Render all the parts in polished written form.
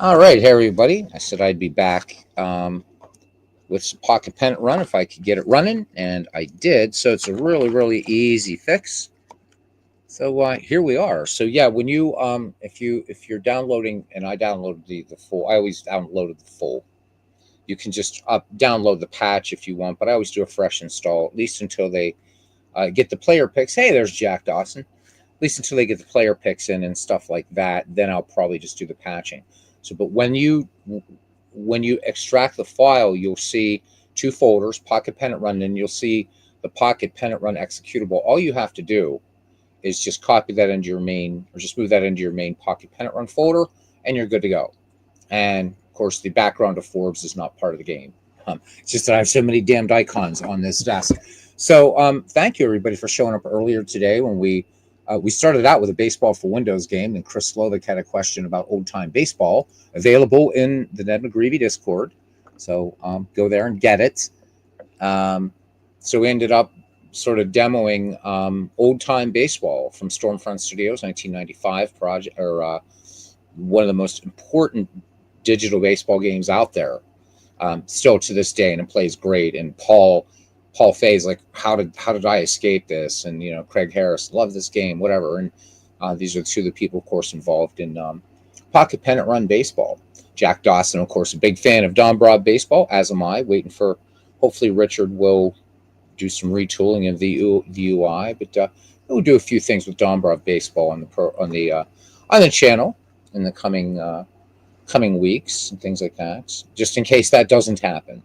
All right, hey everybody. I said I'd be back with some pocket pennant run if I could get it running, and I did. So it's a really, really easy fix. So here we are. So yeah, when you if you're downloading, and I downloaded the full. I always downloaded the full. You can just download the patch if you want, but I always do a fresh install at least until they get the player picks. Hey, there's Jack Dawson. At least until they get the player picks in and stuff like that, then I'll probably just do the patching. So, but when you extract the file, you'll see two folders, Pocket Pennant Run, and you'll see the Pocket Pennant Run executable. All you have to do is just copy that into your main, or just move that into your main Pocket Pennant Run folder, and you're good to go. And of course, the background of Forbes is not part of the game. It's just that I have so many damned icons on this desk. So thank you everybody for showing up earlier today when we started out with a baseball for Windows game, and Chris Slovik had a question about old time baseball available in the Ned McGreevy Discord. So go there and get it. So we ended up sort of demoing old time baseball from Stormfront Studios, 1995 project, or one of the most important digital baseball games out there, still to this day, and it plays great. And Paul Fay's like, how did I escape this? And Craig Harris, love this game, whatever. And these are two of the people, of course, involved in Pocket Pennant Run baseball. Jack Dawson, of course, a big fan of Don Broad baseball, as am I. Waiting for, hopefully Richard will do some retooling of the UI, but we'll do a few things with Don Broad baseball on the channel in the coming weeks and things like that, just in case that doesn't happen.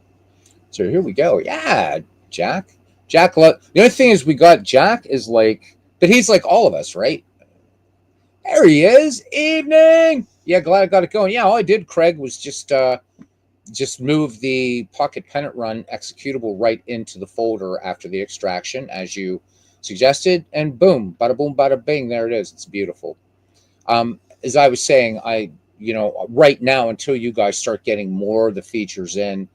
So here we go. Yeah, Jack. The only thing is, we got Jack is like, but he's like all of us, right? There he is. Evening. Yeah, glad I got it going. Yeah, all I did, Craig, was just move the Pocket Pennant Run executable right into the folder after the extraction, as you suggested, and boom, bada boom, bada bing, there it is. It's beautiful. As I was saying, right now, until you guys start getting more of the features in,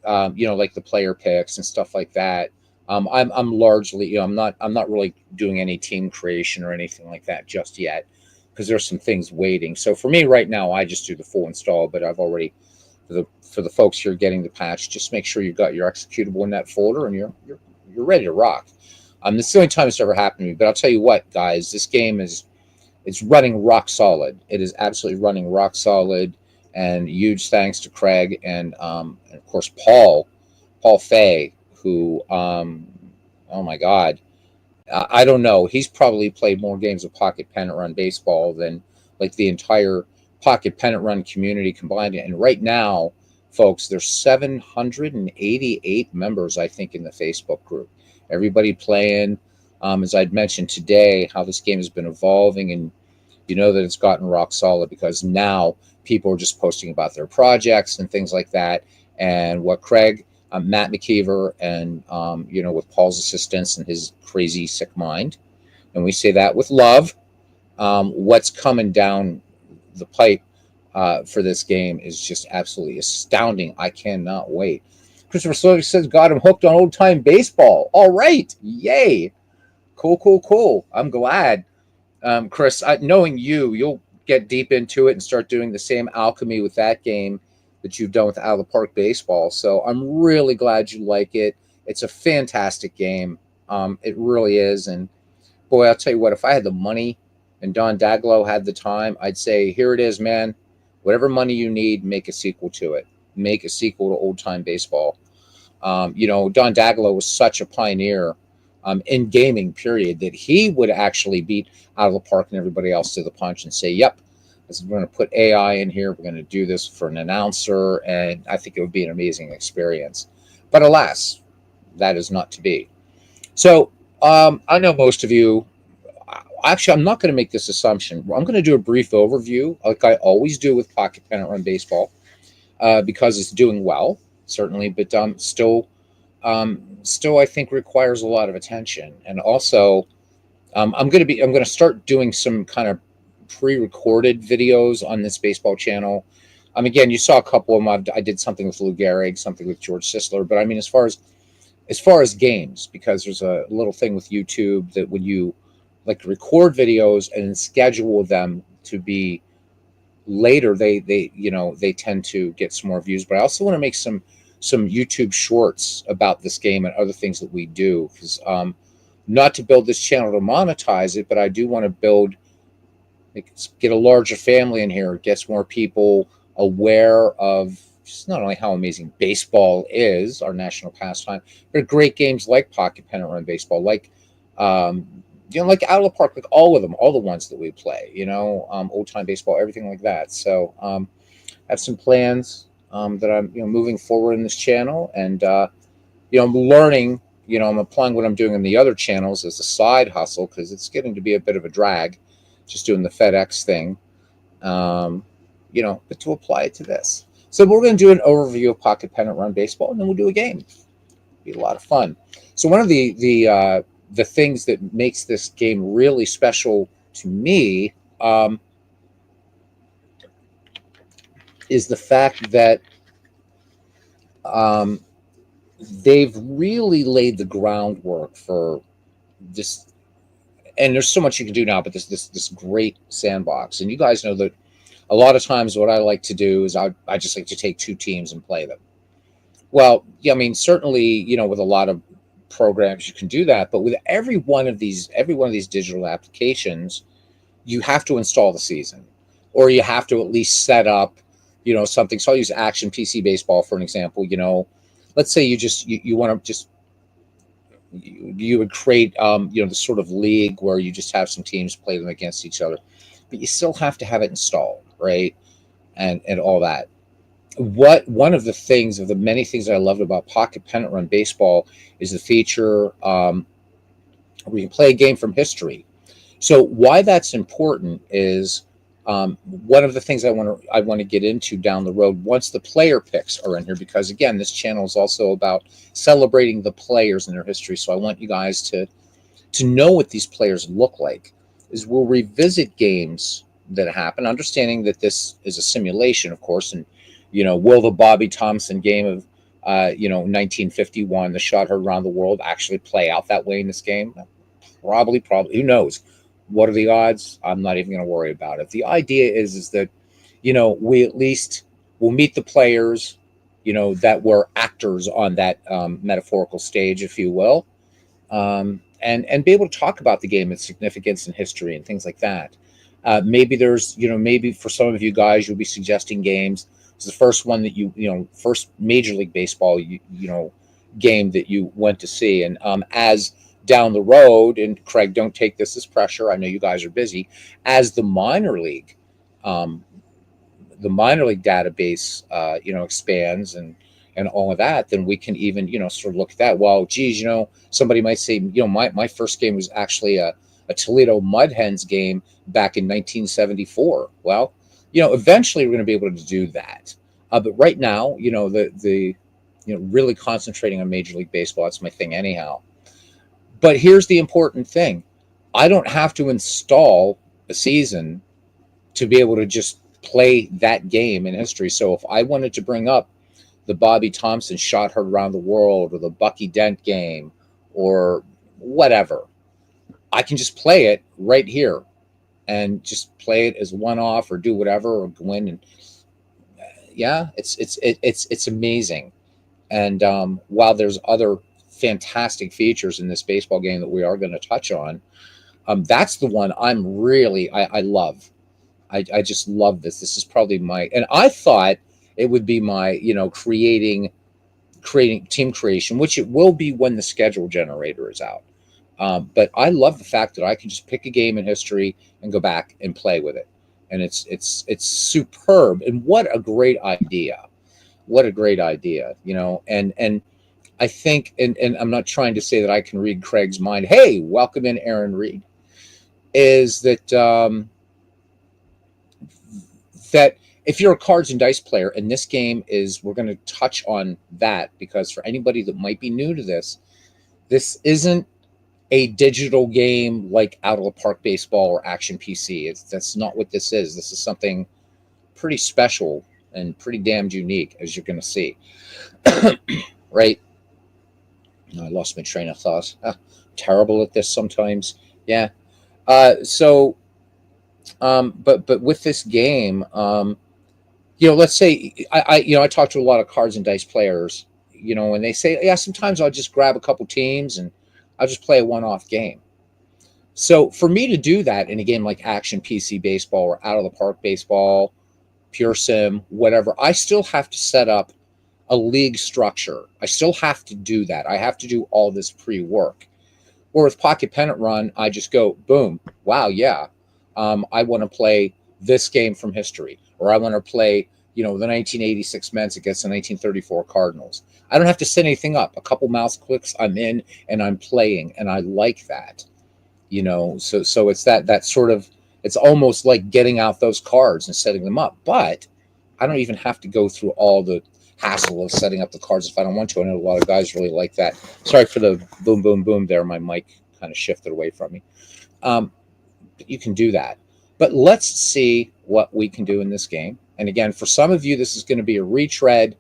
like the player picks and stuff like that. I'm largely, I'm not really doing any team creation or anything like that just yet, because there's some things waiting. So for me right now, I just do the full install. But I've already, for the folks here getting the patch, just make sure you got your executable in that folder, and you're ready to rock. This is the only time it's ever happened to me. But I'll tell you what, guys, this game it's running rock solid. It is absolutely running rock solid. And huge thanks to Craig and of course Paul Fay, who oh my God, I don't know. He's probably played more games of Pocket Pennant Run baseball than like the entire Pocket Pennant Run community combined. And right now, folks, there's 788 members, I think, in the Facebook group. Everybody playing. As I'd mentioned today, how this game has been evolving, and you know that it's gotten rock solid because now people are just posting about their projects and things like that. And what Craig, Matt McKeever, and with Paul's assistance and his crazy sick mind, and we say that with love, what's coming down the pipe for this game is just absolutely astounding. I cannot wait. Christopher Slovic says, got him hooked on old time baseball. All right, yay. Cool. I'm glad. Chris, knowing you'll get deep into it and start doing the same alchemy with that game that you've done with Out of the Park Baseball. So I'm really glad you like it. It's a fantastic game. It really is. And boy, I'll tell you what, if I had the money and Don Daglow had the time, I'd say, here it is, man. Whatever money you need, make a sequel to it. Make a sequel to Old Time Baseball. Don Daglow was such a pioneer in gaming, period, that he would actually beat Out of the Park and everybody else to the punch and say, yep, we're going to put AI in here. We're going to do this for an announcer. And I think it would be an amazing experience. But alas, that is not to be. So I know most of you, actually, I'm not going to make this assumption. I'm going to do a brief overview, like I always do with Pocket Pennant Run Baseball, because it's doing well, certainly, but still I think requires a lot of attention. And also, I'm going to start doing some kind of pre-recorded videos on this baseball channel. Again, you saw a couple of them. I did something with Lou Gehrig, something with George Sisler. But I mean, as far as games, because there's a little thing with YouTube that when you like record videos and schedule them to be later they tend to get some more views. But I also want to make some YouTube shorts about this game and other things that we do, because not to build this channel to monetize it, but I do want to build, get a larger family in here, gets more people aware of just not only how amazing baseball is, our national pastime, but great games like Pocket Pennant Run Baseball, like like Out of the Park, like all of them, all the ones that we play, old time baseball, everything like that. So I have some plans that I'm moving forward in this channel, and I'm learning. I'm applying what I'm doing in the other channels as a side hustle, because it's getting to be a bit of a drag, just doing the FedEx thing, but to apply it to this. So we're going to do an overview of Pocket Pennant Run Baseball, and then we'll do a game. It'll be a lot of fun. So one of the things that makes this game really special to me is the fact that they've really laid the groundwork for this. And there's so much you can do now, but this great sandbox. And you guys know that a lot of times what I like to do is I just like to take two teams and play them. Well, yeah, I mean, certainly, with a lot of programs you can do that, but with every one of these digital applications, you have to install the season, or you have to at least set up, something. So I'll use Action PC Baseball for an example. Let's say you want to just you would create the sort of league where you just have some teams play them against each other, but you still have to have it installed, right? And all that. One of the many things that I loved about Pocket Pennant Run Baseball is the feature where you can play a game from history. So why that's important is one of the things I want to get into down the road once the player picks are in here, because again, this channel is also about celebrating the players and their history. So I want you guys to know what these players look like. Is we'll revisit games that happen, understanding that this is a simulation, of course, and will the Bobby Thompson game of 1951, the shot heard around the world, actually play out that way in this game? Probably. Who knows? What are the odds? I'm not even going to worry about it. The idea is that, we at least will meet the players, that were actors on that metaphorical stage, if you will, and be able to talk about the game, its significance and history and things like that. Maybe there's, maybe for some of you guys, you'll be suggesting games. It's the first one that first Major League Baseball, game that you went to see. And as down the road, and Craig, don't take this as pressure, I know you guys are busy, as the minor league database, expands and all of that, then we can even, sort of look at that. Well, geez, somebody might say, my first game was actually a Toledo Mud Hens game back in 1974. Well, eventually we're going to be able to do that. But right now, the really concentrating on Major League Baseball, that's my thing anyhow. But here's the important thing. I don't have to install a season to be able to just play that game in history. So if I wanted to bring up the Bobby Thompson shot heard around the world, or the Bucky Dent game, or whatever, I can just play it right here and just play it as one off, or do whatever, or go in and it's amazing. And while there's other fantastic features in this baseball game that we are going to touch on, that's the one I'm really I love. I just love this. This is probably and I thought it would be my creating team creation, which it will be when the schedule generator is out. But I love the fact that I can just pick a game in history and go back and play with it, and it's superb. And what a great idea! What a great idea! And I think, and I'm not trying to say that I can read Craig's mind. Hey, welcome in, Aaron Reed. Is that that if you're a cards and dice player, and this game is, we're going to touch on that, because for anybody that might be new to this isn't a digital game like Out of the Park Baseball or Action PC. That's not what this is. This is something pretty special and pretty damned unique, as you're going to see. Right? I lost my train of thought. Terrible at this sometimes. Yeah. So But with this game, let's say I talk to a lot of cards and dice players, and they say, yeah, sometimes I'll just grab a couple teams and I'll just play a one-off game. So for me to do that in a game like Action PC Baseball or Out of the Park Baseball, Pure Sim, whatever, I still have to set up a league structure. I still have to do that. I have to do all this pre-work. Or with Pocket Pennant Run, I just go, boom, wow, yeah. I want to play this game from history, or I want to play, the 1986 Mets against the 1934 Cardinals. I don't have to set anything up. A couple mouse clicks, I'm in and I'm playing, and I like that. So it's that sort of, it's almost like getting out those cards and setting them up. But I don't even have to go through all the hassle of setting up the cards if I don't want to. I know a lot of guys really like that. Sorry for the boom, boom, boom there. My mic kind of shifted away from me. You can do that. But let's see what we can do in this game. And again, for some of you, this is going to be a retread.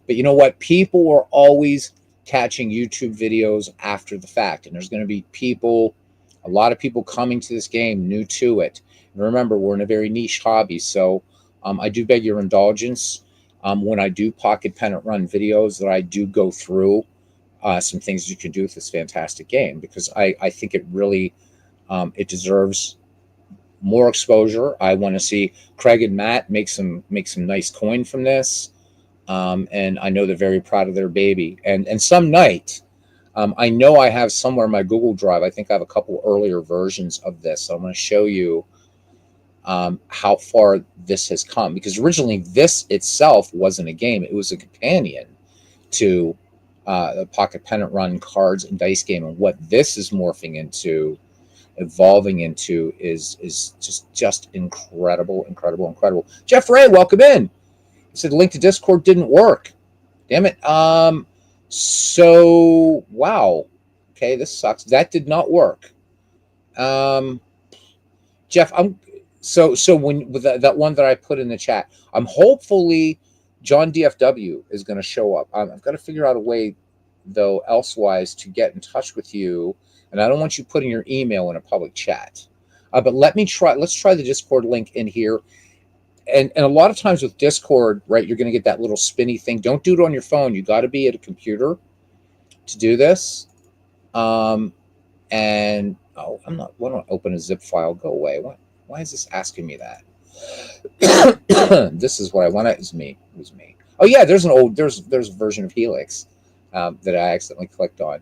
But you know what? People are always catching YouTube videos after the fact. And there's going to be a lot of people coming to this game new to it. And remember, we're in a very niche hobby. So I do beg your indulgence when I do Pocket Pennant Run videos, that I do go through some things you can do with this fantastic game, because I think it really it deserves more exposure. I want to see Craig and Matt make some nice coin from this, and I know they're very proud of their baby. And some night, I know I have somewhere in my Google Drive, I think I have a couple earlier versions of this. So I'm going to show you how far this has come, because originally this itself wasn't a game. It was a companion to the Pocket Pennant Run cards and dice game. And what this is morphing into, evolving into, is just incredible. Jeff Ray, welcome in. He said the link to Discord didn't work. Damn it. So wow. Okay, this sucks. That did not work. Jeff, so when with that one that I put in the chat, I'm hopefully John DFW is going to show up. I've got to figure out a way, though, elsewise to get in touch with you. And I don't want you putting your email in a public chat. But let's try the Discord link in here. And a lot of times with Discord, right, you're going to get that little spinny thing. Don't do it on your phone. You got to be at a computer to do this. I'm not. Why don't I open a zip file? Go away. Why is this asking me that? This is what I want. It was me. Oh yeah, there's a version of Helix that I accidentally clicked on.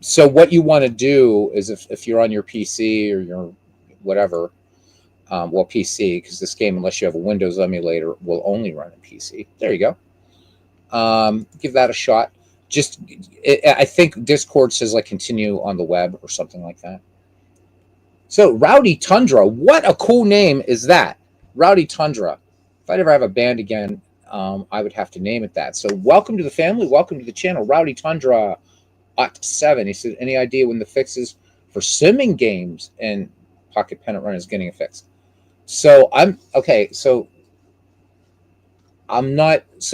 So what you want to do is, if you're on your PC or your whatever, PC, because this game, unless you have a Windows emulator, will only run in PC. There you go. Give that a shot. I think Discord says like continue on the web or something like that. So Rowdy Tundra, what a cool name is that? Rowdy Tundra. If I'd ever have a band again, I would have to name it that. So welcome to the family. Welcome to the channel. Rowdy Tundra @7. He said, any idea when the fixes for simming games and Pocket Pennant Run is getting a fix? So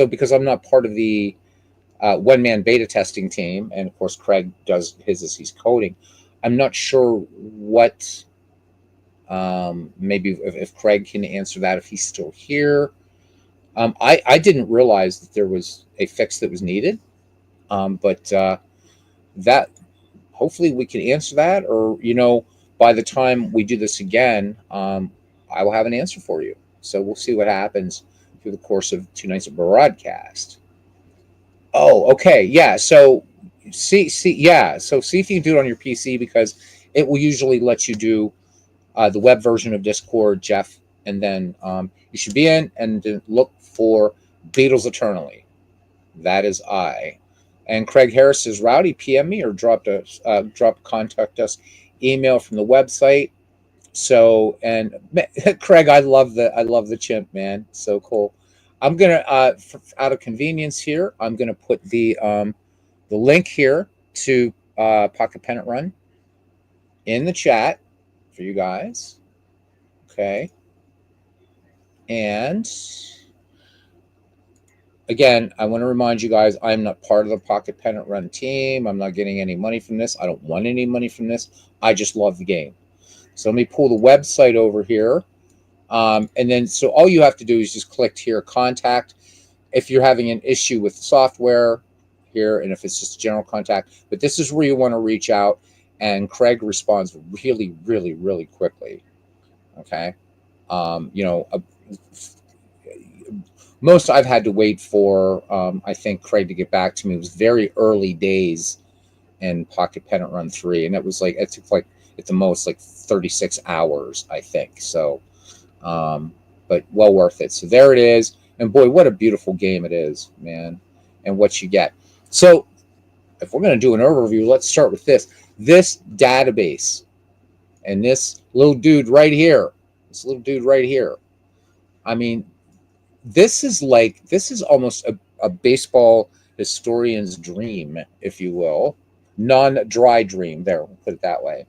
because I'm not part of the one-man beta testing team, and of course Craig does his as he's coding, I'm not sure what, maybe if Craig can answer that, if he's still here. I didn't realize that there was a fix that was needed, but that hopefully we can answer that, or by the time we do this again, I will have an answer for you. So we'll see what happens through the course of 2 nights of broadcast. Oh, okay, yeah. So see if you can do it on your PC, because it will usually let you do the web version of Discord, Jeff, and then you should be in and look for Beatles Eternally. That is I. And Craig Harris says, Rowdy, PM me or drop contact us email from the website. So, and Craig, I love the chimp, man. So cool. I'm gonna out of convenience here, I'm gonna put the link here to Pocket Pennant Run in the chat for you guys. Okay. And again, I want to remind you guys, I'm not part of the Pocket Pennant Run team. I'm not getting any money from this. I don't want any money from this. I just love the game. So let me pull the website over here. And then, so all you have to do is just click here, contact. If you're having an issue with software here, and if it's just general contact, but this is where you want to reach out. And Craig responds really, really, really quickly. Okay. You know, most I've had to wait for, I think, Craig to get back to me. It was very early days in Pocket Pennant Run 3. And it took like at the most like 36 hours, I think. So, but well worth it. So there it is. And boy, what a beautiful game it is, man. And what you get. So if we're going to do an overview, let's start with this. This database and this little dude right here. This little dude right here. I mean, this is almost a baseball historian's dream, if you will. Non-dry dream. There, we'll put it that way.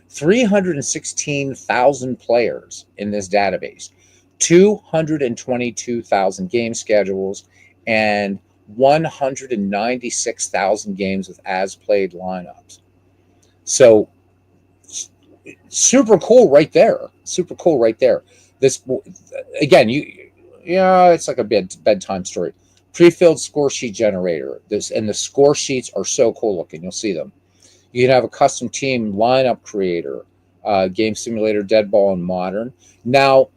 316,000 players in this database, 222,000 game schedules, and 196,000 games with as-played lineups. So super cool right there. Super cool right there. This, again, it's like a bedtime story. Pre-filled score sheet generator. And the score sheets are so cool looking. You'll see them. You can have a custom team lineup creator, game simulator, dead ball, and modern. Now,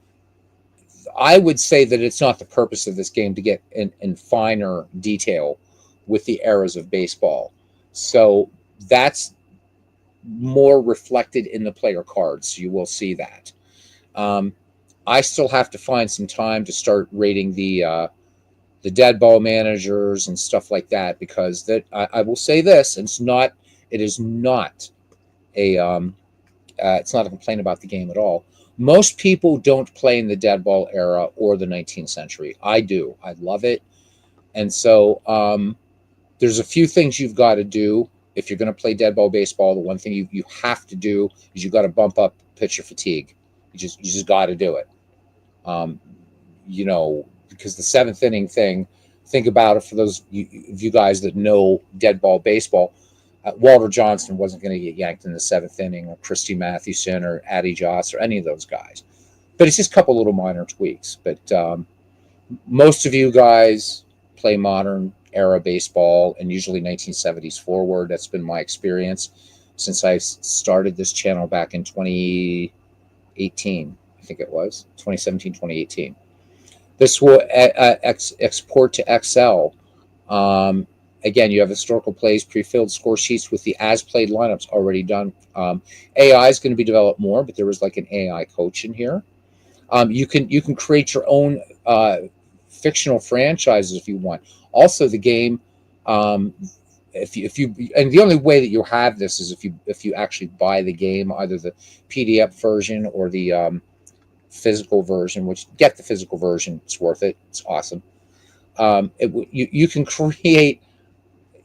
I would say that it's not the purpose of this game to get in finer detail with the eras of baseball. So that's more reflected in the player cards. You will see that. I still have to find some time to start rating the dead ball managers and stuff like that, because I will say this, and it is not a complaint about the game at all. Most people don't play in the dead ball era or the 19th century. I do. I love it. And so there's a few things you've got to do if you're going to play dead ball baseball. The one thing you have to do is you've got to bump up pitcher fatigue. You just got to do it. Because the seventh inning thing, think about it for those of you guys that know dead ball baseball. Walter Johnson wasn't going to get yanked in the seventh inning, or Christy Mathewson, or Addie Joss, or any of those guys. But it's just a couple little minor tweaks. But most of you guys play modern era baseball, and usually 1970s forward. That's been my experience since I started this channel back in 2018. I think it was 2017, 2018. This will export to Excel. Again, you have historical plays, pre-filled score sheets with the as-played lineups already done. AI is going to be developed more, but there was like an AI coach in here. You can create your own fictional franchises if you want. Also, the game, if you and the only way that you'll have this is if you actually buy the game, either the PDF version or the physical version. Which, get the physical version; it's worth it. It's awesome. You can create.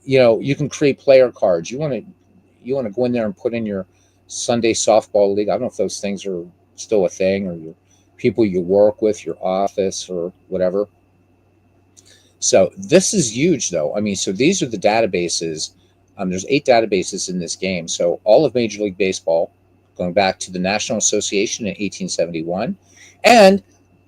You can create player cards. You want to go in there and put in your Sunday softball league. I don't know if those things are still a thing, or your people you work with, your office, or whatever. So this is huge, though. I mean, so these are the databases. There's 8 databases in this game. So all of Major League Baseball, going back to the National Association in 1871, and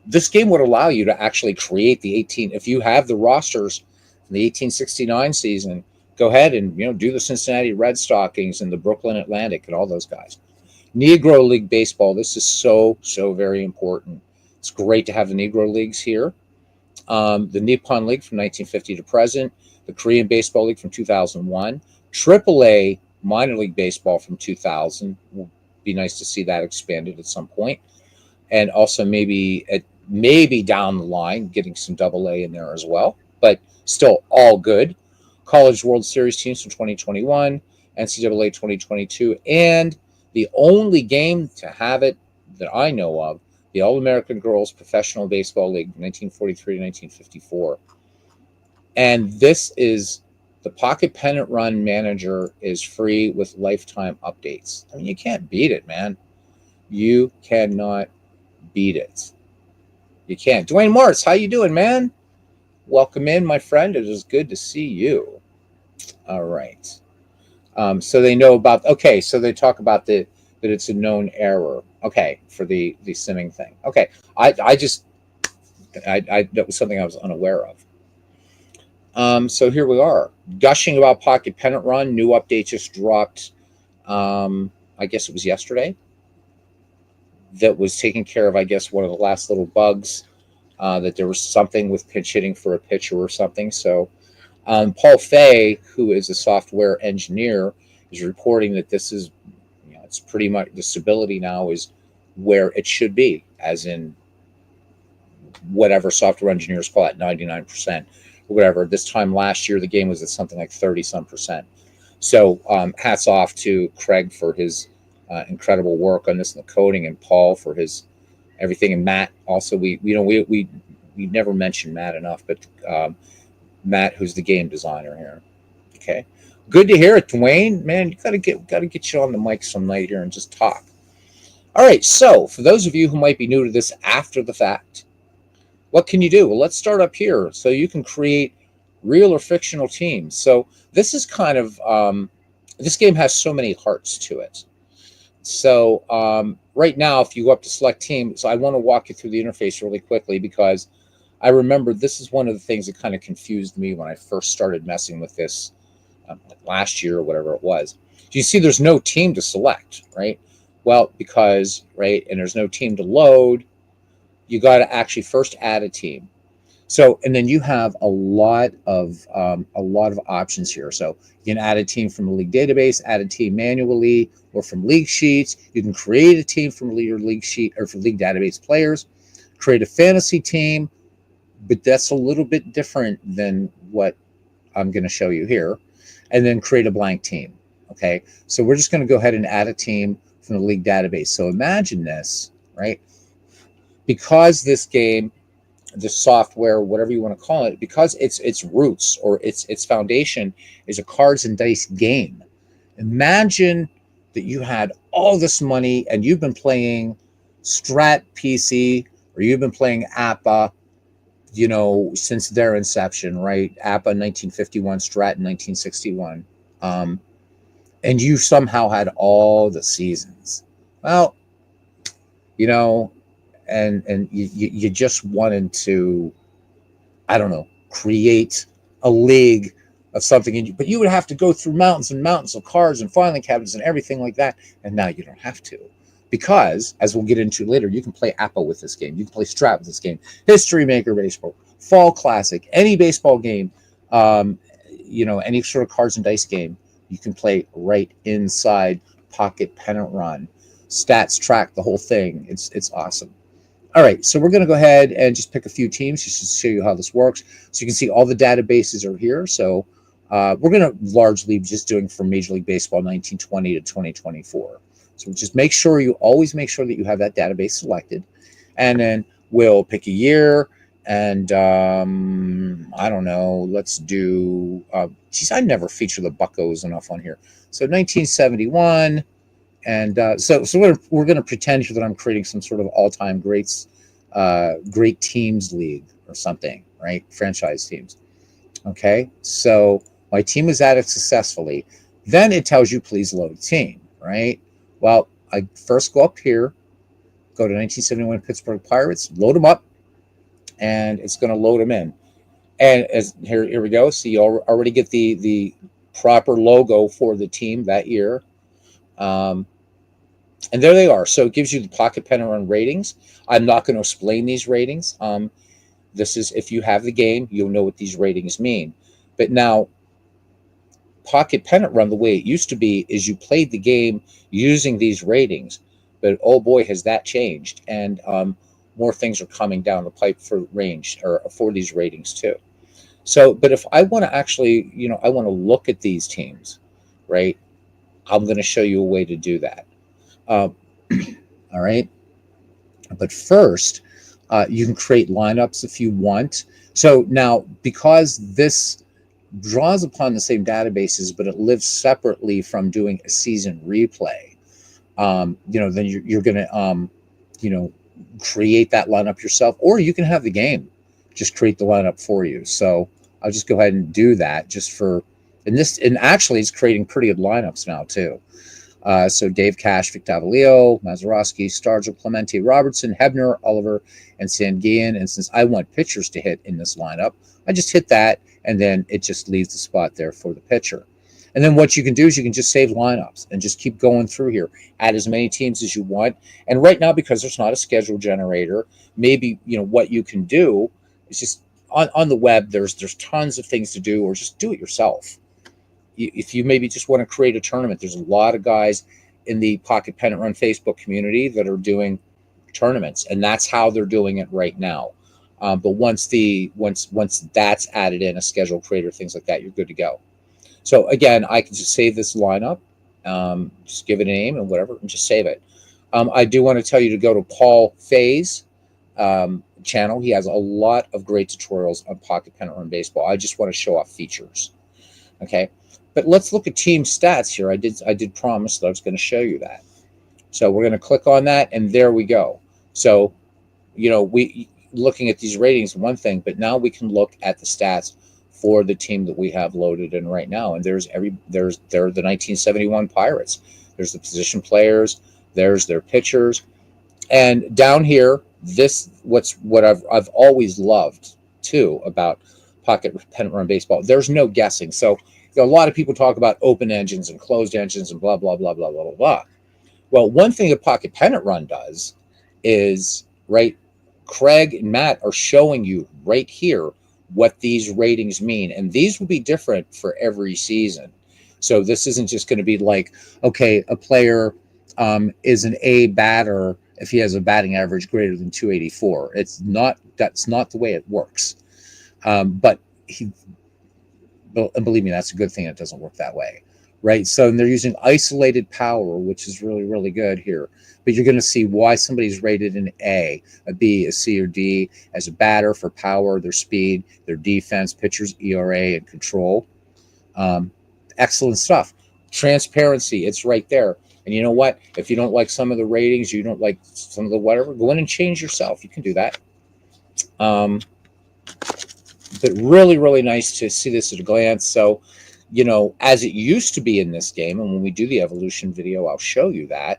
this game would allow you to actually create the 18. If you have the rosters from the 1869 season, go ahead and do the Cincinnati Red Stockings and the Brooklyn Atlantic and all those guys. Negro League Baseball. This is so very important. It's great to have the Negro Leagues here. The Nippon League from 1950 to present. The Korean Baseball League from 2001. AAA Minor League Baseball from 2000. Will be nice to see that expanded at some point. And also maybe down the line, getting some AA in there as well. But still all good. College World Series teams from 2021, NCAA 2022, and the only game to have it that I know of, the All-American Girls Professional Baseball League, 1943 to 1954. And this is the Pocket Pennant Run Manager is free with lifetime updates. I mean, you can't beat it, man. You cannot beat it. You can't. Dwayne Morris, how you doing, man? Welcome in, my friend. It is good to see you. All right. So they know about, okay, so they talk about the that it's a known error. Okay, for the simming thing. Okay, I just that was something I was unaware of. So here we are, gushing about Pocket Pennant Run. New update just dropped. I guess it was yesterday. That was taking care of, I guess, one of the last little bugs. That there was something with pitch hitting for a pitcher or something. So Paul Fay, who is a software engineer, is reporting that this is, it's pretty much the stability now is where it should be, as in whatever software engineers call it, 99% or whatever. This time last year, the game was at something like 30 some percent. So hats off to Craig for his incredible work on this and the coding, and Paul for his everything, and Matt also. We never mentioned Matt enough, but Matt, who's the game designer here. Okay, good to hear it, Dwayne. Man, you gotta get you on the mic some night here and just talk. All right, so for those of you who might be new to this after the fact, what can you do? Well, let's start up here. So you can create real or fictional teams. So this is kind of this game has so many hearts to it. So right now, if you go up to select team, so I want to walk you through the interface really quickly, because I remember this is one of the things that kind of confused me when I first started messing with this last year or whatever it was. You see there's no team to select, right? Well, because, right, and there's no team to load, you got to actually first add a team. So, and then you have a lot of options here. So you can add a team from a league database, add a team manually, or from league sheets. You can create a team from your league sheet or from league database players, create a fantasy team, but that's a little bit different than what I'm going to show you here, and then create a blank team. Okay, so we're just going to go ahead and add a team from the league database. So imagine this, right? Because this game, the software, whatever you want to call it, because its roots or its foundation is a cards and dice game. Imagine that you had all this money and you've been playing Strat PC, or you've been playing APA, since their inception, right? APA 1951, Strat in 1961. And you somehow had all the seasons. Well, and you just wanted to, I don't know, create a league of something, but you would have to go through mountains and mountains of cards and filing cabinets and everything like that. And now you don't have to, because, as we'll get into later, you can play APA with this game. You can play Strat with this game, History Maker Baseball, Fall Classic, any baseball game, any sort of cards and dice game, you can play right inside Pocket Pennant Run. Stats track, the whole thing. It's awesome. All right, so we're going to go ahead and just pick a few teams just to show you how this works. So you can see all the databases are here. So we're going to largely just doing from Major League Baseball 1920 to 2024. So just always make sure that you have that database selected. And then we'll pick a year. And I don't know, let's do, I never feature the Buccos enough on here. So 1971. And so we're going to pretend here that I'm creating some sort of all-time greats, great teams league or something, right? Franchise teams. Okay, so my team was added successfully. Then it tells you, please load team, right? Well, I first go up here, go to 1971 Pittsburgh Pirates, load them up, and it's going to load them in. And here we go. So you already get the proper logo for the team that year. And there they are. So it gives you the Pocket Pennant Run ratings. I'm not going to explain these ratings. This is, if you have the game, you'll know what these ratings mean. But now, Pocket Pennant Run, the way it used to be, is you played the game using these ratings. But oh boy, has that changed. And more things are coming down the pipe for range, or for these ratings too. So, but if I want to actually, I want to look at these teams, right? I'm going to show you a way to do that. All right. But first, you can create lineups if you want. So now, because this draws upon the same databases, but it lives separately from doing a season replay, then you're going to, create that lineup yourself, or you can have the game just create the lineup for you. So I'll just go ahead and do that just for, and actually it's creating pretty good lineups now too. So Dave Cash, Vic Davalio, Mazeroski, Stargell, Clemente, Robertson, Hebner, Oliver, and Sanguian. And since I want pitchers to hit in this lineup, I just hit that, and then it just leaves the spot there for the pitcher. And then what you can do is you can just save lineups and just keep going through here. Add as many teams as you want. And right now, because there's not a schedule generator, maybe what you can do is just on the web. There's tons of things to do, or just do it yourself. If you maybe just want to create a tournament, there's a lot of guys in the Pocket Pennant Run Facebook community that are doing tournaments, and that's how they're doing it right now. But once that's added in, a schedule creator, things like that, you're good to go. So again, I can just save this lineup, just give it a name and whatever, and just save it. I do want to tell you to go to Paul Fay's channel. He has a lot of great tutorials on Pocket Pennant Run Baseball. I just want to show off features. Okay, but let's look at team stats here. I did promise that I was going to show you that. So we're going to click on that, and there we go. So we looking at these ratings, one thing, but now we can look at the stats for the team that we have loaded in right now. And there are the 1971 Pirates. There's the position players. There's their pitchers. And down here, what I've always loved too about Pocket Pennant Run Baseball. There's no guessing. So a lot of people talk about open engines and closed engines and blah blah blah blah blah blah blah. Well, one thing that Pocket Pennant Run does is, right, Craig and Matt are showing you right here what these ratings mean, and these will be different for every season. So this isn't just going to be like, okay, a player is an A batter if he has a batting average greater than 284. That's not the way it works. But believe me, that's a good thing. It doesn't work that way, right? So they're using isolated power, which is really, really good here. But you're going to see why somebody's rated an A, a B, a C, or D as a batter for power, their speed, their defense, pitchers, ERA, and control. Excellent stuff. Transparency, it's right there. And you know what? If you don't like some of the ratings, you don't like some of the whatever, go in and change yourself. You can do that. But really, really nice to see this at a glance. So, as it used to be in this game, and when we do the evolution video, I'll show you that.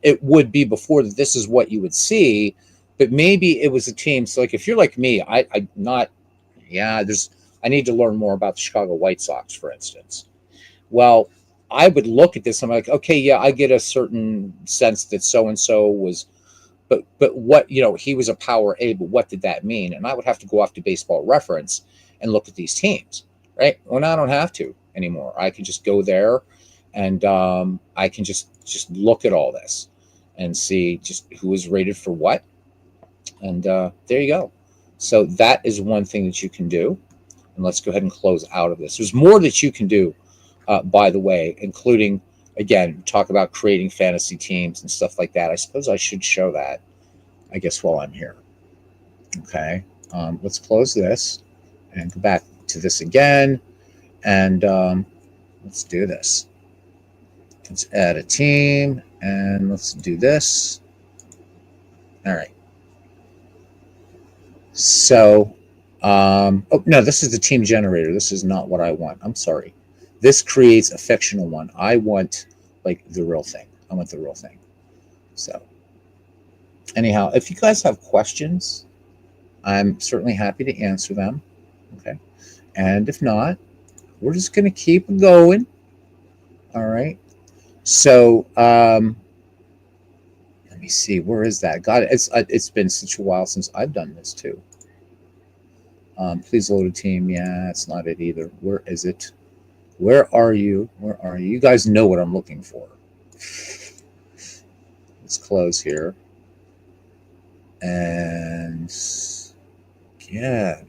It would be before that this is what you would see, but maybe it was a team. So like if you're like me, I need to learn more about the Chicago White Sox, for instance. Well, I would look at this. I'm like, okay, yeah, I get a certain sense that so-and-so was, but what, he was a power A, but what did that mean? And I would have to go off to Baseball Reference and look at these teams, right? Well, now I don't have to anymore. I can just go there and I can just look at all this and see just who is rated for what. And there you go. So that is one thing that you can do. And let's go ahead and close out of this. There's more that you can do, by the way, including, again, talk about creating fantasy teams and stuff like that. I suppose I should show that, I guess, while I'm here. Okay. Let's close this and go back to this again. And let's do this. Let's add a team, and let's do this. All right. So, oh, no, this is the team generator. This is not what I want. I'm sorry. This creates a fictional one. I want, like, the real thing. I want the real thing. So, anyhow, if you guys have questions, I'm certainly happy to answer them. Okay. And if not, we're just going to keep going. All right. So, let me see. Where is that? God, it's been such a while since I've done this too. Please load a team. Yeah, it's not it either. Where is it? Where are you? Where are you? You guys know what I'm looking for. Let's close here. And yeah,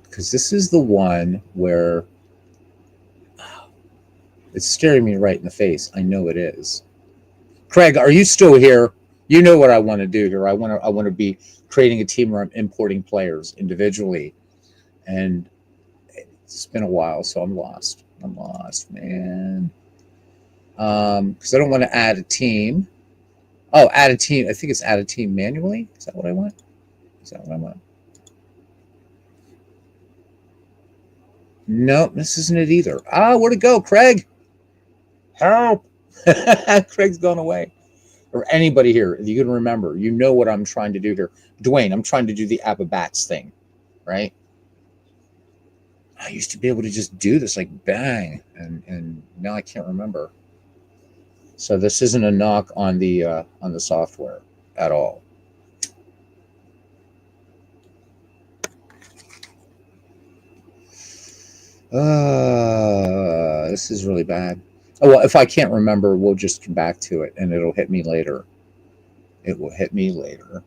because this is the one where it's staring me right in the face. I know it is. Craig, are you still here? You know what I want to do here. I want to be creating a team where I'm importing players individually. And it's been a while, so I'm lost. I'm lost, man. Because I don't want to add a team. Oh, add a team. I think it's add a team manually. Is that what I want? Is that what I want? No, this isn't it either. Ah, where'd it go, Craig? Help! Craig's gone away. Or anybody here, if you can remember, you know what I'm trying to do here. Dwayne, I'm trying to do the Abba-Bats thing, right? I used to be able to just do this like bang, and now I can't remember. So this isn't a knock on the software at all. This is really bad. Oh, well, if I can't remember, we'll just come back to it, and it'll hit me later. It will hit me later.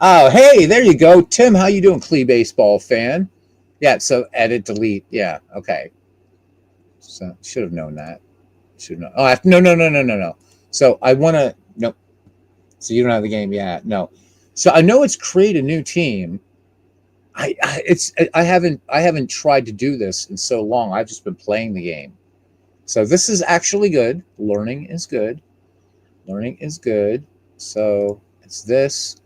Oh, hey, there you go, Tim. How you doing, Clee baseball fan? Yeah. So edit, delete. Yeah. Okay. So should have known that. Should know. Oh, no, no, no, no, no, no. So I want to. Nope. So you don't have the game. Yeah. No. So I know it's create a new team. I haven't tried to do this in so long. I've just been playing the game. So this is actually good. Learning is good. Learning is good. So it's this,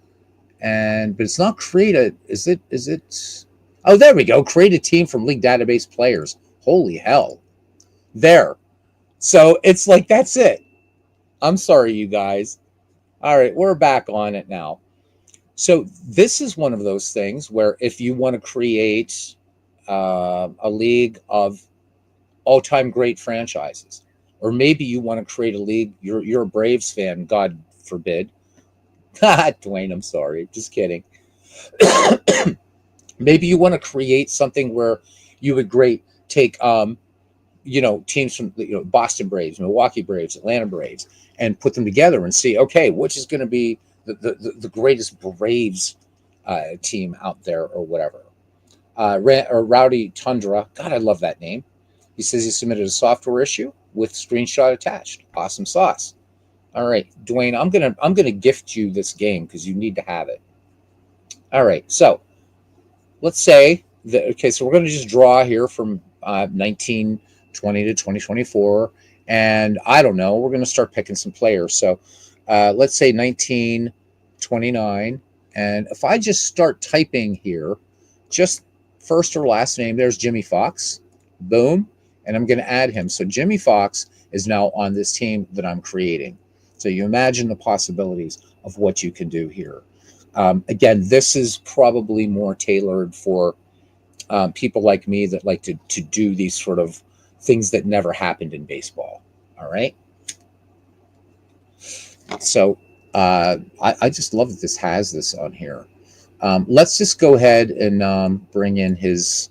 but it's not create a. Is it? Is it? Oh, there we go. Create a team from league database players. Holy hell! There. So it's like that's it. I'm sorry, you guys. All right, we're back on it now. So this is one of those things where if you want to create a league of all-time great franchises, or maybe you want to create a league, you're a Braves fan, God forbid. Dwayne, I'm sorry, just kidding. Maybe you want to create something where you would take teams from Boston Braves, Milwaukee Braves, Atlanta Braves, and put them together and see, okay, which is going to be the greatest Braves team out there or whatever. Or Rowdy Tundra, God, I love that name. He says he submitted a software issue with screenshot attached. Awesome sauce. All right, Dwayne, I'm gonna gift you this game because you need to have it. All right, so let's say that, okay, so we're going to just draw here from 1920 to 2024, and I don't know, we're going to start picking some players. So let's say 1929, and if I just start typing here, just first or last name, there's Jimmy Fox, boom, and I'm going to add him. So Jimmy Fox is now on this team that I'm creating. So you imagine the possibilities of what you can do here. Again, this is probably more tailored for people like me that like to do these sort of things that never happened in baseball. All right. So I just love that this has this on here. Let's just go ahead and bring in his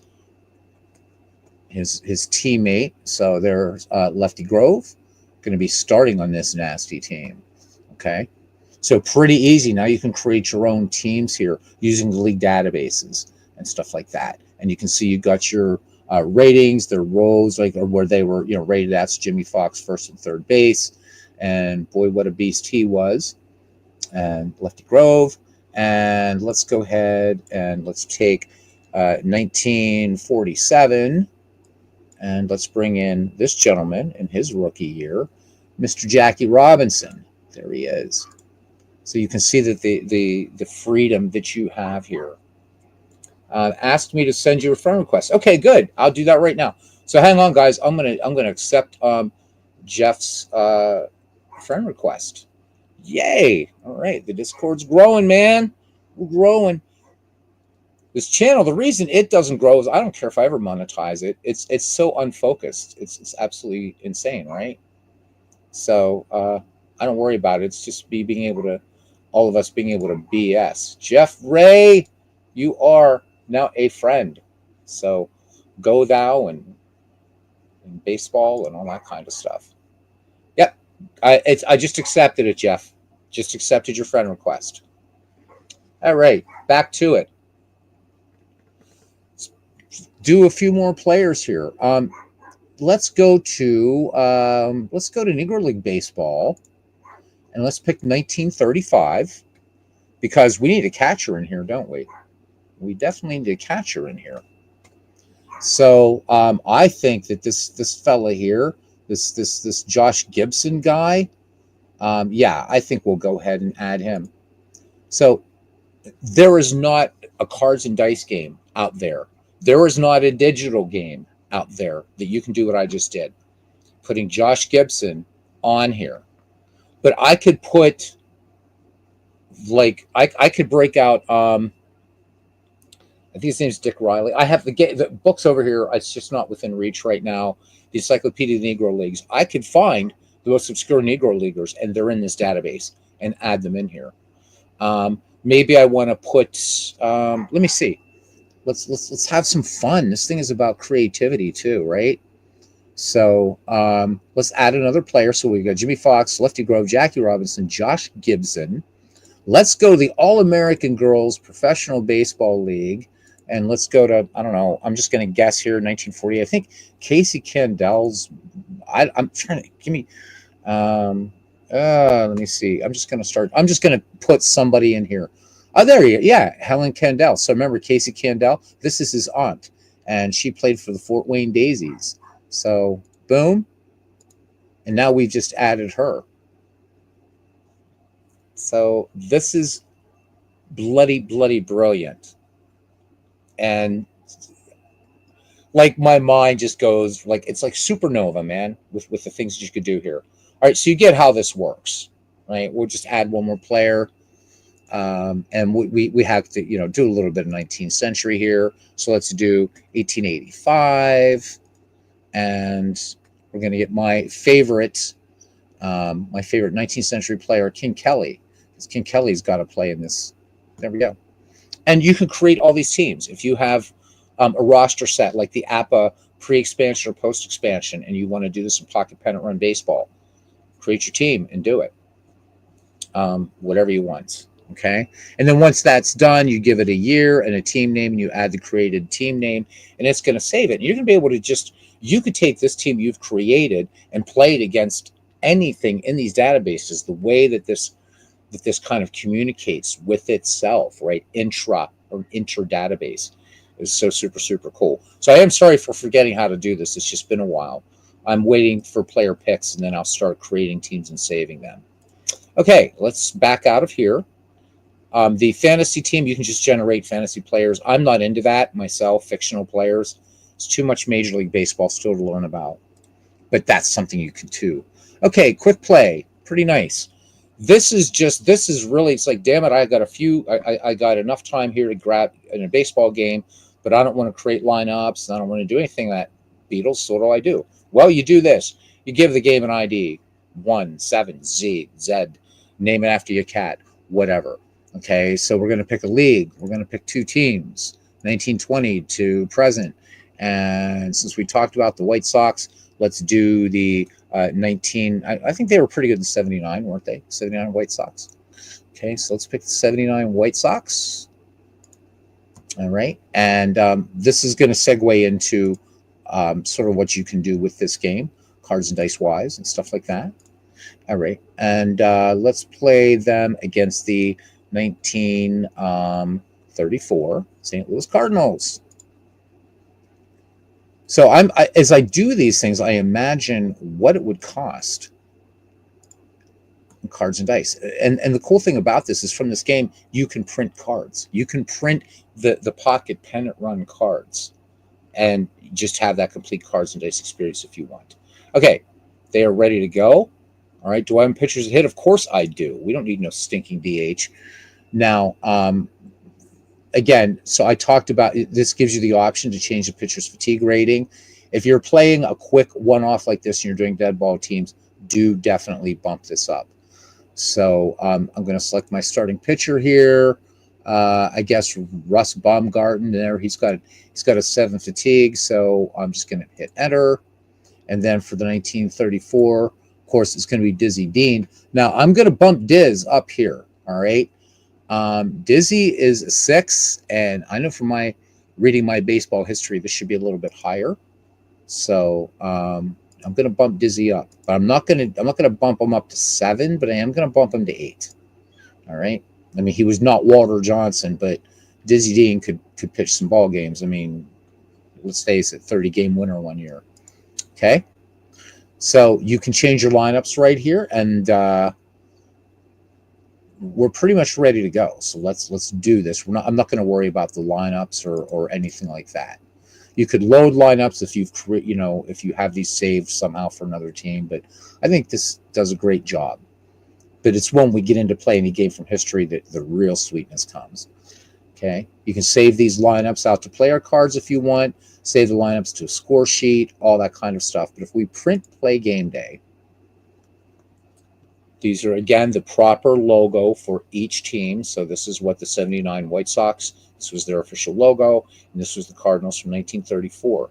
teammate. So there's Lefty Grove going to be starting on this nasty team. Okay. So pretty easy. Now you can create your own teams here using the league databases and stuff like that. And you can see you got your ratings, their roles, like or where they were, rated. That's Jimmy Fox, first and third base. And boy, what a beast he was. And Lefty Grove. And let's go ahead and let's take 1947. And let's bring in this gentleman in his rookie year, Mr. Jackie Robinson. There he is. So you can see that the freedom that you have here. Asked me to send you a friend request. Okay, good. I'll do that right now. So hang on, guys. I'm gonna accept Jeff's friend request. Yay! All right, the Discord's growing, man. We're growing. This channel, the reason it doesn't grow is I don't care if I ever monetize it. It's so unfocused. It's absolutely insane, right? So I don't worry about it. It's just all of us being able to BS. Jeff Ray, you are now a friend. So go thou and baseball and all that kind of stuff. Yep. I just accepted it, Jeff. Just accepted your friend request. All right, back to it. Let's do a few more players here. Let's go to Negro League Baseball, and let's pick 1935 because we need a catcher in here, don't we? We definitely need a catcher in here. So I think that this fella here, this Josh Gibson guy, yeah, I think we'll go ahead and add him. So there is not a cards and dice game out there. There is not a digital game out there that you can do what I just did. putting Josh Gibson on here. But I could put, like, I could break out, I think his name's Dick Riley. I have the books over here. It's just not within reach right now. The Encyclopedia of the Negro Leagues. I could find the most obscure Negro Leaguers, and they're in this database, and add them in here. Maybe I want to put. Let me see. Let's have some fun. This thing is about creativity too, right? So let's add another player. So we got Jimmy Fox, Lefty Grove, Jackie Robinson, Josh Gibson. Let's go to the All-American Girls Professional Baseball League. And let's go to, I don't know, I'm just going to guess here, 1940. I think Casey Candell's, I'm trying to, give me, let me see. I'm just going to put somebody in here. Oh, there you go. Yeah, Helen Candell. So remember Casey Candell? This is his aunt, and she played for the Fort Wayne Daisies. So, boom. And now we've just added her. So this is bloody, bloody brilliant. And like my mind just goes like, it's like supernova, man, with the things you could do here. All right, so you get how this works, right? We'll just add one more player. And we have to, do a little bit of 19th century here. So let's do 1885. And we're going to get my favorite 19th century player, King Kelly. Because King Kelly's got to play in this. There we go. And you can create all these teams. If you have a roster set like the APA pre-expansion or post-expansion, and you want to do this in pocket pennant run baseball, create your team and do it. Whatever you want. Okay. And then once that's done, you give it a year and a team name, and you add the created team name, and it's going to save it. And you're going to be able to you could take this team you've created and play it against anything in these databases. The way that this kind of communicates with itself, right? Inter database is so super, super cool. So I am sorry for forgetting how to do this. It's just been a while. I'm waiting for player picks, and then I'll start creating teams and saving them. Okay, let's back out of here. The fantasy team, you can just generate fantasy players. I'm not into that myself, fictional players. It's too much Major League Baseball still to learn about. But that's something you can do. Okay, quick play. Pretty nice. This is really, it's like, damn it, I got enough time here to grab in a baseball game, but I don't want to create lineups, and I don't want to do anything that Beatles. So what do I do? Well, you do this. You give the game an ID. 17Z, Z, name it after your cat, whatever. Okay, so we're going to pick a league. We're going to pick two teams, 1920 to present. And since we talked about the White Sox, let's do the I think they were pretty good in 79, weren't they? 79 White Sox. Okay, so let's pick the 79 White Sox. All right, and this is going to segue into sort of what you can do with this game, cards and dice wise and stuff like that. All right, and let's play them against the 1934 St. Louis Cardinals. So as I do these things, I imagine what it would cost in cards and dice. And the cool thing about this is from this game, you can print cards. You can print the pocket pennant run cards and just have that complete cards and dice experience if you want. Okay, they are ready to go. All right, do I have pitchers to hit? Of course I do. We don't need no stinking DH. Now, again, so I talked about this gives you the option to change the pitcher's fatigue rating. If you're playing a quick one-off like this and you're doing dead ball teams, do definitely bump this up. So I'm going to select my starting pitcher here. I guess Russ Baumgarten there. He's got a 7 fatigue, so I'm just going to hit enter. And then for the 1934, of course, it's going to be Dizzy Dean. Now I'm going to bump Diz up here. All right. Dizzy is a 6, and I know from my reading my baseball history, this should be a little bit higher. So I'm going to bump Dizzy up, but I'm not going to bump him up to 7, but I am going to bump him to 8. All right. I mean, he was not Walter Johnson, but Dizzy Dean could pitch some ball games. I mean, let's face it, 30-game winner one year. Okay. So you can change your lineups right here, and we're pretty much ready to go. So let's do this. I'm not going to worry about the lineups or anything like that. You could load lineups if you've if you have these saved somehow for another team. But I think this does a great job. But it's when we get into play any game from history that the real sweetness comes. Okay, you can save these lineups out to player cards if you want, save the lineups to a score sheet, all that kind of stuff. But if we print play game day, these are again the proper logo for each team. So this is what the 79 White Sox, this was their official logo, and this was the Cardinals from 1934.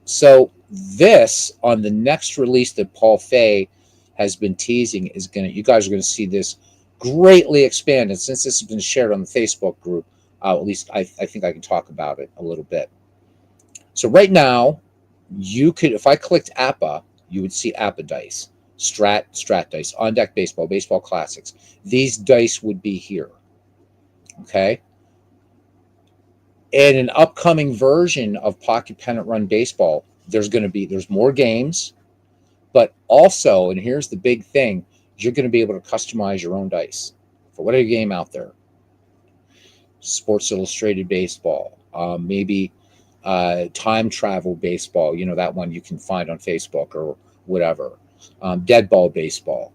So this, on the next release that Paul Fay has been teasing, is you guys are gonna see this greatly expanded. Since this has been shared on the Facebook group, at least I think I can talk about it a little bit. So right now, you could, if I clicked APA, you would see APA dice, Strat dice, On Deck Baseball, Baseball Classics. These dice would be here. Okay. In an upcoming version of Pocket Pennant Run Baseball, there's more games, but also, and here's the big thing, you're going to be able to customize your own dice for whatever game out there. Sports Illustrated Baseball, maybe Time Travel Baseball, that one you can find on Facebook or whatever. Dead Ball Baseball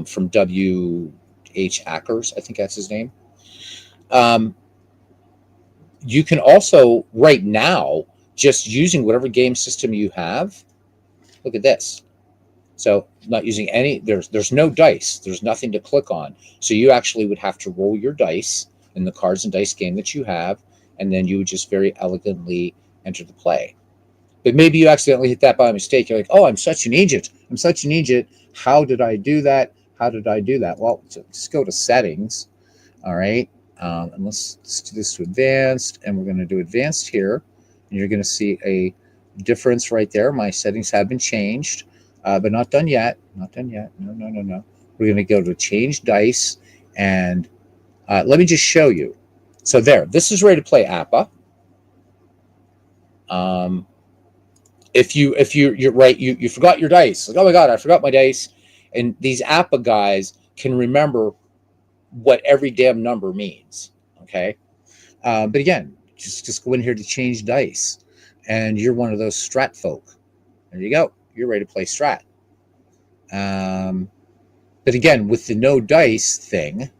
from W.H. Ackers, I think that's his name. You can also, right now, just using whatever game system you have, look at this. So not using any, there's no dice. There's nothing to click on. So you actually would have to roll your dice in the cards and dice game that you have, and then you would just very elegantly enter the play. But maybe you accidentally hit that by mistake. You're like, oh, I'm such an idiot. I'm such an idiot. How did I do that? How did I do that? Well, just go to settings. All right. And let's do this to advanced, and we're going to do advanced here. And you're going to see a difference right there. My settings have been changed, but not done yet. Not done yet. No. We're going to go to change dice, and let me just show you. So there, this is ready to play APA. If you're right, you forgot your dice. Like, oh my God, I forgot my dice. And these APA guys can remember what every damn number means. Okay. But again, just go in here to change dice, and you're one of those strat folk. There you go. You're ready to play strat. But again, with the no dice thing,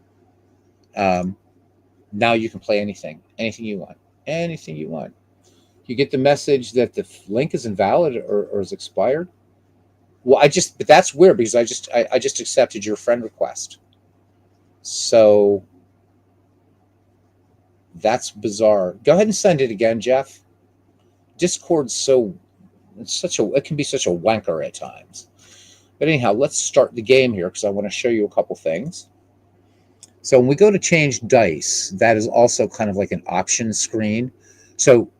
now you can play anything you want. You get the message that the link is invalid or is expired. Well, but that's weird because I just accepted your friend request. So that's bizarre. Go ahead and send it again, Jeff. Discord's it can be such a wanker at times. But anyhow, let's start the game here because I want to show you a couple things. So when we go to change dice, that is also kind of like an option screen. So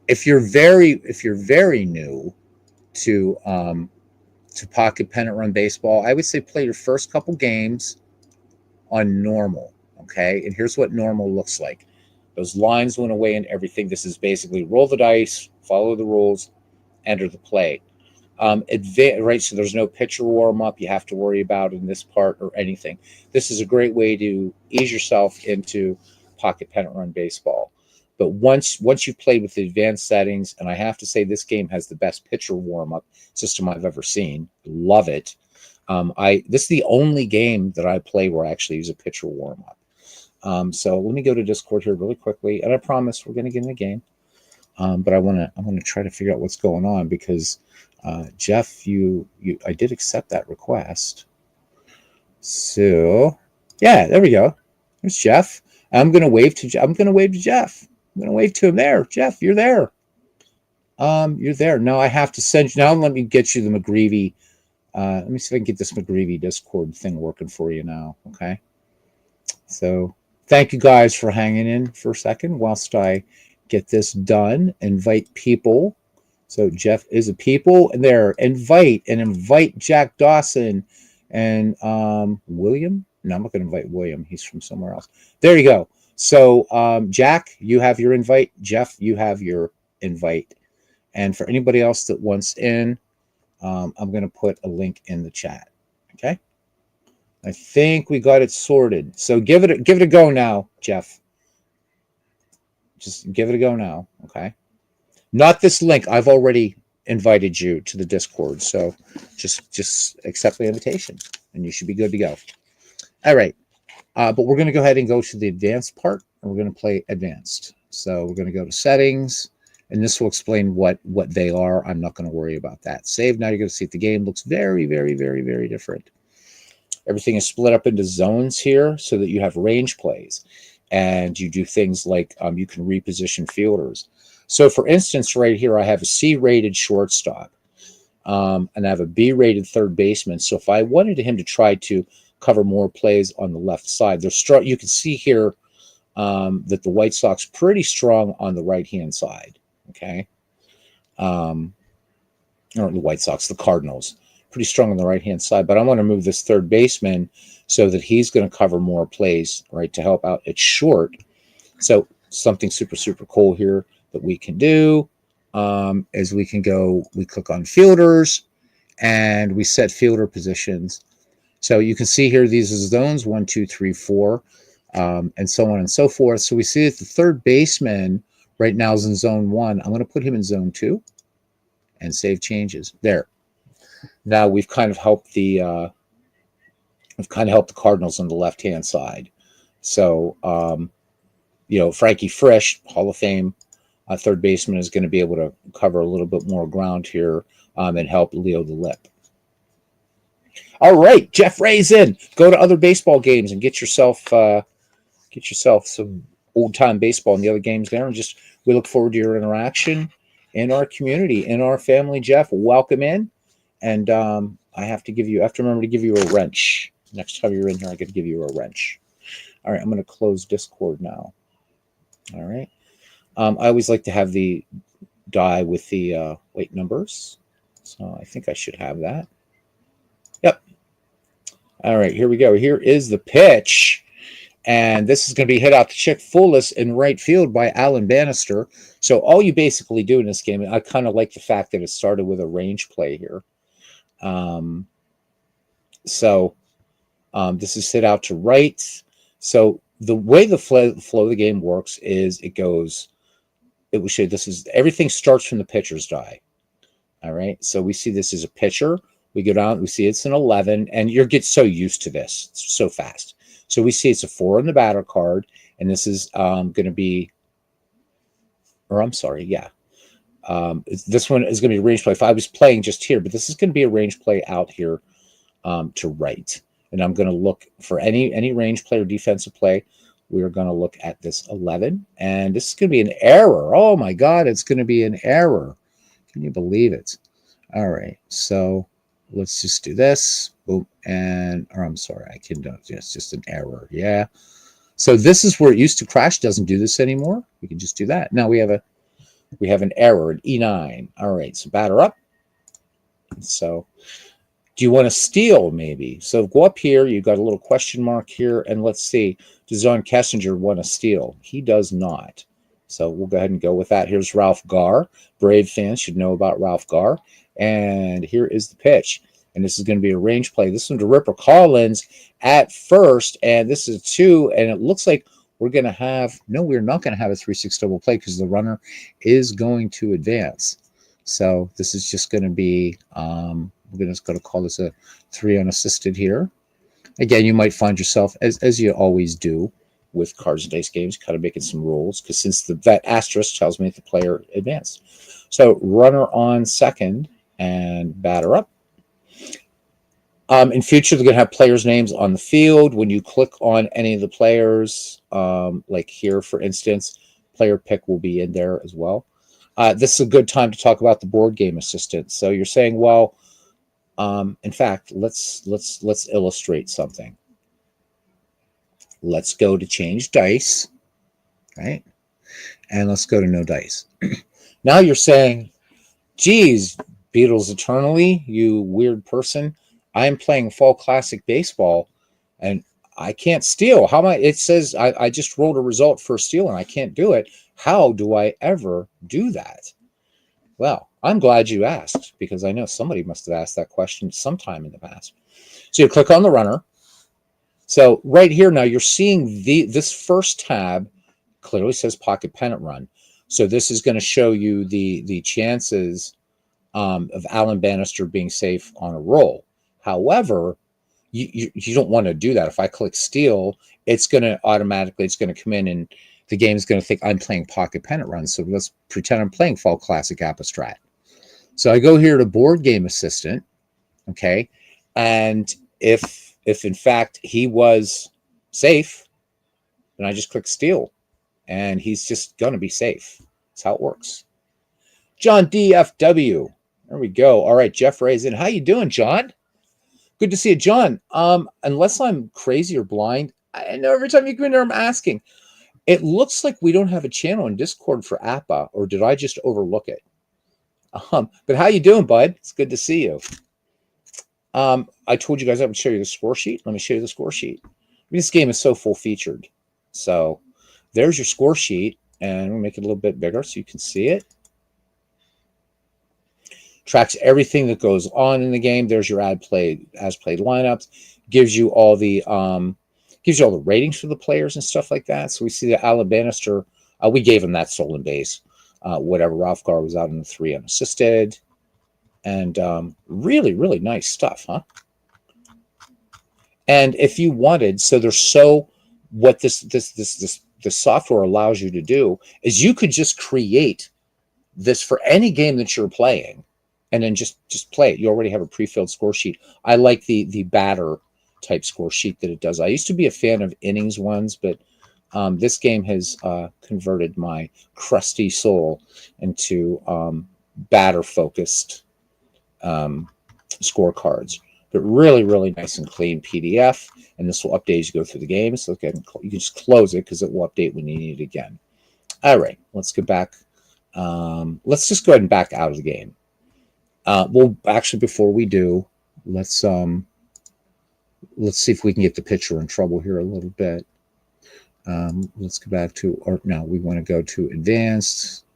if you're very new to Pocket Pennant Run Baseball, I would say play your first couple games on normal. Okay, and here's what normal looks like. Those lines went away and everything. This is basically roll the dice, follow the rules, enter the play. Right, so there's no pitcher warm up you have to worry about in this part or anything. This is a great way to ease yourself into Pocket Pennant Run Baseball. But once you've played with the advanced settings, and I have to say this game has the best pitcher warm up system I've ever seen. Love it. This is the only game that I play where I actually use a pitcher warm up. So let me go to Discord here really quickly, and I promise we're going to get in the game. But I want to try to figure out what's going on because Jeff, I did accept that request. So yeah, there we go. There's Jeff. I'm going to wave to Jeff. I'm going to wave to him there. Jeff, you're there. You're there. Now I have to send you. Now let me get you the McGreevy. Let me see if I can get this McGreevy Discord thing working for you now. Okay. So thank you guys for hanging in for a second whilst I get this done. Invite people. So Jeff is a people, and there. Invite Jack Dawson and William. No, I'm not going to invite William. He's from somewhere else. There you go. So Jack, you have your invite. Jeff, you have your invite. And for anybody else that wants in, I'm going to put a link in the chat. Okay. I think we got it sorted. So give it a go now, Jeff. Just give it a go now, okay? Not this link. I've already invited you to the Discord, so just accept the invitation, and you should be good to go. All right, but we're going to go ahead and go to the advanced part, and we're going to play advanced. So we're going to go to settings, and this will explain what they are. I'm not going to worry about that. Save. Now you're going to see if the game looks very, very, very, very different. Everything is split up into zones here so that you have range plays, and you do things like you can reposition fielders. So, for instance, right here, I have a C-rated shortstop, and I have a B-rated third baseman. So, if I wanted him to try to cover more plays on the left side, you can see here that the White Sox pretty strong on the right-hand side. Okay, or the White Sox, the Cardinals, pretty strong on the right-hand side. But I want to move this third baseman so that he's going to cover more plays, right, to help out at short. So, something super, super cool here that we can do is we click on fielders, and we set fielder positions. So you can see here, these are zones 1, 2, 3, 4, and so on and so forth. So we see that the third baseman right now is in zone 1. I'm going to put him in zone 2 and save changes. There. Now we've kind of helped the Cardinals on the left-hand side. So Frankie Frisch, Hall of Fame third baseman, is going to be able to cover a little bit more ground here and help Leo the Lip. All right, Jeff Ray's in. Go to other baseball games and get yourself some old-time baseball in the other games there. And we look forward to your interaction in our community, in our family. Jeff, welcome in. And I have to remember to give you a wrench. Next time you're in here, I get to give you a wrench. All right, I'm going to close Discord now. All right. I always like to have the die with the weight numbers. So I think I should have that. Yep. All right, here we go. Here is the pitch. And this is going to be hit out to Chick Fullis in right field by Alan Bannister. So all you basically do in this game, I kind of like the fact that it started with a range play here. This is hit out to right. So the way the flow of the game works is everything starts from the pitcher's die. All right. So we see this as a pitcher. We go down, we see it's an 11, and you get so used to this so fast. So we see it's a 4 on the batter card, and this is going to be, this one is going to be a range play. If I was playing just here, but this is going to be a range play out here to right. And I'm going to look for any range play or defensive play. We are going to look at this 11, and this is going to be an error. Oh my God, it's going to be an error. Can you believe it? All right, so let's just do this. Boom, it's just an error. Yeah. So this is where it used to crash. Doesn't do this anymore. We can just do that. Now we have an error, an E9. All right, so batter up. So do you want to steal maybe? So go up here. You've got a little question mark here, and let's see. Does John Kessinger want to steal? He does not. So we'll go ahead and go with that. Here's Ralph Garr. Brave fans should know about Ralph Garr. And here is the pitch. And this is going to be a range play. This one to Ripper Collins at first. And this is a 2. And it looks like we're going to have, no, we're not going to have a 3-6 double play because the runner is going to advance. So this is just going to be, we're just going to call this a 3 unassisted here. Again, you might find yourself, as you always do with cards and dice games, kind of making some rules, because since that asterisk tells me that the player advanced. So runner on second and batter up. In future, they're going to have players' names on the field. When you click on any of the players, like here, for instance, player pick will be in there as well. This is a good time to talk about the board game assistant. So you're saying, well, in fact, let's illustrate something. Let's go to change dice, right? And let's go to no dice. Now you're saying, geez, Beatles Eternally, you weird person. I'm playing Fall Classic Baseball, and I can't steal. How am I? It says I just rolled a result for steal, and I can't do it. How do I ever do that? Well, I'm glad you asked, because I know somebody must have asked that question sometime in the past. So you click on the runner. So right here now, you're seeing this first tab clearly says pocket pennant run. So this is going to show you the chances of Alan Bannister being safe on a roll. However, you don't want to do that. If I click steal, it's going to automatically, it's going to come in and the game's going to think I'm playing pocket pennant run. So let's pretend I'm playing Fall Classic Apostrat. So I go here to Board Game Assistant, okay? And if in fact he was safe, then I just click steal and he's just going to be safe. That's how it works. John DFW. There we go. All right, Jeff Ray's in. How you doing, John? Good to see you, John. Unless I'm crazy or blind, I know every time you come in there, I'm asking. It looks like we don't have a channel in Discord for APA, or did I just overlook it? But how you doing, bud? It's good to see you. I told you guys I would show you the score sheet. Let me show you the score sheet. I mean, this game is so full-featured. So there's your score sheet, and we'll make it a little bit bigger so you can see it. Tracks everything that goes on in the game. There's your as played lineups. Gives you all the ratings for the players and stuff like that. So we see that Alan Bannister, we gave him that stolen base. Whatever, Ralph Garr was out in the 3 unassisted. And really, really nice stuff, huh? And if you wanted, what this software allows you to do is you could just create this for any game that you're playing and then just play it. You already have a pre-filled score sheet. I like the batter type score sheet that it does. I used to be a fan of innings ones, but this game has converted my crusty soul into batter-focused scorecards. But really, really nice and clean PDF, and this will update as you go through the game. So again, you can just close it because it will update when you need it again. All right, let's go back. Let's just go ahead and back out of the game. Well, actually, before we do, let's see if we can get the pitcher in trouble here a little bit. Let's go back to, or no, we want to go to advanced.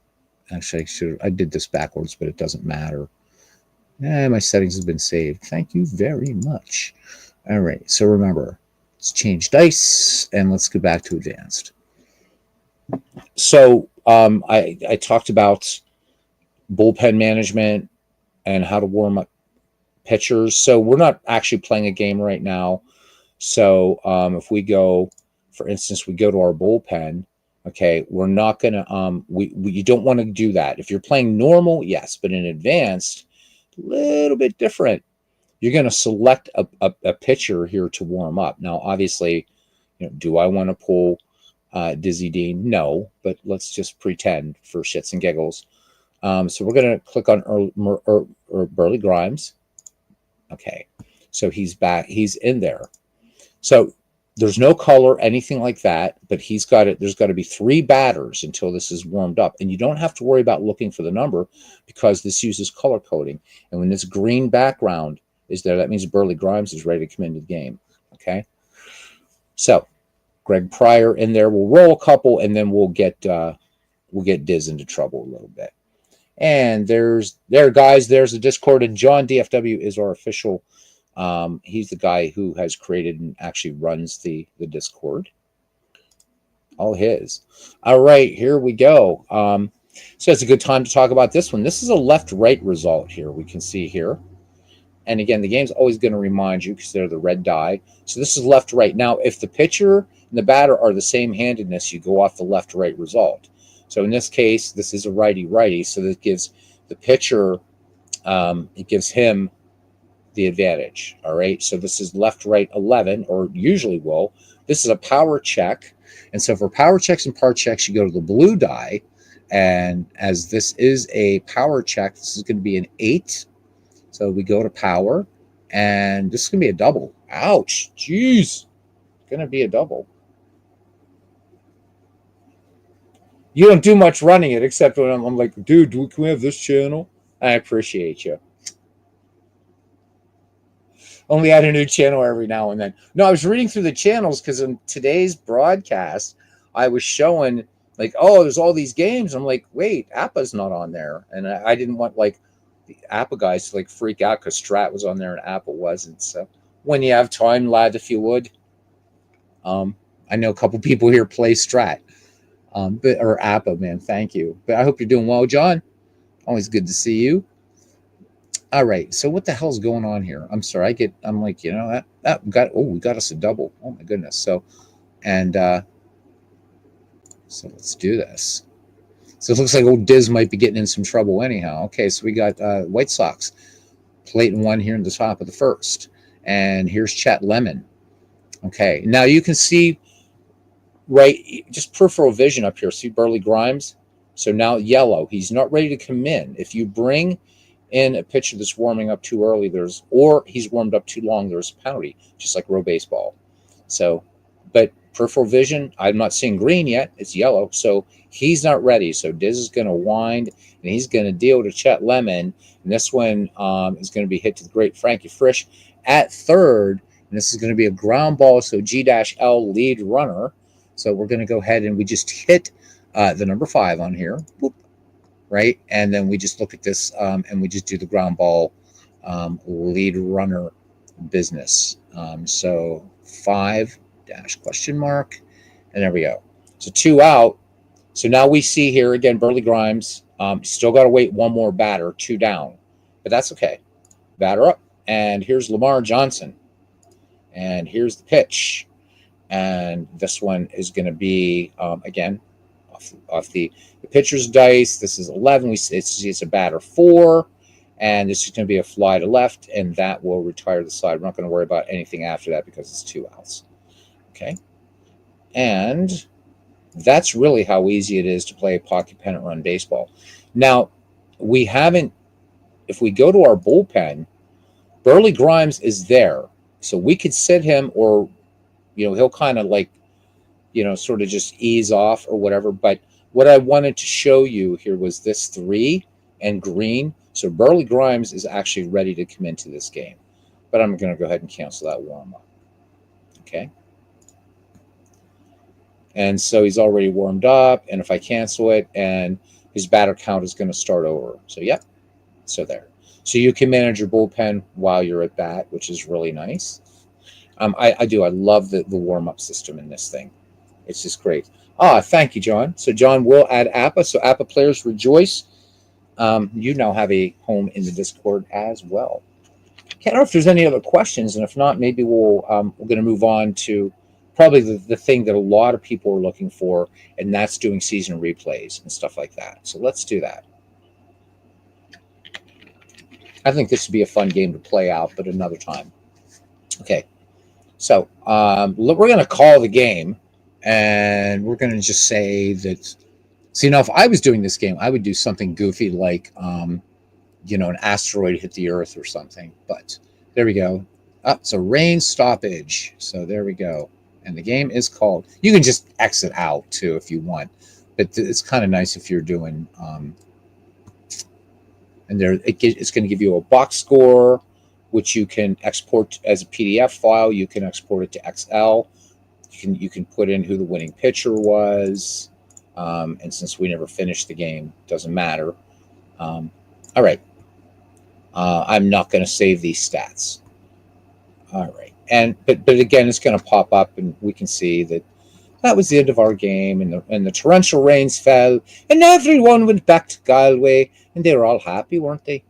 Actually, I did this backwards, but it doesn't matter. My settings have been saved. Thank you very much. All right, so remember, let's change dice, and let's go back to advanced. So I talked about bullpen management and how to warm up pitchers. So we're not actually playing a game right now. So if we go, for instance, we go to our bullpen, okay, we're not going to, you don't want to do that. If you're playing normal, yes, but in advanced, a little bit different. You're going to select a pitcher here to warm up. Now, obviously, do I want to pull Dizzy Dean? No, but let's just pretend for shits and giggles. So we're going to click on Burley Grimes. Okay, so he's back. He's in there. So there's no color, anything like that, but he's got it. There's got to be 3 batters until this is warmed up. And you don't have to worry about looking for the number because this uses color coding. And when this green background is there, that means Burley Grimes is ready to come into the game. Okay, so Greg Pryor in there. We'll roll a couple, and then we'll get Diz into trouble a little bit. And guys, there's the Discord, and John DFW is our official. He's the guy who has created and actually runs the Discord. All his. All right, here we go. So it's a good time to talk about this one. This is a left-right result here. We can see here. And again, the game's always going to remind you because they're the red die. So this is left-right. Now, if the pitcher and the batter are the same handedness, you go off the left-right result. So in this case, this is a righty-righty. So that gives the pitcher, it gives him the advantage. All right. So this is left-right 11, or usually will. This is a power check. And so for power checks and par checks, you go to the blue die. And as this is a power check, this is going to be an 8. So we go to power, and this is going to be a double. Ouch. Jeez. It's going to be a double. You don't do much running it, except when I'm like, dude, can we have this channel? I appreciate you. Only add a new channel every now and then. No, I was reading through the channels because in today's broadcast, I was showing like, oh, there's all these games. I'm like, wait, Appa's not on there. And I didn't want like the Appa guys to like freak out because Strat was on there and Appa wasn't. So when you have time, lad, if you would. I know a couple people here play Strat. But or Appa, man, thank you. But I hope you're doing well, John. Always good to see you. All right. So what the hell's going on here? I'm sorry. I'm like, we got us a double. Oh my goodness. And so let's do this. So it looks like old Diz might be getting in some trouble anyhow. Okay, so we got White Sox plate and one here in the top of the first. And here's Chet Lemon. Okay, now you can see right, just peripheral vision up here. See Burley Grimes? So now yellow. He's not ready to come in. If you bring in a pitcher that's warming up too early, or he's warmed up too long, there's a penalty, just like row baseball. So, but peripheral vision, I'm not seeing green yet. It's yellow. So he's not ready. So Diz is going to wind, and he's going to deal to Chet Lemon. And this one is going to be hit to the great Frankie Frisch at third. And this is going to be a ground ball. So G-L lead runner. So we're going to go ahead and we just hit the number 5 on here. Boop, right? And then we just look at this and we just do the ground ball lead runner business. So 5 dash question mark. And there we go. So 2 out. So now we see here again, Burley Grimes. Still got to wait one more batter, 2 down. But that's okay. Batter up. And here's Lamar Johnson. And here's the pitch. And this one is going to be, again, off the pitcher's dice. This is 11. It's a batter 4. And this is going to be a fly to left. And that will retire the side. We're not going to worry about anything after that because it's 2 outs. Okay. And that's really how easy it is to play pocket pennant run baseball. Now, if we go to our bullpen, Burley Grimes is there. So we could sit him, or, he'll kind of like, sort of just ease off or whatever. But what I wanted to show you here was this 3 and green. So Burley Grimes is actually ready to come into this game. But I'm going to go ahead and cancel that warm-up. Okay. And so he's already warmed up. And if I cancel it, and his batter count is going to start over. So, yep. So there. So you can manage your bullpen while you're at bat, which is really nice. I do. I love the warm-up system in this thing. It's just great. Thank you, John. So John will add Appa. So Appa players rejoice. You now have a home in the Discord as well. Can't know if there's any other questions, and if not, maybe we're going to move on to probably the thing that a lot of people are looking for, and that's doing season replays and stuff like that. So let's do that. I think this would be a fun game to play out, but another time. Okay. So we're going to call the game, and we're going to just say that. So, if I was doing this game, I would do something goofy like, an asteroid hit the Earth or something. But there we go. So rain stoppage. So there we go. And the game is called. You can just exit out too if you want, but it's kind of nice if you're doing. And it's going to give you a box score, which you can export as a PDF file. You can export it to XL. You can put in who the winning pitcher was. And since we never finished the game, doesn't matter. All right. I'm not going to save these stats. All right. But again, it's going to pop up, and we can see that was the end of our game, and the torrential rains fell, and everyone went back to Galway, and they were all happy, weren't they?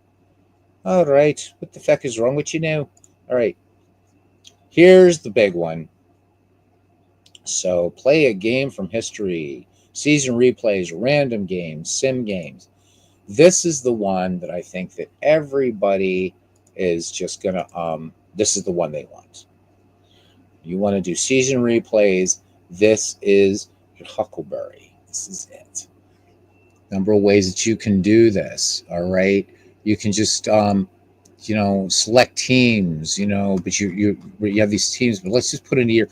All right. What the feck is wrong with you now? All right. Here's the big one. So play a game from history. Season replays, random games, sim games. This is the one that I think that everybody is just going to, this is the one they want. You want to do season replays. This is your Huckleberry. This is it. Number of ways that you can do this. All right. You can just, select teams, but you have these teams, but let's just put in here.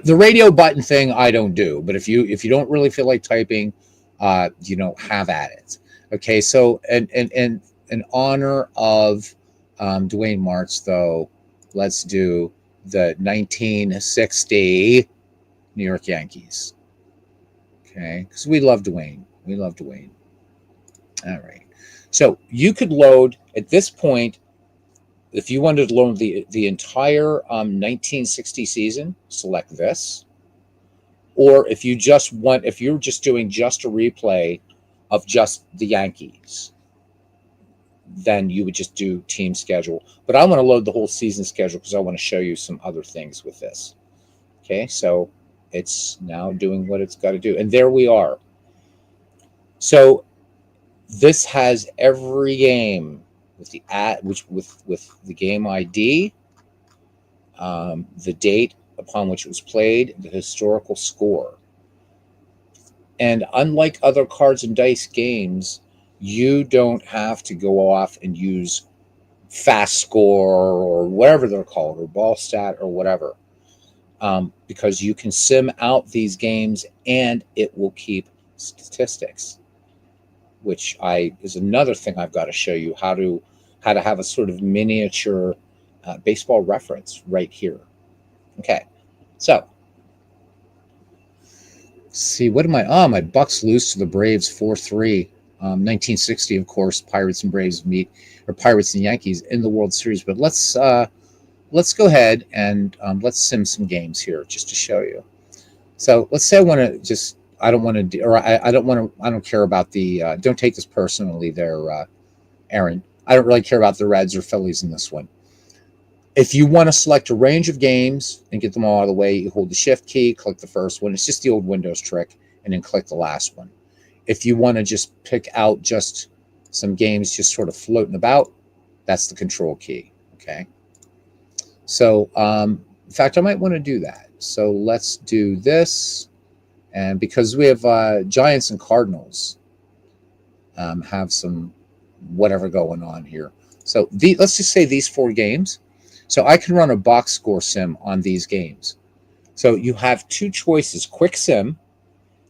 The radio button thing I don't do, but if you don't really feel like typing, have at it. Okay, so and in honor of Dwayne Martz, though, let's do the 1960 New York Yankees. Okay, because we love Dwayne. We love Dwayne. All right, so you could load at this point. If you wanted to load the entire 1960 season, select this. Or if you're just doing just a replay of just the Yankees, then you would just do team schedule. But I want to load the whole season schedule because I want to show you some other things with this. Okay, so it's now doing what it's got to do. And there we are. So this has every game with the with the game ID, the date upon which it was played, the historical score. And unlike other cards and dice games, you don't have to go off and use fast score or whatever they're called, or ball stat or whatever, because you can sim out these games and it will keep statistics, which is another thing I've got to show you how to have a sort of miniature baseball reference right here. Okay, so see, what am I? My Bucks lose to the Braves 4-3. 1960, of course, Pirates and Braves meet, or Pirates and Yankees in the World Series. But let's go ahead and let's sim some games here just to show you. So let's say I don't care about the. Don't take this personally, there, Aaron. I don't really care about the Reds or Phillies in this one. If you want to select a range of games and get them all out of the way, you hold the Shift key, click the first one. It's just the old Windows trick, and then click the last one. If you want to just pick out just some games just sort of floating about, that's the Control key. Okay. So, in fact, I might want to do that. So let's do this. And because we have Giants and Cardinals have some whatever going on here. So let's just say these 4 games. So I can run a box score sim on these games. So you have 2 choices. Quick sim.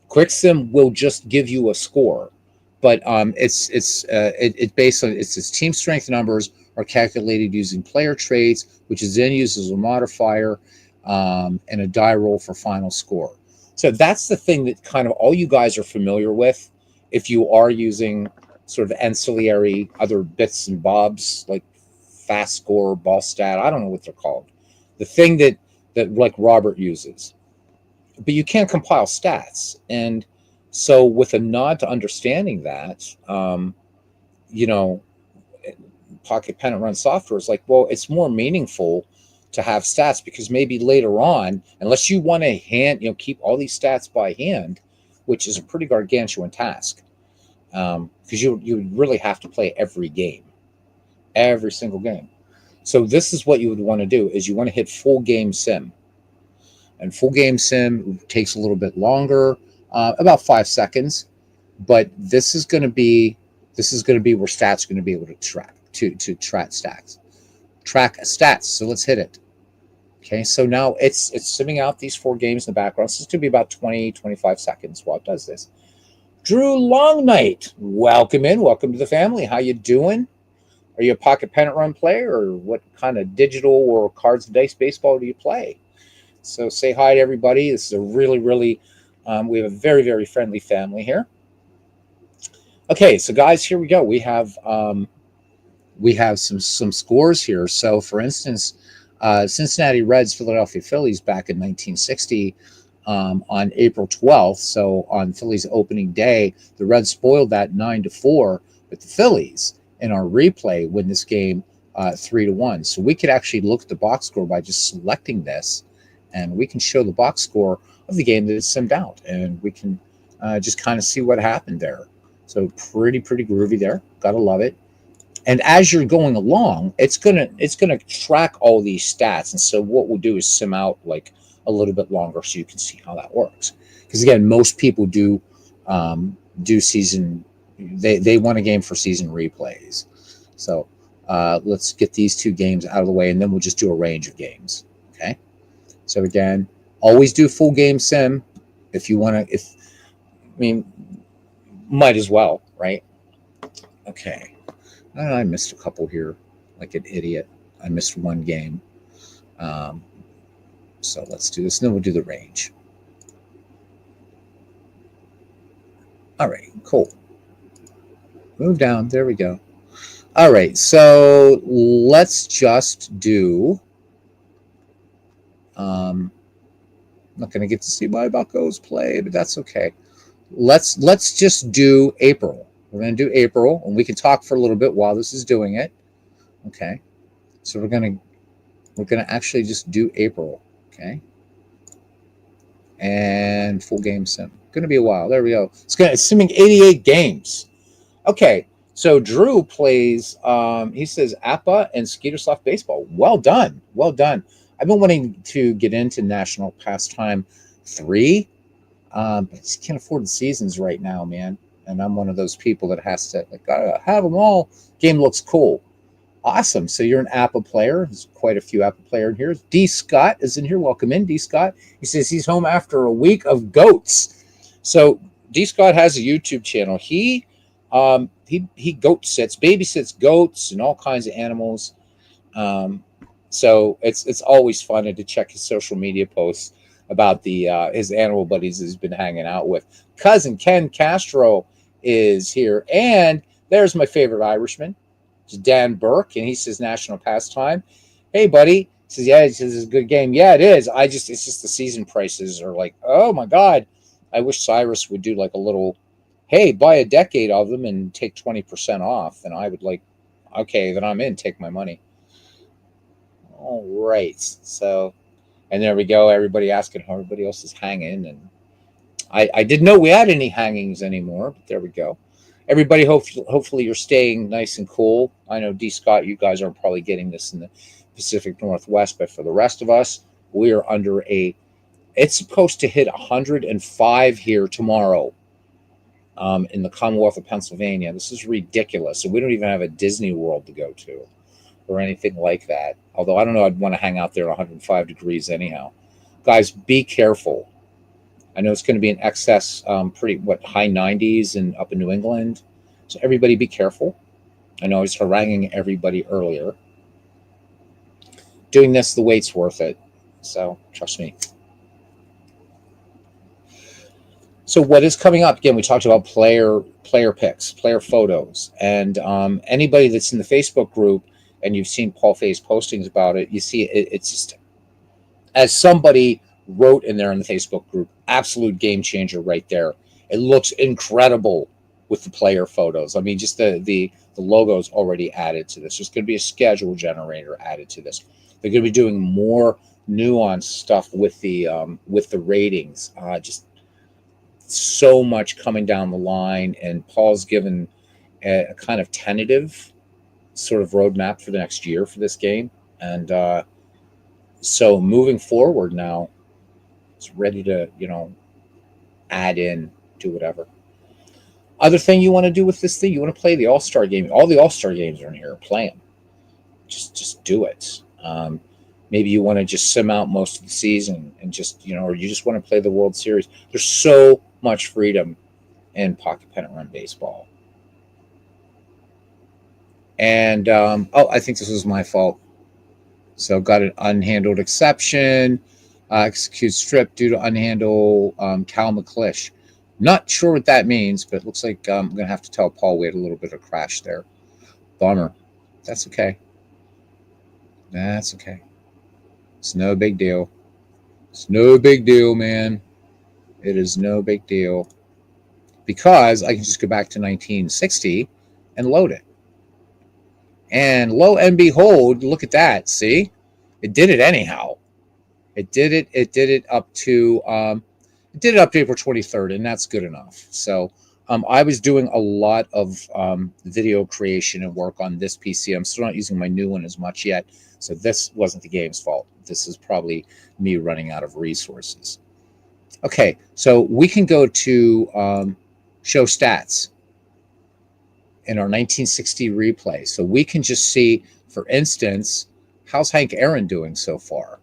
Quick sim will just give you a score, but it's based on its team strength numbers are calculated using player traits, which is then used as a modifier, and a die roll for final score. So that's the thing that kind of all you guys are familiar with. If you are using sort of ancillary other bits and bobs like fast score, ball stat, I don't know what they're called. The thing that like Robert uses. But you can't compile stats. And so with a nod to understanding that, Pocket Pennant Run software is like, well, it's more meaningful to have stats because maybe later on, unless you want to keep all these stats by hand, which is a pretty gargantuan task, because you really have to play every game, every single game. So this is what you would want to do: is you want to hit full game sim. And full game sim takes a little bit longer, about 5 seconds. But this is going to be where stats are going to be able to track stats. So let's hit it. Okay, so now it's simming out these 4 games in the background. So it's going to be about 20-25 seconds while it does this. Drew Longnight, welcome to the family. How you doing? Are you a Pocket Pennant Run player, or what kind of digital or cards and dice baseball do you play? So say hi to everybody. This is a really, really, we have a very, very friendly family here. Okay, so guys, here we go. We have some scores here. So for instance, Cincinnati Reds, Philadelphia Phillies back in 1960 on April 12th. So on Phillies opening day, the Reds spoiled that 9-4, but the Phillies in our replay win this game 3-1. So we could actually look at the box score by just selecting this, and we can show the box score of the game that is simmed out, and we can just kind of see what happened there. So pretty groovy there. Gotta love it. And as you're going along, it's gonna track all these stats. And so what we'll do is sim out like a little bit longer so you can see how that works. Because again, most people do season. They want a game for season replays. So let's get these 2 games out of the way, and then we'll just do a range of games. Okay. So again, always do full game sim if you want to. Might as well, right? Okay. I missed a couple here, like an idiot. I missed 1 game. So let's do this, and then we'll do the range. All right, cool. Move down. There we go. All right, so let's just do not going to get to see my Buccos play, but that's okay. Let's just do April. We're going to do April, and we can talk for a little bit while this is doing it. Okay. So we're gonna actually just do April. Okay. And full game sim. Going to be a while. There we go. It's assuming 88 games. Okay. So Drew plays. He says Appa and Skeetersoft baseball. Well done. Well done. I've been wanting to get into National Pastime 3. But I just can't afford the seasons right now, man. And I'm one of those people that has to gotta have them all. Game looks cool. Awesome. So you're an Apple player. There's quite a few Apple players in here. D. Scott is in here. Welcome in, D. Scott. He says he's home after a week of goats. So D. Scott has a YouTube channel. He goat sits, babysits goats and all kinds of animals. So it's always fun to check his social media posts about the his animal buddies he's been hanging out with. Cousin Ken Castro is here, and there's my favorite Irishman, it's Dan Burke, and he says National Pastime. Hey, buddy. He says, yeah, he says it's a good game. Yeah, it is. It's just the season prices are like, oh my God. I wish Cyrus would do like a little, hey, buy a decade of them and take 20% off. And I would like, okay, then I'm in, take my money. All right. So, and there we go. Everybody asking how everybody else is hanging. And I didn't know we had any hangings anymore, but there we go. Everybody, hopefully you're staying nice and cool. I know, D. Scott, you guys aren't probably getting this in the Pacific Northwest, but for the rest of us, we are under it's supposed to hit 105 here tomorrow in the Commonwealth of Pennsylvania. This is ridiculous. So we don't even have a Disney World to go to or anything like that. Although I don't know, I'd want to hang out there at 105 degrees anyhow. Guys, be careful. I know it's going to be in excess, high 90s and up in New England. So everybody be careful. I know I was haranguing everybody earlier. Doing this, the wait's worth it. So trust me. So what is coming up? Again, we talked about player picks, player photos. And anybody that's in the Facebook group and you've seen Paul Fay's postings about it, you see it's just, as somebody wrote in there in the Facebook group, absolute game changer right there. It looks incredible with the player photos. I mean, just the logo's already added to this. There's going to be a schedule generator added to this. They're going to be doing more nuanced stuff with the ratings. Just so much coming down the line, and Paul's given a kind of tentative sort of roadmap for the next year for this game. And so moving forward now, it's ready to, add in, do whatever. Other thing you want to do with this thing, you want to play the All-Star game. All the All-Star games are in here. Play them. Just do it. Maybe you want to just sim out most of the season and just, or you just want to play the World Series. There's so much freedom in Pocket Pennant Run baseball. And, I think this was my fault. So got an unhandled exception. Execute strip due to unhandle Cal McClish. Not sure what that means, but it looks like I'm going to have to tell Paul we had a little bit of crash there. Bummer. That's okay. That's okay. It's no big deal. It's no big deal, man. It is no big deal. Because I can just go back to 1960 and load it. And lo and behold, look at that. See? It did it anyhow. It did it up to April 23rd, and that's good enough. So I was doing a lot of video creation and work on this PC. I'm still not using my new one as much yet. So this wasn't the game's fault. This is probably me running out of resources. Okay, so we can go to show stats in our 1960 replay. So we can just see, for instance, how's Hank Aaron doing so far?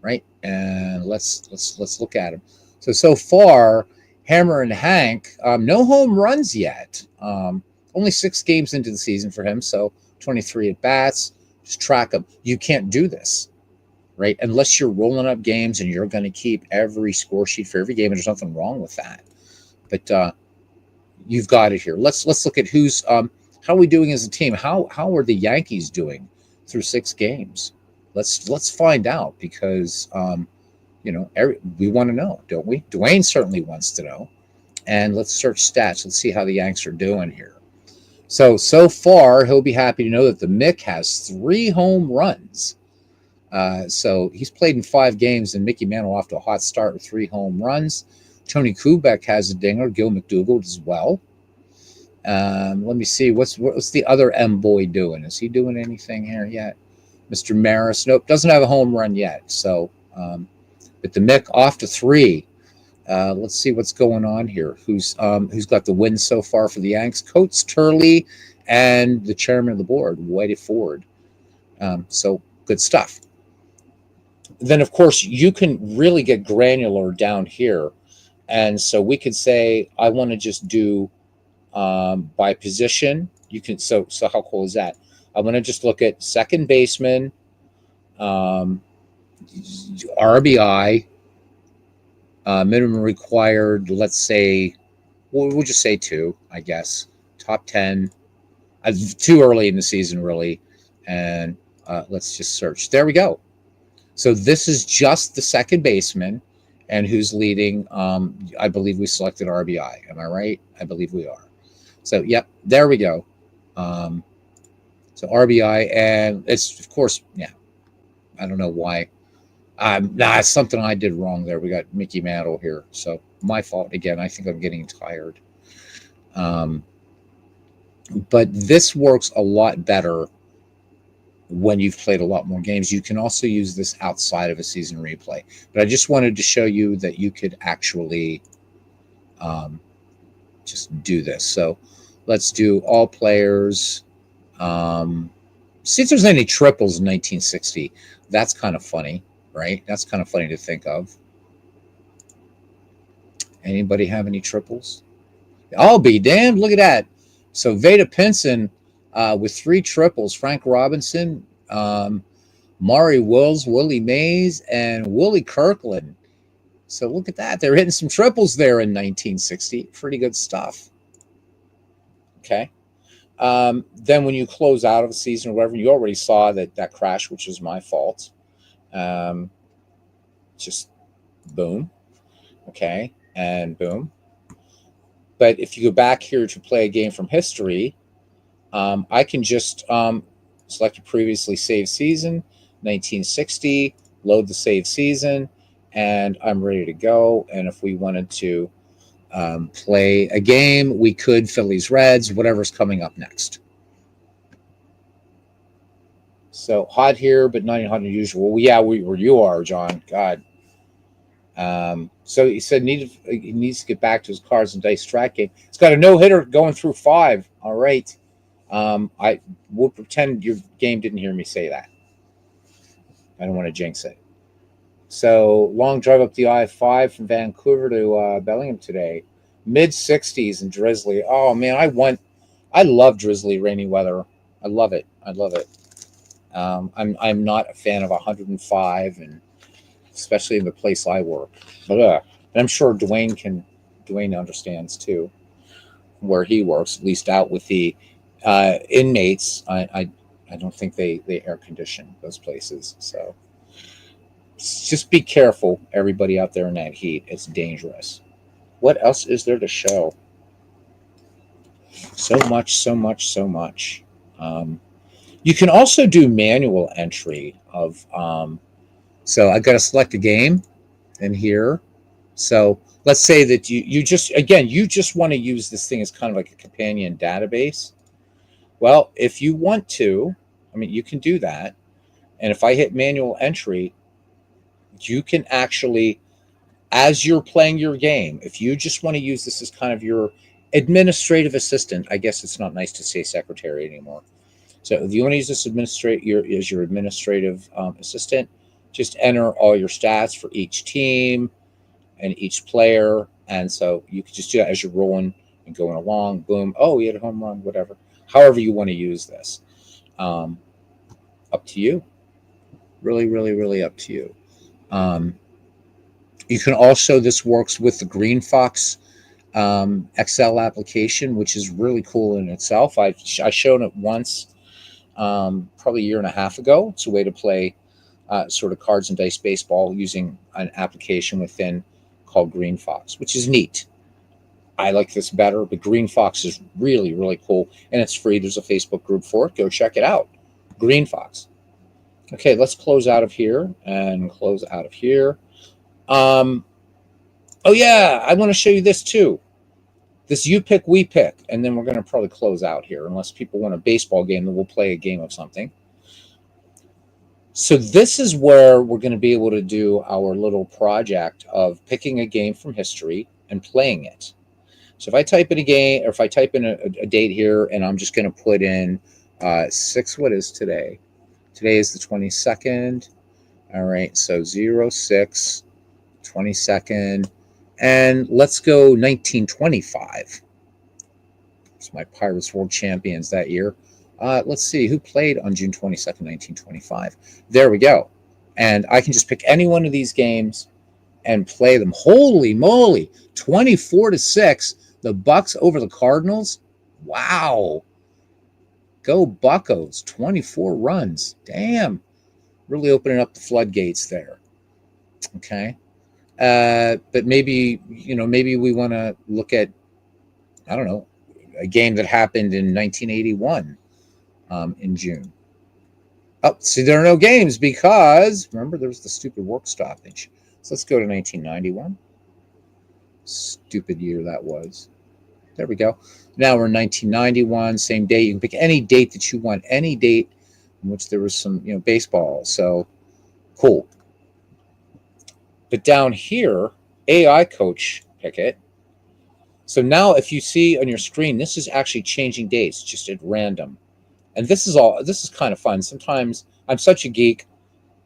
Right, and let's look at him. So far, Hammer and Hank, no home runs yet. Only 6 games into the season for him, so 23 at bats. Just track them. You can't do this, right? Unless you're rolling up games and you're going to keep every score sheet for every game, and there's nothing wrong with that. But you've got it here. Let's look at who's how are we doing as a team? How are the Yankees doing through 6 games? Let's find out, because We want to know, don't we? Dwayne certainly wants to know. And let's search stats. Let's see how the Yanks are doing here. So far, he'll be happy to know that the Mick has 3 home runs. So he's played in 5 games, and Mickey Mantle off to a hot start with 3 home runs. Tony Kubek has a dinger. Gil McDougall as well. Let me see. What's the other M boy doing? Is he doing anything here yet? Mr. Maris, nope, doesn't have a home run yet. So, but the Mick off to 3. Let's see what's going on here. Who's got the win so far for the Yanks? Coates, Turley, and the chairman of the board, Whitey Ford. So good stuff. Then, of course, you can really get granular down here. And so we could say, I want to just do by position. You can, so how cool is that? I want to just look at second baseman, RBI, minimum required, let's say, we'll just say 2, I guess. Top 10. Too early in the season, really. And let's just search. There we go. So this is just the second baseman and who's leading. I believe we selected RBI. Am I right? I believe we are. So, yep, there we go. So RBI, and it's, of course, yeah, I don't know why. It's something I did wrong there. We got Mickey Mantle here. So my fault again. I think I'm getting tired. But this works a lot better when you've played a lot more games. You can also use this outside of a season replay. But I just wanted to show you that you could actually just do this. So let's do all players. See if there's any triples in 1960. That's kind of funny, right? That's kind of funny to think of. Anybody have any triples? I'll be damned. Look at that. So Veda Pinson with 3 triples. Frank Robinson, Maury Wills, Willie Mays, and Willie Kirkland. So look at that. They're hitting some triples there in 1960. Pretty good stuff. Okay. Then when you close out of a season or whatever, you already saw that crash, which was my fault. Just boom. Okay. And boom. But if you go back here to play a game from history, I can just select a previously saved season, 1960, load the saved season, and I'm ready to go. And if we wanted to play a game, we could. Phillies, Reds, whatever's coming up next. So hot here, but not hot unusual. Well, yeah, where you are, John. God. So he said he needs to get back to his cards and dice strat game. It's got a no-hitter going through 5. All right. I will pretend your game didn't hear me say that. I don't want to jinx it. So long drive up the I-5 from Vancouver to Bellingham today. Mid-60s and drizzly. Oh man, I love drizzly rainy weather. I love it. I'm not a fan of 105, and especially in the place I work. But I'm sure Dwayne understands too, where he works, at least out with the inmates. I don't think they air condition those places. So just be careful, everybody out there in that heat. It's dangerous. What else is there to show? So much. You can also do manual entry of. So I got to select a game in here. So let's say that you just want to use this thing as kind of like a companion database. Well, if you want to, you can do that. And if I hit manual entry, you can actually, as you're playing your game, if you just want to use this as kind of your administrative assistant, I guess it's not nice to say secretary anymore. So if you want to use this as your administrative assistant, just enter all your stats for each team and each player. And so you can just do that as you're rolling and going along. Boom. Oh, he had a home run, whatever. However you want to use this. Up to you. Really, really, really up to you. You can also, this works with the Green Fox Excel application, which is really cool in itself. I've shown it once, probably a year and a half ago. It's a way to play sort of cards and dice baseball using an application within called Green Fox, which is neat. I like this better, but Green Fox is really, really cool, and it's free. There's a Facebook group for it. Go check it out. Green Fox. Okay, let's close out of here and close out of here. Oh yeah, I want to show you this too. This you pick, we pick, and then we're going to probably close out here. Unless people want a baseball game, then we'll play a game of something. So this is where we're going to be able to do our little project of picking a game from history and playing it. So if I type in a game, or if I type in a date here, and I'm just going to put in 6, what is today? Today is the 22nd. All right, so 06, 22nd, and let's go 1925. It's my Pirates World Champions that year. Let's see, who played on June 22nd, 1925? There we go. And I can just pick any one of these games and play them. Holy moly, 24-6. The Bucks over the Cardinals. Wow. Go Buccos. 24 runs. Damn. Really opening up the floodgates there. Okay. But maybe, maybe we want to look at, I don't know, a game that happened in 1981 in June. Oh, see, there are no games because, remember, there was the stupid work stoppage. So let's go to 1991. Stupid year that was. There we go. Now we're in 1991, same date. You can pick any date that you want, any date in which there was some, baseball. So cool. But down here, AI coach pick it. So now if you see on your screen, this is actually changing dates just at random. And this is kind of fun. Sometimes I'm such a geek.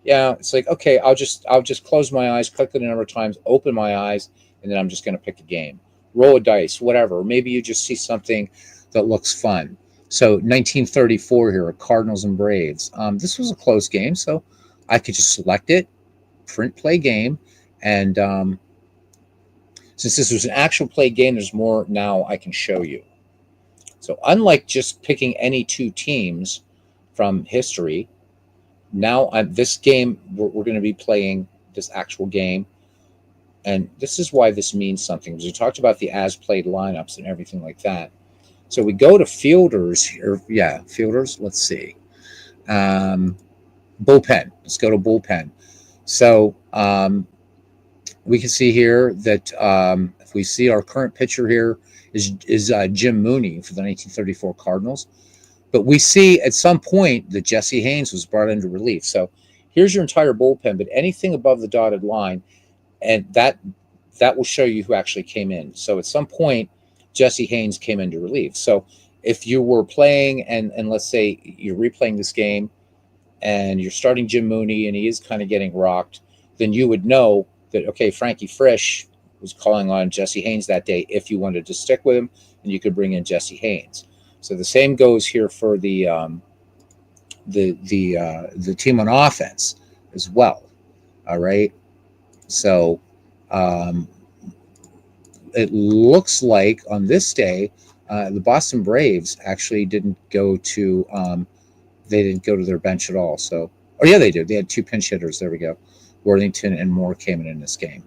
Yeah, it's like, okay, I'll just close my eyes, click it a number of times, open my eyes, and then I'm just going to pick a game. Roll a dice, whatever. Maybe you just see something that looks fun. So 1934 here, Cardinals and Braves. This was a close game, so I could just select it, print play game, and since this was an actual play game, there's more now I can show you. So unlike just picking any two teams from history, now this game, we're going to be playing this actual game. And this is why this means something, because we talked about the as-played lineups and everything like that. So we go to fielders here. Yeah, fielders. Let's see. Bullpen. Let's go to bullpen. So we can see here that if we see our current pitcher here is Jim Mooney for the 1934 Cardinals. But we see at some point that Jesse Haynes was brought into relief. So here's your entire bullpen, but anything above the dotted line, and that will show you who actually came in. So at some point, Jesse Haynes came into relief. So if you were playing and let's say you're replaying this game and you're starting Jim Mooney and he is kind of getting rocked, then you would know that, okay, Frankie Frisch was calling on Jesse Haynes that day if you wanted to stick with him, and you could bring in Jesse Haynes. So the same goes here for the team on offense as well. All right. So it looks like on this day, the Boston Braves actually didn't go to their bench at all. So, oh yeah, they did. They had two pinch hitters. There we go. Worthington and Moore came in this game.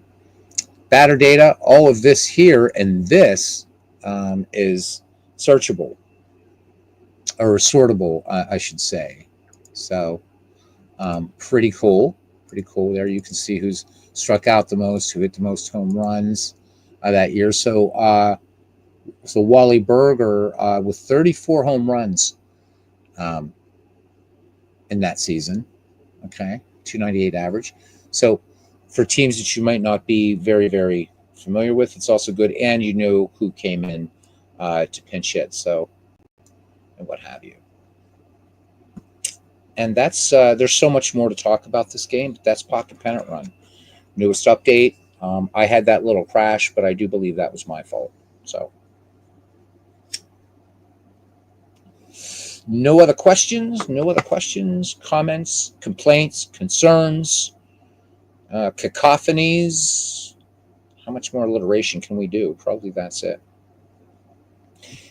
Batter data, all of this here, and this is searchable or sortable, I should say. So pretty cool. Pretty cool there. You can see who's struck out the most, who hit the most home runs that year. So Wally Berger with 34 home runs in that season. Okay, 298 average. So for teams that you might not be very, very familiar with, it's also good. And you know who came in to pinch hit, so, and what have you. And that's there's so much more to talk about this game, but that's Pocket Pennant Run. Newest update. I had that little crash, but I do believe that was my fault. So no other questions, comments, complaints, concerns, cacophonies. How much more alliteration can we do? Probably that's it.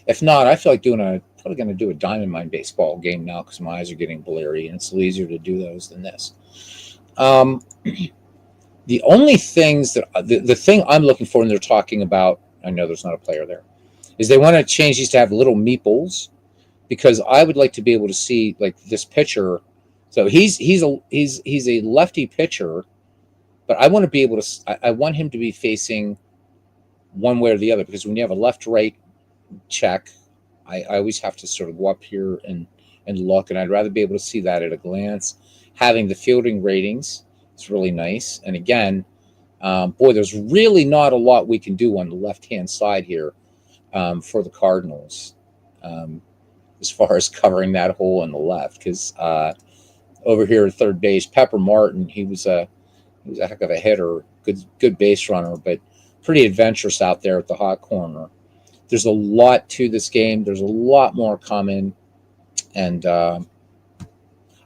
If not, I feel like probably going to do a Diamond Mine baseball game now because my eyes are getting bleary, and it's a little easier to do those than this. Um, the only things that the thing I'm looking for, and they're talking about, I know there's not a player there, is they want to change these to have little meeples, because I would like to be able to see like this pitcher. So he's a lefty pitcher, but I want to be able to. I want him to be facing one way or the other, because when you have a left right check, I always have to sort of go up here and look, and I'd rather be able to see that at a glance. Having the fielding ratings is really nice, and again, boy, there's really not a lot we can do on the left hand side here for the Cardinals. As far as covering that hole on the left, because over here at third base, Pepper Martin, he was a heck of a hitter, good base runner, but pretty adventurous out there at the hot corner. There's a lot to this game. There's a lot more coming, and oh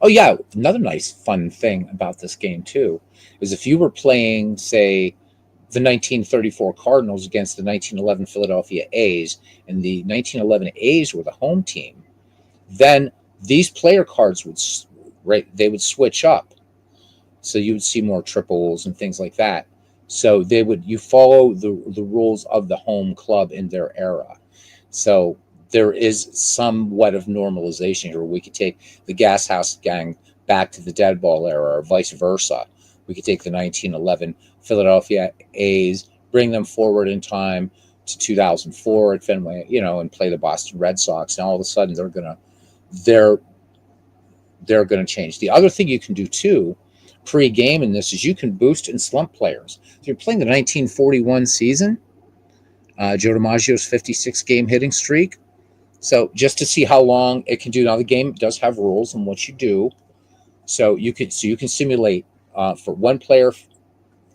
yeah, another nice fun thing about this game too is if you were playing, say, the 1934 Cardinals against the 1911 Philadelphia A's, and the 1911 A's were the home team, then these player cards they would switch up, so you would see more triples and things like that. So you follow the rules of the home club in their era. So there is somewhat of normalization here. We could take the Gas House Gang back to the dead ball era, or vice versa. We could take the 1911 Philadelphia A's, bring them forward in time to 2004 at Fenway, and play the Boston Red Sox. And all of a sudden they're going to change. The other thing you can do too, pre-game in this, is you can boost and slump players. So you're playing the 1941 season, Joe DiMaggio's 56-game hitting streak. So just to see how long it can do. Now the game does have rules on what you do, so you can simulate for one player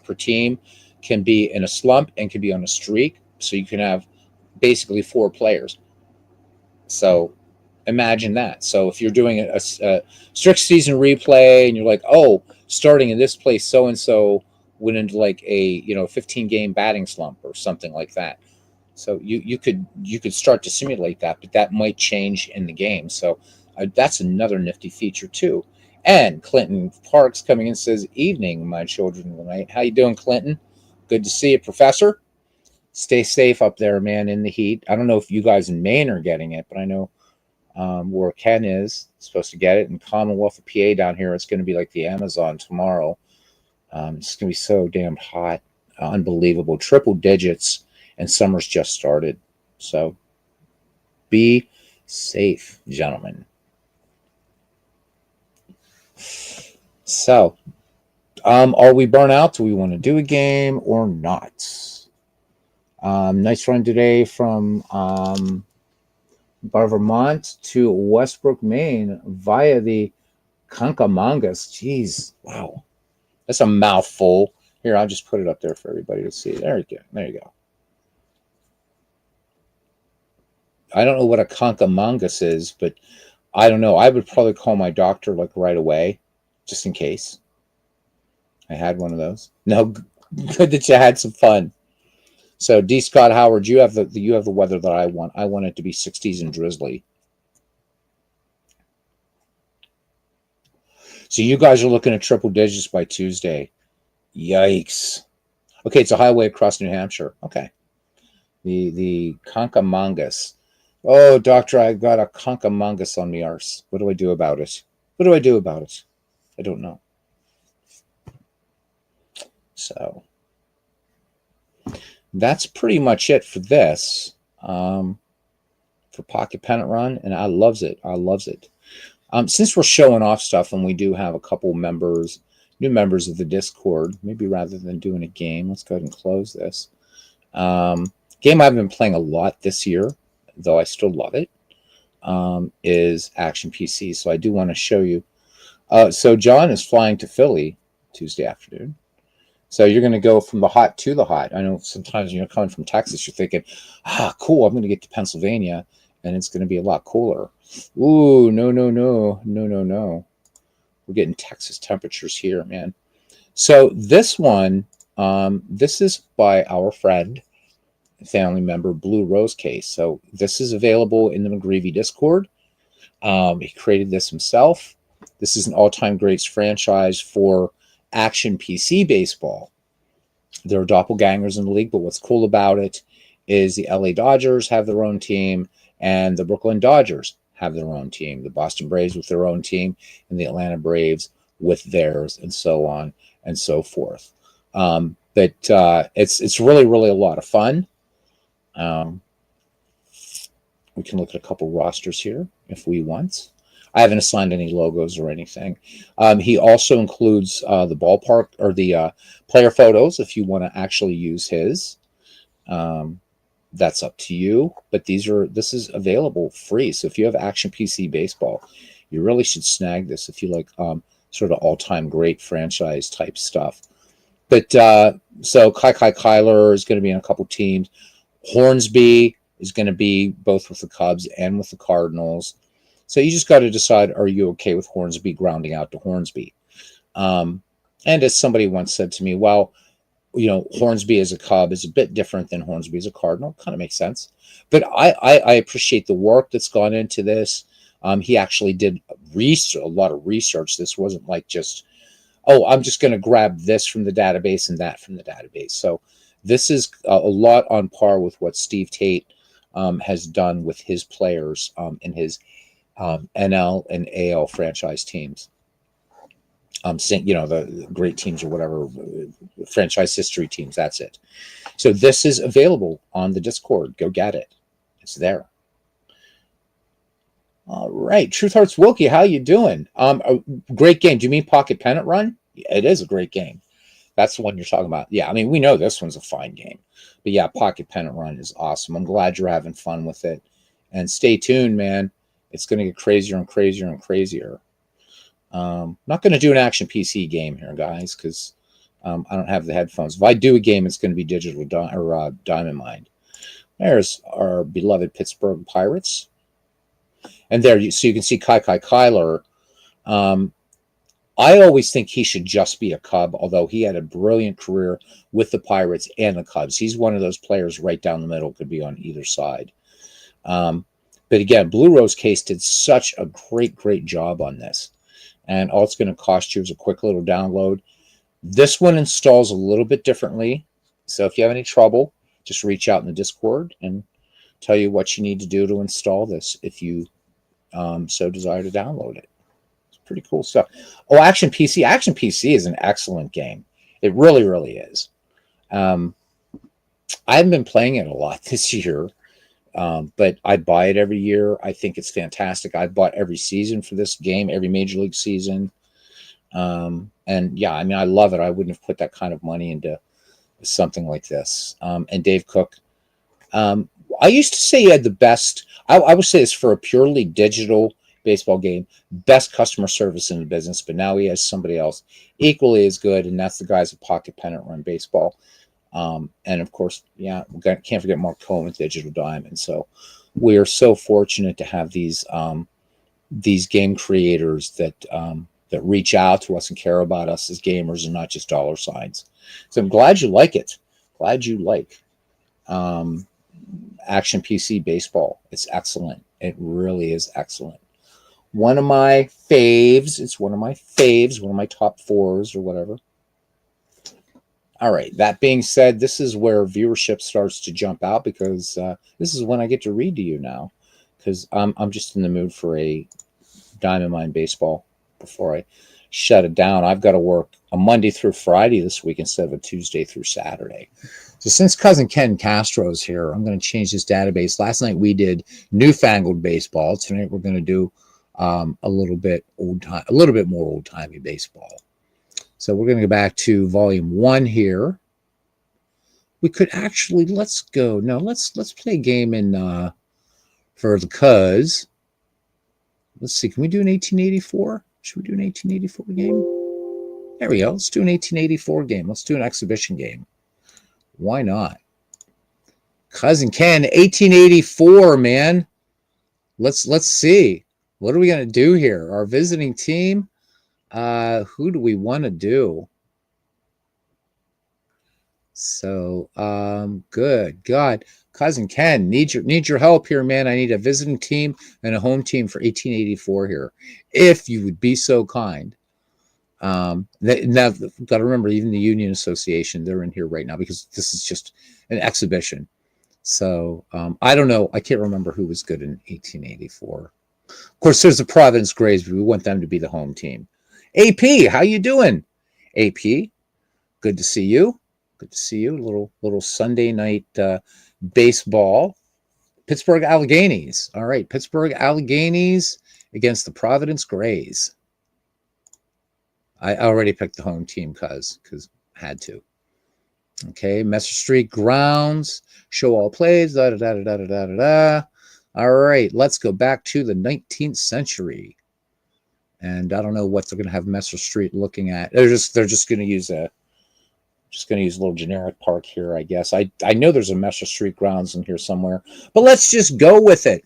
per team can be in a slump and can be on a streak. So you can have basically 4 players. So imagine that. So if you're doing a strict season replay and you're like, oh, starting in this place, so and so went into like a 15-game batting slump or something like that. So you could start to simulate that, but that might change in the game. So that's another nifty feature too. And Clinton Parks coming in says, "Evening, my children of the night. How you doing, Clinton? Good to see you, Professor. Stay safe up there, man, in the heat. I don't know if you guys in Maine are getting it, but I know where Ken is supposed to get it. In Commonwealth of PA down here, it's going to be like the Amazon tomorrow. It's going to be so damn hot, unbelievable, triple digits, and summer's just started. So be safe, gentlemen." So, are we burnt out? Do we want to do a game or not? Nice run today from Vermont to Westbrook, Maine via the Kankamangas. Jeez, wow. That's a mouthful. Here, I'll just put it up there for everybody to see. There you go. There you go. I don't know what a Kankamangas is, but I don't know. I would probably call my doctor like right away, just in case. I had one of those. No, good that you had some fun. So, D. Scott Howard, you have the weather that I want. I want it to be 60s and drizzly. So you guys are looking at triple digits by Tuesday. Yikes. Okay, it's a highway across New Hampshire. Okay. The Kankamangas. Oh, doctor, I got a Kankamangas on me arse. What do I do about it? What do I do about it? I don't know. So that's pretty much it for this. For Pocket Pennant Run, and I loves it. I loves it. Since we're showing off stuff, and we do have a couple new members of the Discord, maybe rather than doing a game, let's go ahead and close this. Game I've been playing a lot this year, though I still love it, is Action PC. So I do want to show you. So John is flying to Philly Tuesday afternoon. So you're going to go from the hot to the hot. I know sometimes when you're coming from Texas, you're thinking, cool, I'm going to get to Pennsylvania, and it's going to be a lot cooler. Ooh, no. We're getting Texas temperatures here, man. So this one, this is by our friend, family member, Blue Rose Case. So this is available in the McGreevy Discord. He created this himself. This is an all-time greats franchise for Action PC Baseball. There are doppelgangers in the league, but what's cool about it is the LA Dodgers have their own team and the Brooklyn Dodgers have their own team, the Boston Braves with their own team, and the Atlanta Braves with theirs, and so on and so forth. But it's really, really a lot of fun. We can look at a couple rosters here if we want. I haven't assigned any logos or anything. He also includes the ballpark or the player photos if you want to actually use his. That's up to you. But this is available free. So if you have Action PC Baseball, you really should snag this if you like sort of all-time great franchise type stuff. But so Kyler is going to be in a couple teams. Hornsby is going to be both with the Cubs and with the Cardinals. So you just got to decide, are you okay with Hornsby grounding out to Hornsby? And as somebody once said to me, well, you know, Hornsby as a Cub is a bit different than Hornsby as a Cardinal. Kind of makes sense. But I appreciate the work that's gone into this. He actually did a lot of research. This wasn't like just, oh, I'm just going to grab this from the database and that from the database. So this is a lot on par with what Steve Tate has done with his players in his NL and AL franchise teams. You know, the great teams or whatever, franchise history teams, that's it. So this is available on the Discord. Go get it. It's there. All right. Truth Hearts Wilkie, how you doing? A great game. Do you mean Pocket Pennant Run? It is a great game. That's the one you're talking about. Yeah, I mean, we know this one's a fine game. But yeah, Pocket Pennant Run is awesome. I'm glad you're having fun with it. And stay tuned, man. It's going to get crazier and crazier and crazier. Not going to do an Action PC game here, guys, because I don't have the headphones. If I do a game, it's going to be Digital Diamond Mind. There's our beloved Pittsburgh Pirates. And there, so you can see Kyler. I always think he should just be a Cub, although he had a brilliant career with the Pirates and the Cubs. He's one of those players right down the middle, could be on either side. But again, Blue Rose Case did such a great job on this. And all it's going to cost you is a quick little download. This one installs a little bit differently. So if you have any trouble, just reach out in the Discord and tell you what you need to do to install this if you so desire to download it. It's pretty cool stuff. Oh, Action PC. Action PC is an excellent game. It really, really is. I haven't been playing it a lot this year. But I buy it every year. I think it's fantastic. I bought every season for this game, every Major League season. And yeah, I mean, I love it. I wouldn't have put that kind of money into something like this. And Dave Cook, I used to say he had the best, I would say this for a purely digital baseball game, best customer service in the business, but now he has somebody else equally as good, and that's the guys at Pocket Pennant Run Baseball. And of course, yeah, can't forget Mark Cohen with Digital Diamond. So we are so fortunate to have these game creators that reach out to us and care about us as gamers and not just dollar signs. So I'm glad you like it. Glad you like Action PC Baseball. It's excellent. It really is excellent. One of my faves. It's one of my faves, one of my top fours or whatever. All right. That being said, this is where viewership starts to jump out because this is when I get to read to you now because I'm just in the mood for a Diamond Mine baseball before I shut it down. I've got to work a Monday through Friday this week instead of a Tuesday through Saturday. So since cousin Ken Castro's here, I'm going to change this database. Last night we did newfangled baseball. Tonight we're going to do a little bit more old-timey baseball. So we're going to go back to volume 1 here. We could actually, let's play a game in for the Cuz. Let's see, can we do an 1884? Should we do an 1884 game? There we go. Let's do an 1884 game. Let's do an exhibition game. Why not? Cousin Ken, 1884, man. Let's see. What are we going to do here? Our visiting team. Who do we want to do? So, good God, cousin Ken, need your help here, man. I need a visiting team and a home team for 1884 here, if you would be so kind. Now, got to remember, even the Union Association, they're in here right now because this is just an exhibition. So I don't know. I can't remember who was good in 1884. Of course, there's the Providence Grays, but we want them to be the home team. AP, how you doing? AP, good to see you. Good to see you. Little Sunday night baseball. Pittsburgh Alleghenies. All right, Pittsburgh Alleghenies against the Providence Grays. I already picked the home team because I had to. Okay, Messer Street grounds. Show all plays. Da da da da da da da da. All right, let's go back to the 19th century. And I don't know what they're going to have Messer Street looking at. They're just going to use a little generic park here, I guess. I know there's a Messer Street grounds in here somewhere, but let's just go with it.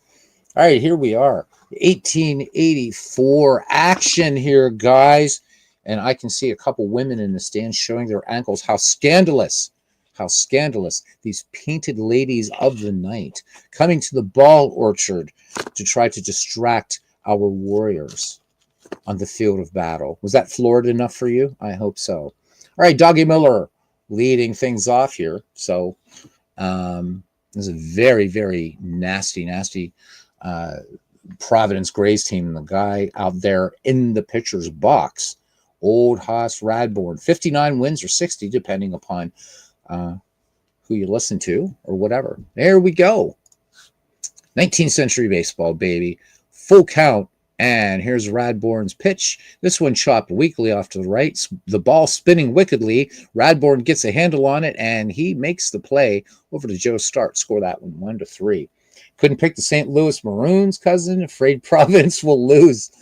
All right, here we are. 1884 action here, guys. And I can see a couple women in the stands showing their ankles. How scandalous. How scandalous. These painted ladies of the night coming to the ball orchard to try to distract our warriors on the field of battle. Was that florid enough for you? I hope so. All right, Doggy Miller leading things off here. So this is a very, very nasty Providence Grays team. And the guy out there in the pitcher's box, Old Haas Radbourne, 59 wins or 60, depending upon who you listen to or whatever. There we go. 19th century baseball, baby. Full count. And here's Radbourne's pitch. This one chopped weakly off to the right. The ball spinning wickedly. Radbourne gets a handle on it, and he makes the play over to Joe Start. Score that one 1-3. Couldn't pick the St. Louis Maroons, cousin. Afraid Providence will lose.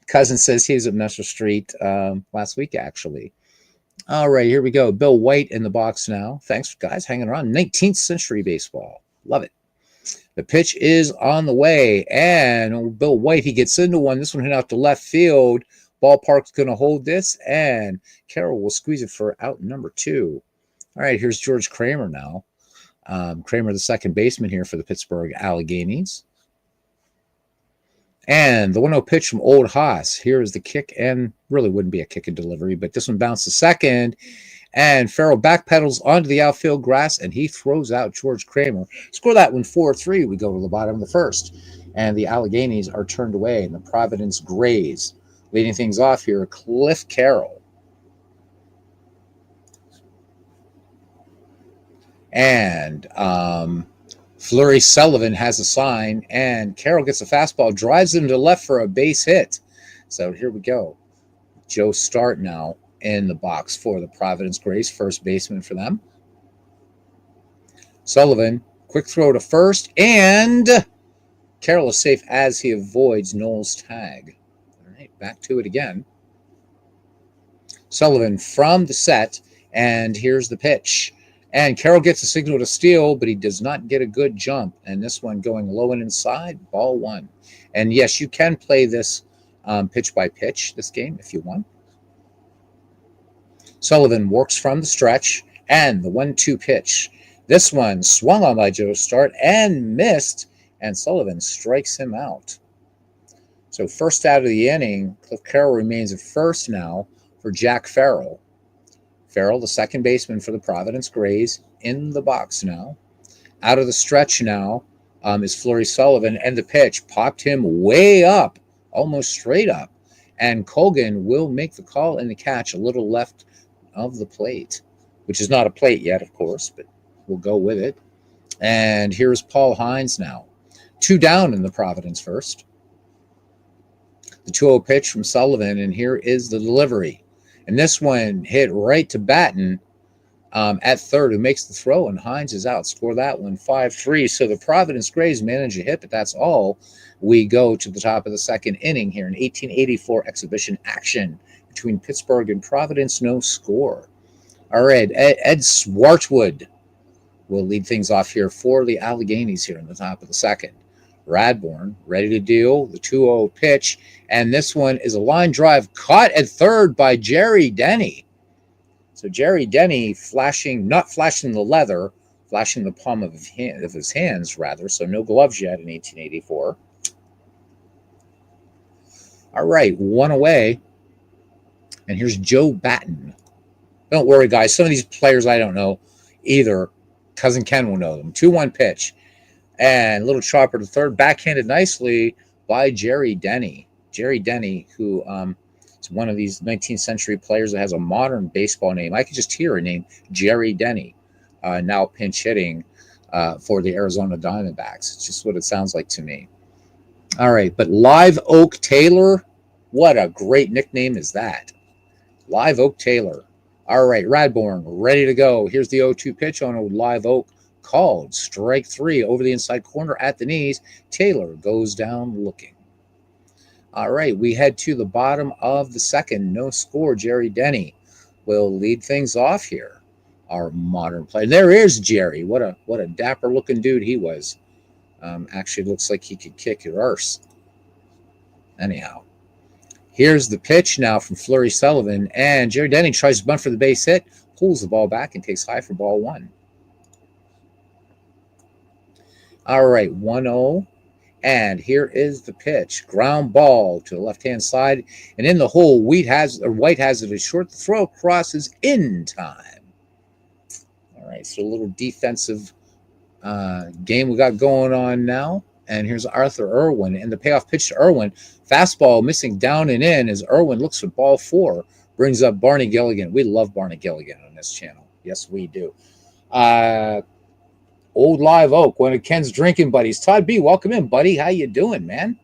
Cousin says he was at Messer Street last week, actually. All right, here we go. Bill White in the box now. Thanks, guys, hanging around. 19th century baseball. Love it. The pitch is on the way, and Bill White, he gets into one. This one hit out to left field. Ballpark's going to hold this, and Carroll will squeeze it for out number 2. All right, here's George Kramer now. Kramer, the second baseman here for the Pittsburgh Alleghenies. And the 1-0 pitch from Old Haas. Here is the kick, and really wouldn't be a kick and delivery, but this one bounced to second. And Farrell backpedals onto the outfield grass, and he throws out George Kramer. Score that one 4-3. We go to the bottom of the first. And the Alleghenies are turned away, and the Providence Grays leading things off here, Cliff Carroll. And Flurry Sullivan has a sign, and Carroll gets a fastball, drives him to left for a base hit. So here we go. Joe Start now in the box for the Providence Grays, first baseman for them. Sullivan, quick throw to first, and Carroll is safe as he avoids Noel's tag. All right, back to it again. Sullivan from the set, and here's the pitch. And Carroll gets a signal to steal, but he does not get a good jump. And this one going low and inside, ball 1. And yes, you can play this pitch by pitch, this game, if you want. Sullivan works from the stretch, and the 1-2 pitch. This one swung on by Joe Start and missed, and Sullivan strikes him out. So first out of the inning, Cliff Carroll remains at first now for Jack Farrell. Farrell, the second baseman for the Providence Grays, in the box now. Out of the stretch now is Flurry Sullivan, and the pitch popped him way up, almost straight up. And Colgan will make the call and the catch a little left of the plate, which is not a plate yet, of course, but we'll go with it. And here's Paul Hines now. 2 down in the Providence first. The 2-0 pitch from Sullivan, and here is the delivery. And this one hit right to Batten at third, who makes the throw, and Hines is out. Score that one 5-3. So the Providence Grays manage a hit, but that's all. We go to the top of the second inning here in 1884 exhibition action between Pittsburgh and Providence. No score. All right, Ed Swartwood will lead things off here for the Alleghenies here in the top of the second. Radbourne ready to deal the 2-0 pitch, and this one is a line drive caught at third by Jerry Denny. So Jerry Denny not flashing the leather, flashing the palm of his hands rather. So no gloves yet in 1884. All right, 1 away. And here's Joe Batten. Don't worry, guys. Some of these players I don't know either. Cousin Ken will know them. 2-1 pitch. And little chopper to third, backhanded nicely by Jerry Denny. Jerry Denny, who is one of these 19th century players that has a modern baseball name. I could just hear a name, Jerry Denny, now pinch hitting for the Arizona Diamondbacks. It's just what it sounds like to me. All right, but Live Oak Taylor, what a great nickname is that. Live Oak Taylor. All right, Radbourn, ready to go. Here's the 0-2 pitch on a Live Oak. Called strike 3 over the inside corner at the knees. Taylor goes down looking. All right, we head to the bottom of the second. No score. Jerry Denny will lead things off here. Our modern player. There is Jerry. What a dapper looking dude he was. Actually looks like he could kick your arse. Anyhow, here's the pitch now from Flurry Sullivan, and Jerry Denny tries to bunt for the base hit, pulls the ball back and takes high for ball 1. All right, 1-0. And here is the pitch. Ground ball to the left-hand side. And in the hole, White has it as short. The throw crosses in time. All right, so a little defensive game we got going on now. And here's Arthur Irwin. And the payoff pitch to Irwin. Fastball missing down and in as Irwin looks for ball 4. Brings up Barney Gilligan. We love Barney Gilligan on this channel. Yes, we do. Old Live Oak, one of Ken's drinking buddies. Todd B, welcome in, buddy. How you doing, man?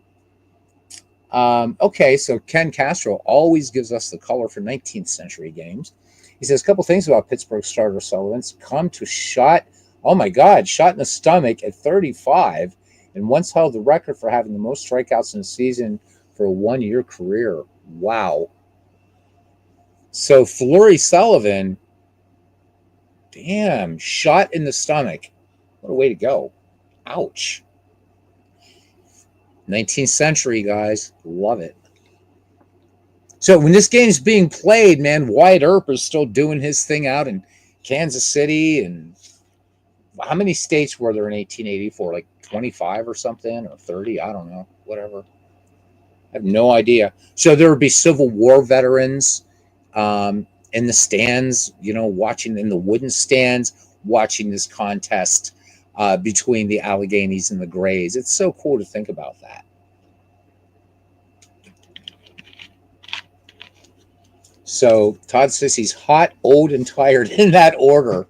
Okay, so Ken Castro always gives us the color for 19th century games. He says a couple things about Pittsburgh starter Sullivan's. Come to shot, oh my God, shot in the stomach at 35, and once held the record for having the most strikeouts in a season for a one-year career. Wow. So Flurry Sullivan, damn, shot in the stomach. What a way to go. Ouch. 19th century, guys. Love it. So when this game's being played, man, Wyatt Earp is still doing his thing out in Kansas City. And how many states were there in 1884? Like 25 or something, or 30? I don't know. Whatever. I have no idea. So there would be Civil War veterans in the stands, watching in the wooden stands, watching this contest between the Alleghenies and the Grays. It's so cool to think about that. So Todd says he's hot, old, and tired in that order.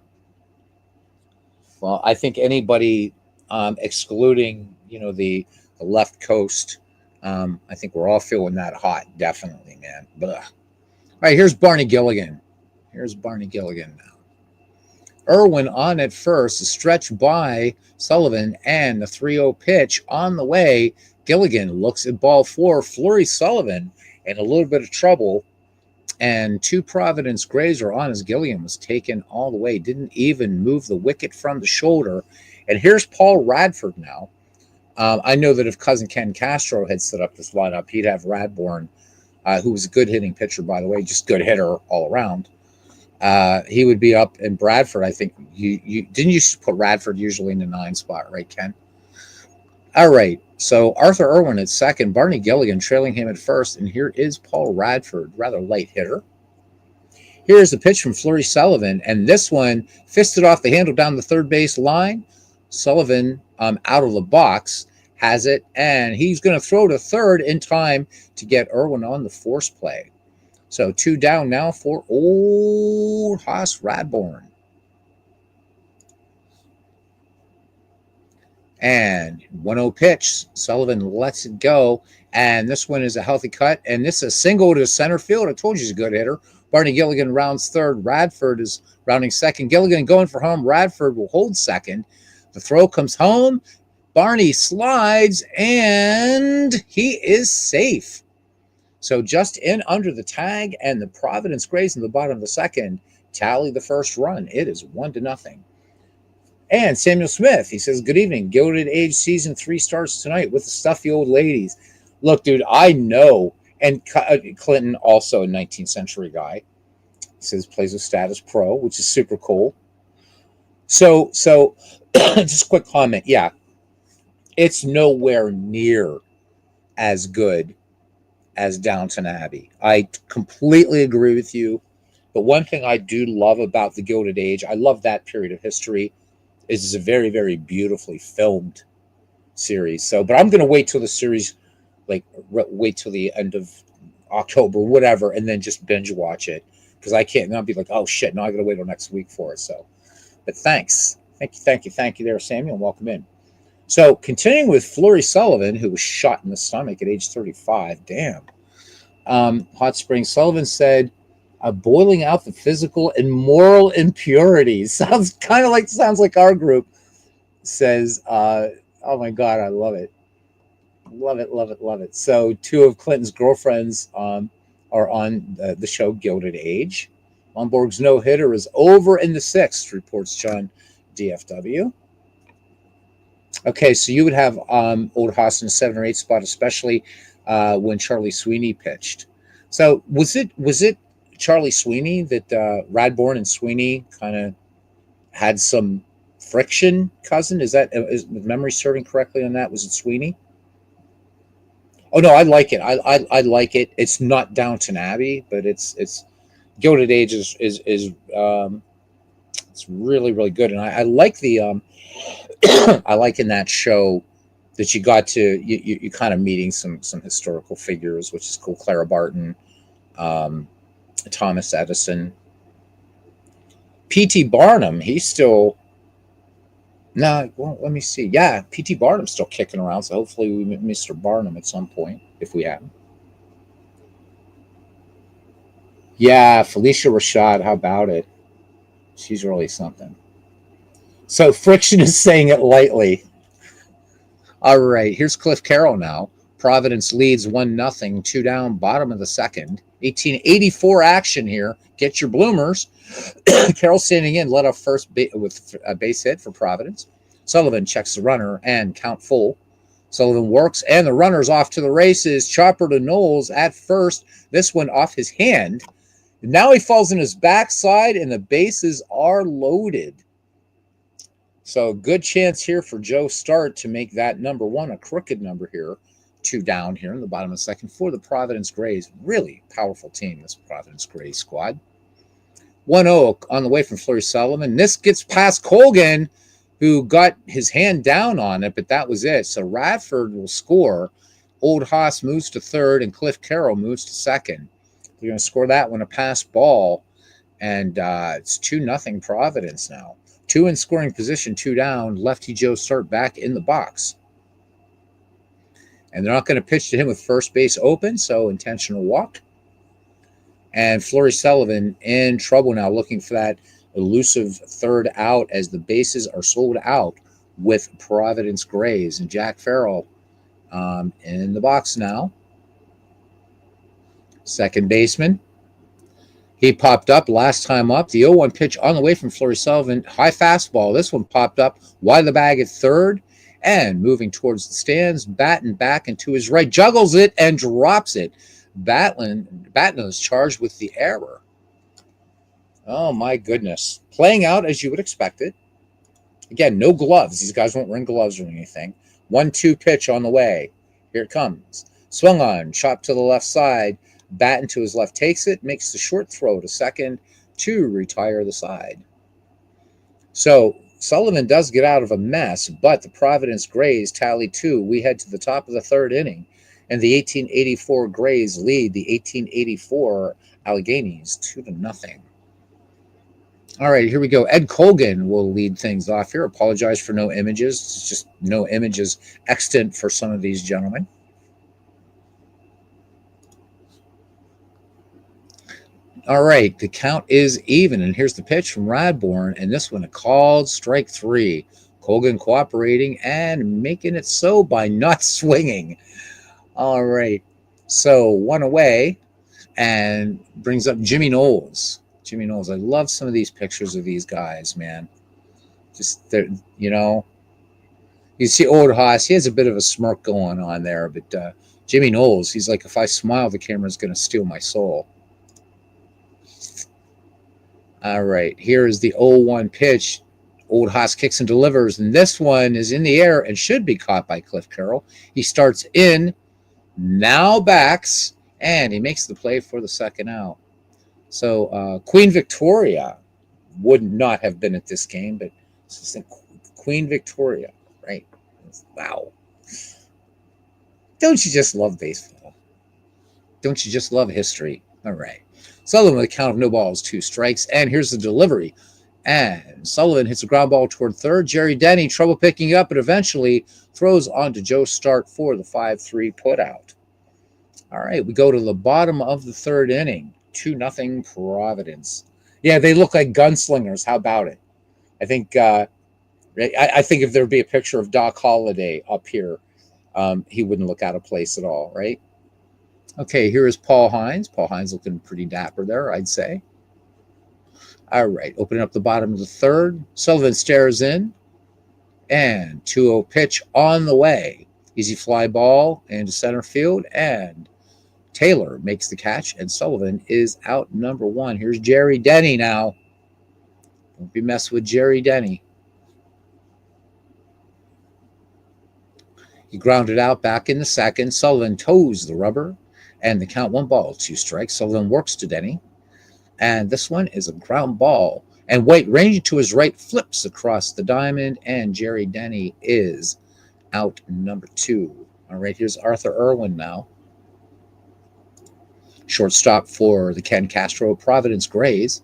Well, I think anybody excluding, the left coast, I think we're all feeling that hot, definitely, man. But all right, here's Barney Gilligan. Here's Barney Gilligan now. Irwin on at first, a stretch by Sullivan, and the 3-0 pitch on the way. Gilligan looks at ball 4. Flurry Sullivan in a little bit of trouble, and 2 Providence Grays are on as Gilligan was taken all the way. Didn't even move the wicket from the shoulder. And here's Paul Radford now. I know that if Cousin Ken Castro had set up this lineup, he'd have Radbourn, who was a good hitting pitcher, by the way, just good hitter all around. He would be up in Bradford. I think you didn't you put Radford usually in the 9 spot, right, Ken? All right. So Arthur Irwin at second, Barney Gilligan trailing him at first, and here is Paul Radford, rather light hitter. Here's the pitch from Flurry Sullivan, and this one fisted off the handle down the third base line. Sullivan out of the box has it, and he's going to throw to third in time to get Irwin on the force play. So 2 down now for old Hoss Radbourn. And 1-0 pitch. Sullivan lets it go. And this one is a healthy cut. And this is a single to center field. I told you he's a good hitter. Barney Gilligan rounds third. Radford is rounding second. Gilligan going for home. Radford will hold second. The throw comes home. Barney slides. And he is safe. So just in under the tag, and the Providence Grays in the bottom of the second tally the first run. It is 1-0. And Samuel Smith, he says, good evening. Gilded Age Season 3 starts tonight with the stuffy old ladies. Look, dude, I know. And Clinton, also a 19th century guy, he says plays with Status Pro, which is super cool. So just a quick comment. Yeah, it's nowhere near as good as Downton Abbey. I completely agree with you. But one thing I do love about the Gilded Age, I love that period of history, is it's a very, very beautifully filmed series. So, but I'm going to wait till the series, like, wait till the end of October, whatever, and then just binge watch it because I can't now be like, oh shit, now I got to wait till next week for it. So, but thanks. Thank you there, Samuel. Welcome in. So, continuing with Fleury Sullivan, who was shot in the stomach at age 35. Damn. Hot Spring Sullivan said, boiling out the physical and moral impurities. Sounds like our group says, oh my God, I love it. Love it, love it, love it. So, two of Clinton's girlfriends are on the show Gilded Age. Lomborg's no hitter is over in the sixth, reports John DFW. Okay, so you would have Old Haas in the 7 or 8 spot, especially when Charlie Sweeney pitched. So was it Charlie Sweeney that Radbourne and Sweeney kind of had some friction, cousin? Is memory serving correctly on that? Was it Sweeney? Oh no, I like it. I like it. It's not Downton Abbey, but it's Gilded Age is it's really, really good, and I like the I like in that show that you got to you kind of meeting some historical figures, which is cool. Clara Barton, Thomas Edison, P.T. Barnum. He's still well, let me see. Yeah, P.T. Barnum's still kicking around, so hopefully we meet Mr. Barnum at some point if we have him. Yeah, Felicia Rashad. How about it? She's really something. So friction is saying it lightly. All right, here's Cliff Carroll now. Providence leads 1-0, 2 down, bottom of the second. 1884 action here. Get your bloomers. Carroll standing in, led off first with a base hit for Providence. Sullivan checks the runner and count full. Sullivan works, and the runner's off to the races. Chopper to Knowles at first. This one off his hand. Now he falls in his backside, and the bases are loaded. So good chance here for Joe Start to make that number one a crooked number here. 2 down here in the bottom of the second for the Providence Grays. Really powerful team, this Providence Grays squad. 1-0 on the way from Fleury Sullivan. This gets past Colgan, who got his hand down on it, but that was it. So Radford will score. Old Haas moves to third, and Cliff Carroll moves to second. They're going to score that one, a pass ball, and it's 2-0 Providence now. 2 in scoring position, 2 down. Lefty Joe Start back in the box. And they're not going to pitch to him with first base open, so intentional walk. And Fleury Sullivan in trouble now, looking for that elusive third out as the bases are sold out with Providence Grays. And Jack Farrell in the box now. Second baseman. He popped up last time up. The 0-1 pitch on the way from Fleury Sullivan. High fastball. This one popped up wide of the bag at third. And moving towards the stands, Batten back and to his right. Juggles it and drops it. Batten is charged with the error. Oh, my goodness. Playing out as you would expect it. Again, no gloves. These guys won't wear gloves or anything. 1-2 pitch on the way. Here it comes. Swung on. Chopped to the left side. Batten to his left takes it. Makes the short throw to second to retire the side. So Sullivan does get out of a mess, but the Providence Grays tally 2. We head to the top of the third inning. And the 1884 Grays lead the 1884 Alleghenies 2-0. All right, here we go. Ed Colgan will lead things off here. Apologize for no images. It's just no images extant for some of these gentlemen. All right, the count is even, and here's the pitch from Radbourne, and this one a called strike 3. Colgan cooperating and making it so by not swinging. All right, so 1 away, and brings up Jimmy Knowles. Jimmy Knowles, I love some of these pictures of these guys, man. Just, you know, you see Old Haas, he has a bit of a smirk going on there, but Jimmy Knowles, he's like, if I smile, the camera's going to steal my soul. All right, here is the 0-1 pitch. Old Haas kicks and delivers, and this one is in the air and should be caught by Cliff Carroll. He starts in, now backs, and he makes the play for the second out. So Queen Victoria would not have been at this game, but Queen Victoria, right? Wow. Don't you just love baseball? Don't you just love history? All right. Sullivan with a count of no balls, 2 strikes, and here's the delivery. And Sullivan hits a ground ball toward third. Jerry Denny, trouble picking up, but eventually throws on to Joe Start for the 5-3 putout. All right, we go to the bottom of the third inning. 2-0 Providence. Yeah, they look like gunslingers. How about it? I think I think if there'd be a picture of Doc Holliday up here, he wouldn't look out of place at all, right? Okay, here is Paul Hines. Paul Hines looking pretty dapper there, I'd say. All right, opening up the bottom of the third. Sullivan stares in, and 2-0 pitch on the way. Easy fly ball into center field, and Taylor makes the catch, and Sullivan is out number 1. Here's Jerry Denny now. Don't be messing with Jerry Denny. He grounded out back in the second. Sullivan toes the rubber, and the count 1 ball, 2 strikes. Sullivan works to Denny, and this one is a ground ball. And White, ranging to his right, flips across the diamond, and Jerry Denny is out number 2. All right, here's Arthur Irwin now. Shortstop for the Ken Castro Providence Grays.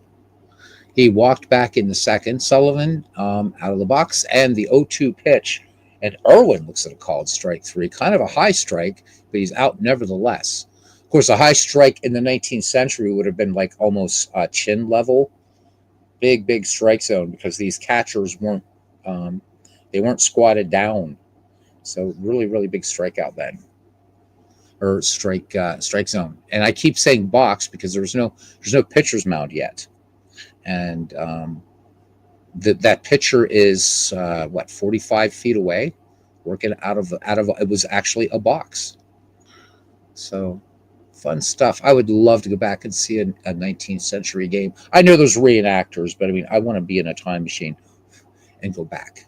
He walked back in the second. Sullivan out of the box, and the 0-2 pitch. And Irwin looks at a called strike 3. Kind of a high strike, but he's out nevertheless. Of course, a high strike in the 19th century would have been like almost chin level. Big, big strike zone, because these catchers weren't squatted down. So really, really big strikeout then. Or strike zone. And I keep saying box because there's no pitcher's mound yet. And that pitcher is 45 feet away, working out of it was actually a box. So fun stuff. I would love to go back and see a 19th century game. I know there's reenactors, but I mean, I want to be in a time machine and go back.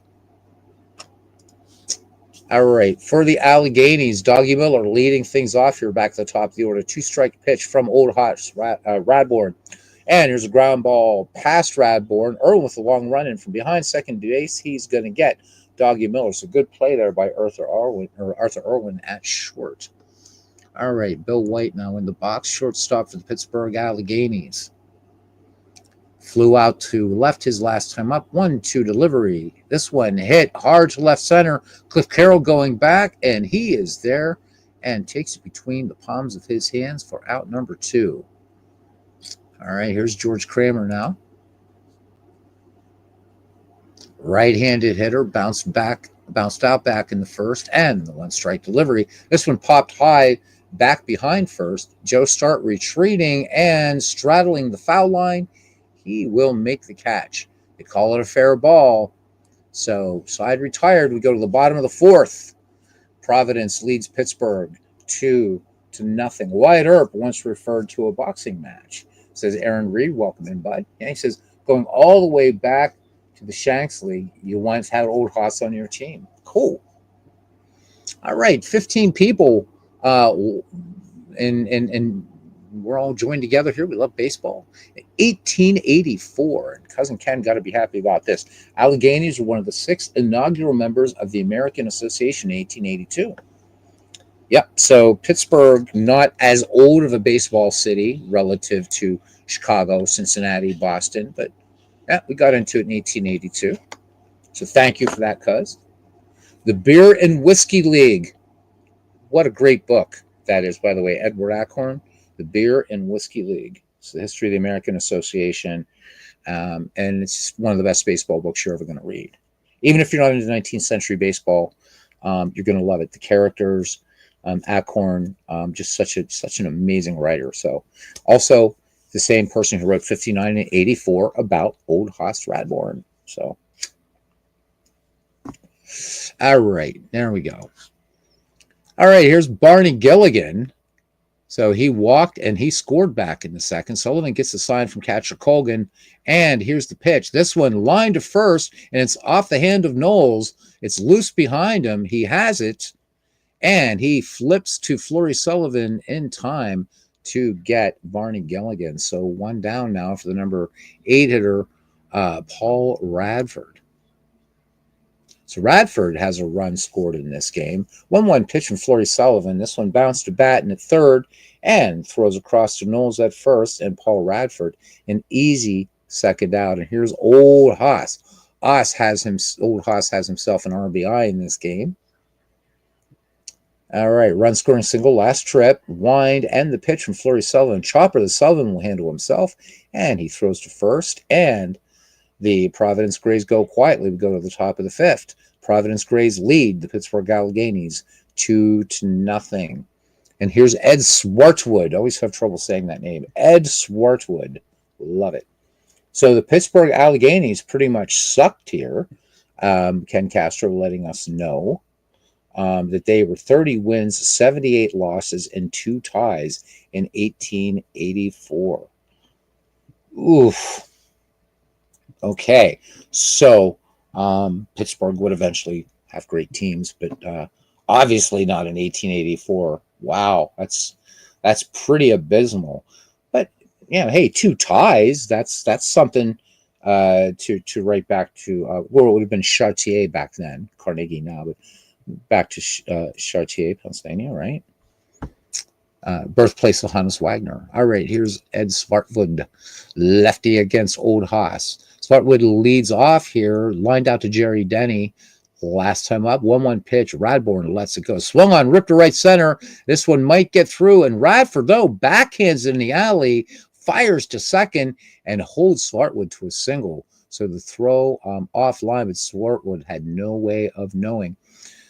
All right, for the Alleghenies, Doggy Miller leading things off here back at the top of the order. 2-strike pitch from Old Hot Radbourne. And here's a ground ball past Radbourne. Irwin with a long run in from behind second base. He's going to get Doggy Miller. So good play there by Arthur Irwin at short. All right, Bill White now in the box. Shortstop for the Pittsburgh Alleghenies. Flew out to left his last time up. 1-2 delivery. This one hit hard to left center. Cliff Carroll going back, and he is there and takes it between the palms of his hands for out number 2. All right, here's George Kramer now. Right-handed hitter, bounced out back in the first, and the 1-strike delivery. This one popped high back behind first. Joe Start retreating and straddling the foul line. He will make the catch. They call it a fair ball. So side retired. We go to the bottom of the 4th. Providence leads Pittsburgh 2-0. Wyatt Earp once referred to a boxing match. Says Aaron Reed, welcome in, bud. Yeah, he says, going all the way back to the Shanks League, you once had Old Hoss on your team. Cool. All right, 15 people, and we're all joined together here. We love baseball. 1884, and Cousin Ken got to be happy about this. Alleghenies were one of the 6 inaugural members of the American Association in 1882. Yep, so Pittsburgh, not as old of a baseball city relative to Chicago, Cincinnati, Boston, but yeah, we got into it in 1882. So thank you for that, cuz. The Beer and Whiskey League. What a great book that is, by the way. Edward Acorn, The Beer and Whiskey League. It's the history of the American Association, and it's one of the best baseball books you're ever going to read. Even if you're not into 19th century baseball, you're going to love it. The characters, Acorn, just such an amazing writer. So, also the same person who wrote 59 and 84 about Old Hoss Radbourne. So, all right, there we go. All right, here's Barney Gilligan. So he walked and he scored back in the second. Sullivan gets a sign from catcher Colgan, and here's the pitch. This one lined to first, and it's off the hand of Knowles. It's loose behind him. He has it. And he flips to Flurry Sullivan in time to get Barney Gilligan. So one down now for the number 8 hitter, Paul Radford. So Radford has a run scored in this game. 1-1 pitch from Flurry Sullivan. This one bounced to bat in at third and throws across to Knowles at first, and Paul Radford an easy second out. And here's Old Haas. Old Haas has himself an RBI in this game. All right, run scoring single, last trip, wind, and the pitch from Flurry Sullivan. Chopper the Sullivan will handle himself, and he throws to first, and the Providence Grays go quietly. We go to the top of the fifth. Providence Grays lead the Pittsburgh Alleghenies 2-0. And here's Ed Swartwood. Always have trouble saying that name. Ed Swartwood. Love it. So the Pittsburgh Alleghenies pretty much sucked here. Ken Castro letting us know that they were 30 wins, 78 losses, and 2 ties in 1884. Oof. Okay, so Pittsburgh would eventually have great teams, but obviously not in 1884. Wow, that's pretty abysmal. But yeah, hey, 2 ties. That's something to write back to. Well, it would have been Chartier back then, Carnegie now, but back to Chartier, Pennsylvania, right? Birthplace of Hannes Wagner. All right, here's Ed Swartwood, lefty against Old Haas. Swartwood leads off here, lined out to Jerry Denny. Last time up, 1-1 pitch. Radbourn lets it go. Swung on, ripped to right center. This one might get through, and Radford, though, backhands in the alley, fires to second, and holds Swartwood to a single. So the throw offline, but Swartwood had no way of knowing.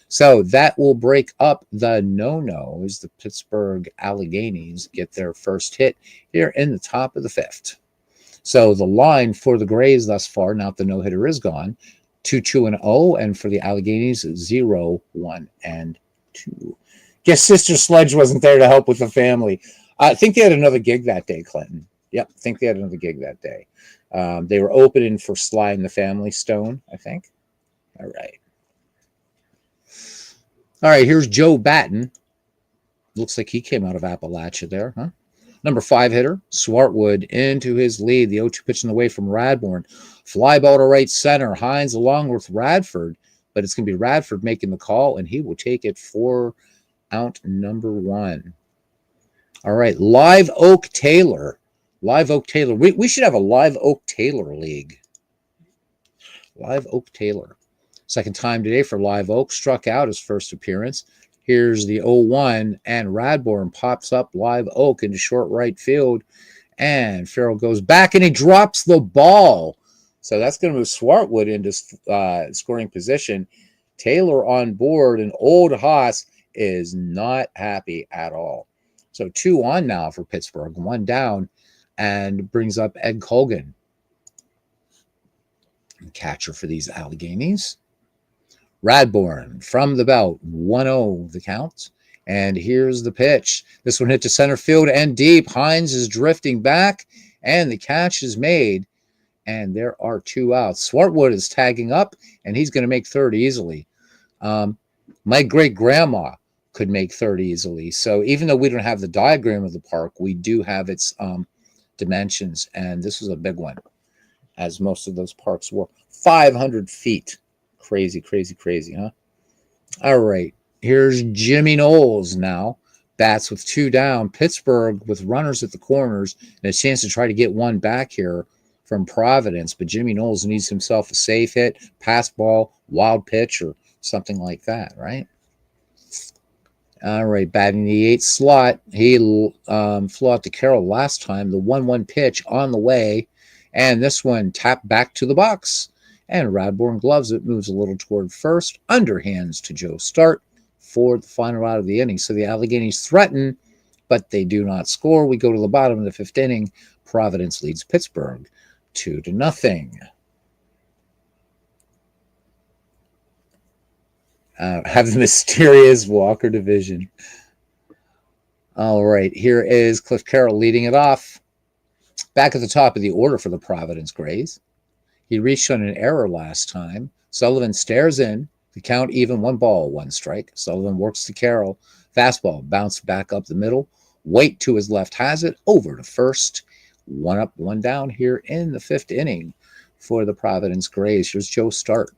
So that will break up the no-no as the Pittsburgh Alleghenies get their first hit here in the top of the fifth. So the line for the Grays thus far, now the no-hitter is gone, 2-2-0, and for the Alleghenies, 0-1-2. Guess Sister Sledge wasn't there to help with the family. I think they had another gig that day, Clinton. Yep, I think they had another gig that day. They were opening for Sly and the Family Stone, I think. All right. All right, here's Joe Batten. Looks like he came out of Appalachia there, huh? Number 5 hitter, Swartwood into his lead. The 0-2 pitch in the way from Radbourn. Fly ball to right center. Hines along with Radford, but it's going to be Radford making the call, and he will take it for out number 1. All right, Live Oak Taylor. Live Oak Taylor. We should have a Live Oak Taylor league. Live Oak Taylor. Second time today for Live Oak. Struck out his first appearance. Here's the 0-1, and Radbourn pops up Live Oak into short right field, and Farrell goes back, and he drops the ball. So that's going to move Swartwood into scoring position. Taylor on board, and Old Haas is not happy at all. So 2 on now for Pittsburgh, 1 down, and brings up Ed Colgan. Catcher for these Alleghenies. Radbourn from the belt, 1-0 the count. And here's the pitch. This one hit to center field and deep. Hines is drifting back, and the catch is made. And there are 2 outs. Swartwood is tagging up, and he's going to make third easily. My great-grandma could make third easily. So even though we don't have the diagram of the park, we do have its dimensions. And this was a big one, as most of those parks were. 500 feet. Crazy, crazy, crazy, huh? All right. Here's Jimmy Knowles now. Bats with 2 down. Pittsburgh with runners at the corners and a chance to try to get 1 back here from Providence. But Jimmy Knowles needs himself a safe hit, pass ball, wild pitch, or something like that, right? All right. Batting the 8th slot. He flew out to Carroll last time. The 1-1 pitch on the way. And this one tapped back to the box. And Radbourn gloves it, moves a little toward first, underhands to Joe Start for the final out of the inning. So the Alleghenies threaten, but they do not score. We go to the bottom of the 5th inning. Providence leads Pittsburgh 2-0. Have the mysterious Walker division. All right, here is Cliff Carroll leading it off. Back at the top of the order for the Providence Grays. He reached on an error last time. Sullivan stares in, The count even, 1 ball, 1 strike. Sullivan works to Carroll. Fastball bounced back up the middle. Waite to his left has it over to first. 1 up, 1 down here in the 5th inning for the Providence Grays. Here's Joe's start.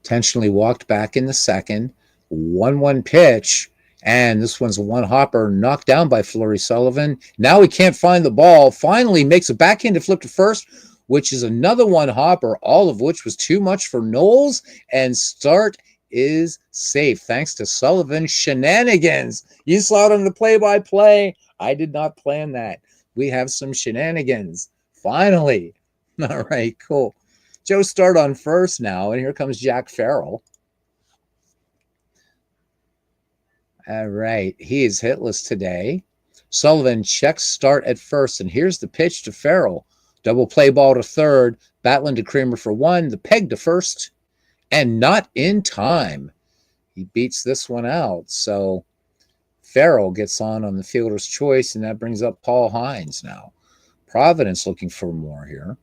Intentionally walked back in the 2nd. 1-1 pitch. And this one's a 1-hopper knocked down by Fleury Sullivan. Now he can't find the ball. Finally makes a backhanded flip to first, which is another 1-hopper, all of which was too much for Knowles. And start is safe thanks to Sullivan Shenanigans. You saw it on the play-by-play. I did not plan that. We have some shenanigans. Finally. All right, cool. Joe start on first now, and here comes Jack Farrell. All right, he is hitless today. Sullivan checks start at first, and here's the pitch to Farrell. Double play ball to third, Batlin to Creamer for 1, the peg to first, and not in time. He beats this one out, so Farrell gets on the fielder's choice, and that brings up Paul Hines now. Providence looking for more here.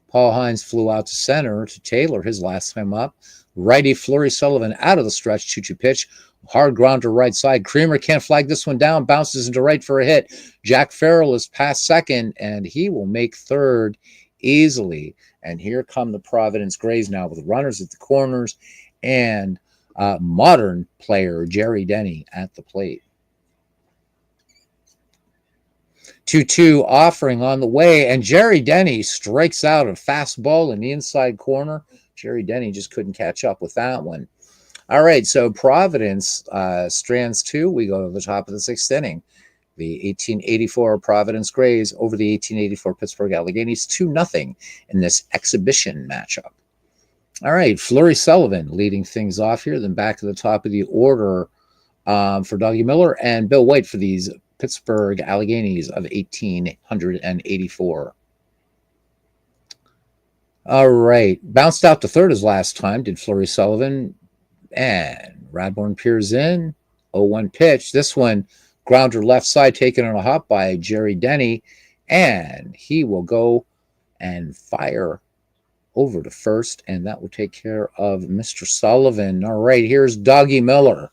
Paul Hines flew out to center to Taylor his last time up. Righty Fleury Sullivan out of the stretch, 2-2 pitch. Hard ground to right side. Creamer can't flag this one down. Bounces into right for a hit. Jack Farrell is past second, and he will make third easily. And here come the Providence Grays now with runners at the corners and modern player Jerry Denny at the plate. 2-2 offering on the way, and Jerry Denny strikes out a fastball in the inside corner. Jerry Denny just couldn't catch up with that one. All right, so Providence strands 2. We go to the top of the 6th inning. The 1884 Providence Grays over the 1884 Pittsburgh Alleghenies, 2-0 in this exhibition matchup. All right, Fleury Sullivan leading things off here. Then back to the top of the order for Dougie Miller and Bill Waite for these Pittsburgh Alleghenies of 1884. All right, bounced out to third his last time, did Fleury Sullivan. And Radbourn peers in, 0-1 pitch. This one, grounder left side, taken on a hop by Jerry Denny. And he will go and fire over to first, and that will take care of Mr. Sullivan. All right, here's Dougie Miller.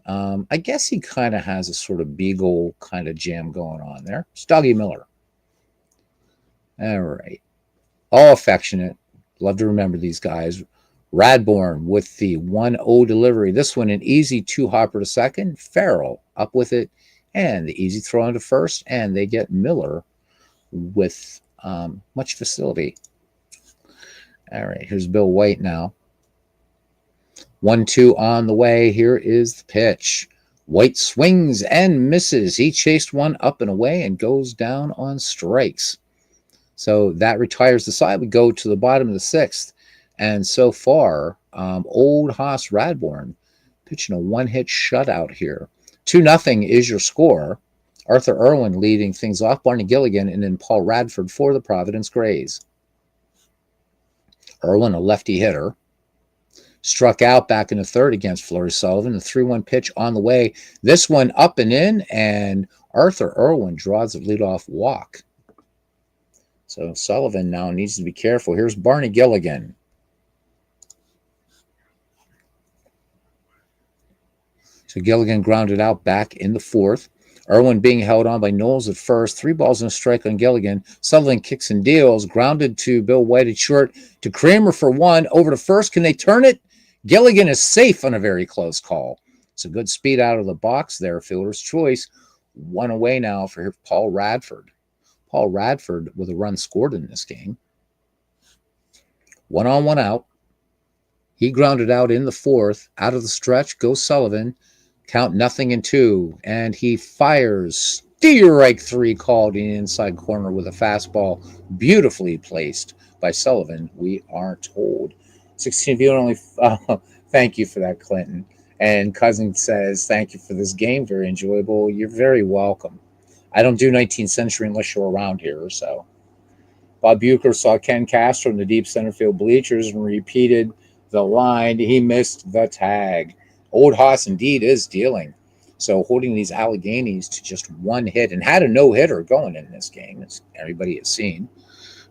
I guess he kind of has a sort of Beagle kind of jam going on there. It's Dougie Miller. All right. All affectionate. Love to remember these guys. Radbourn with the 1-0 delivery. This one an easy 2-hopper to second. Farrell up with it. And the easy throw into first. And they get Miller with much facility. All right. Here's Bill Waite now. 1-2 on the way. Here is the pitch. Waite swings and misses. He chased one up and away and goes down on strikes. So that retires the side. We go to the bottom of the 6th. And so far, Old Hoss Radbourn pitching a 1-hit shutout here. 2-0 is your score. Arthur Irwin leading things off. Barney Gilligan and then Paul Radford for the Providence Grays. Irwin, a lefty hitter. Struck out back in the 3rd against Fleury Sullivan. The 3-1 pitch on the way. This one up and in, and Arthur Irwin draws a leadoff walk. So Sullivan now needs to be careful. Here's Barney Gilligan. So Gilligan grounded out back in the 4th. Irwin being held on by Knowles at first. 3 balls and a strike on Gilligan. Sullivan kicks and deals. Grounded to Bill White at short. To Kramer for 1. Over to first. Can they turn it? Gilligan is safe on a very close call. It's a good speed out of the box there. Fielder's choice. 1 away now for Paul Radford. Paul Radford with a run scored in this game. 1 on, 1 out. He grounded out in the 4th. Out of the stretch goes Sullivan. Count 0-2, and he fires. Strike 3 called in the inside corner with a fastball, beautifully placed by Sullivan, we are told. 16 view only. Thank you for that, Clinton. And Cousin says, thank you for this game. Very enjoyable. You're very welcome. I don't do 19th century unless you're around here. So Bob Bucher saw Ken Castro in the deep center field bleachers and repeated the line. He missed the tag. Old Hoss indeed is dealing. So holding these Alleghenies to just 1 hit and had a no-hitter going in this game, as everybody has seen.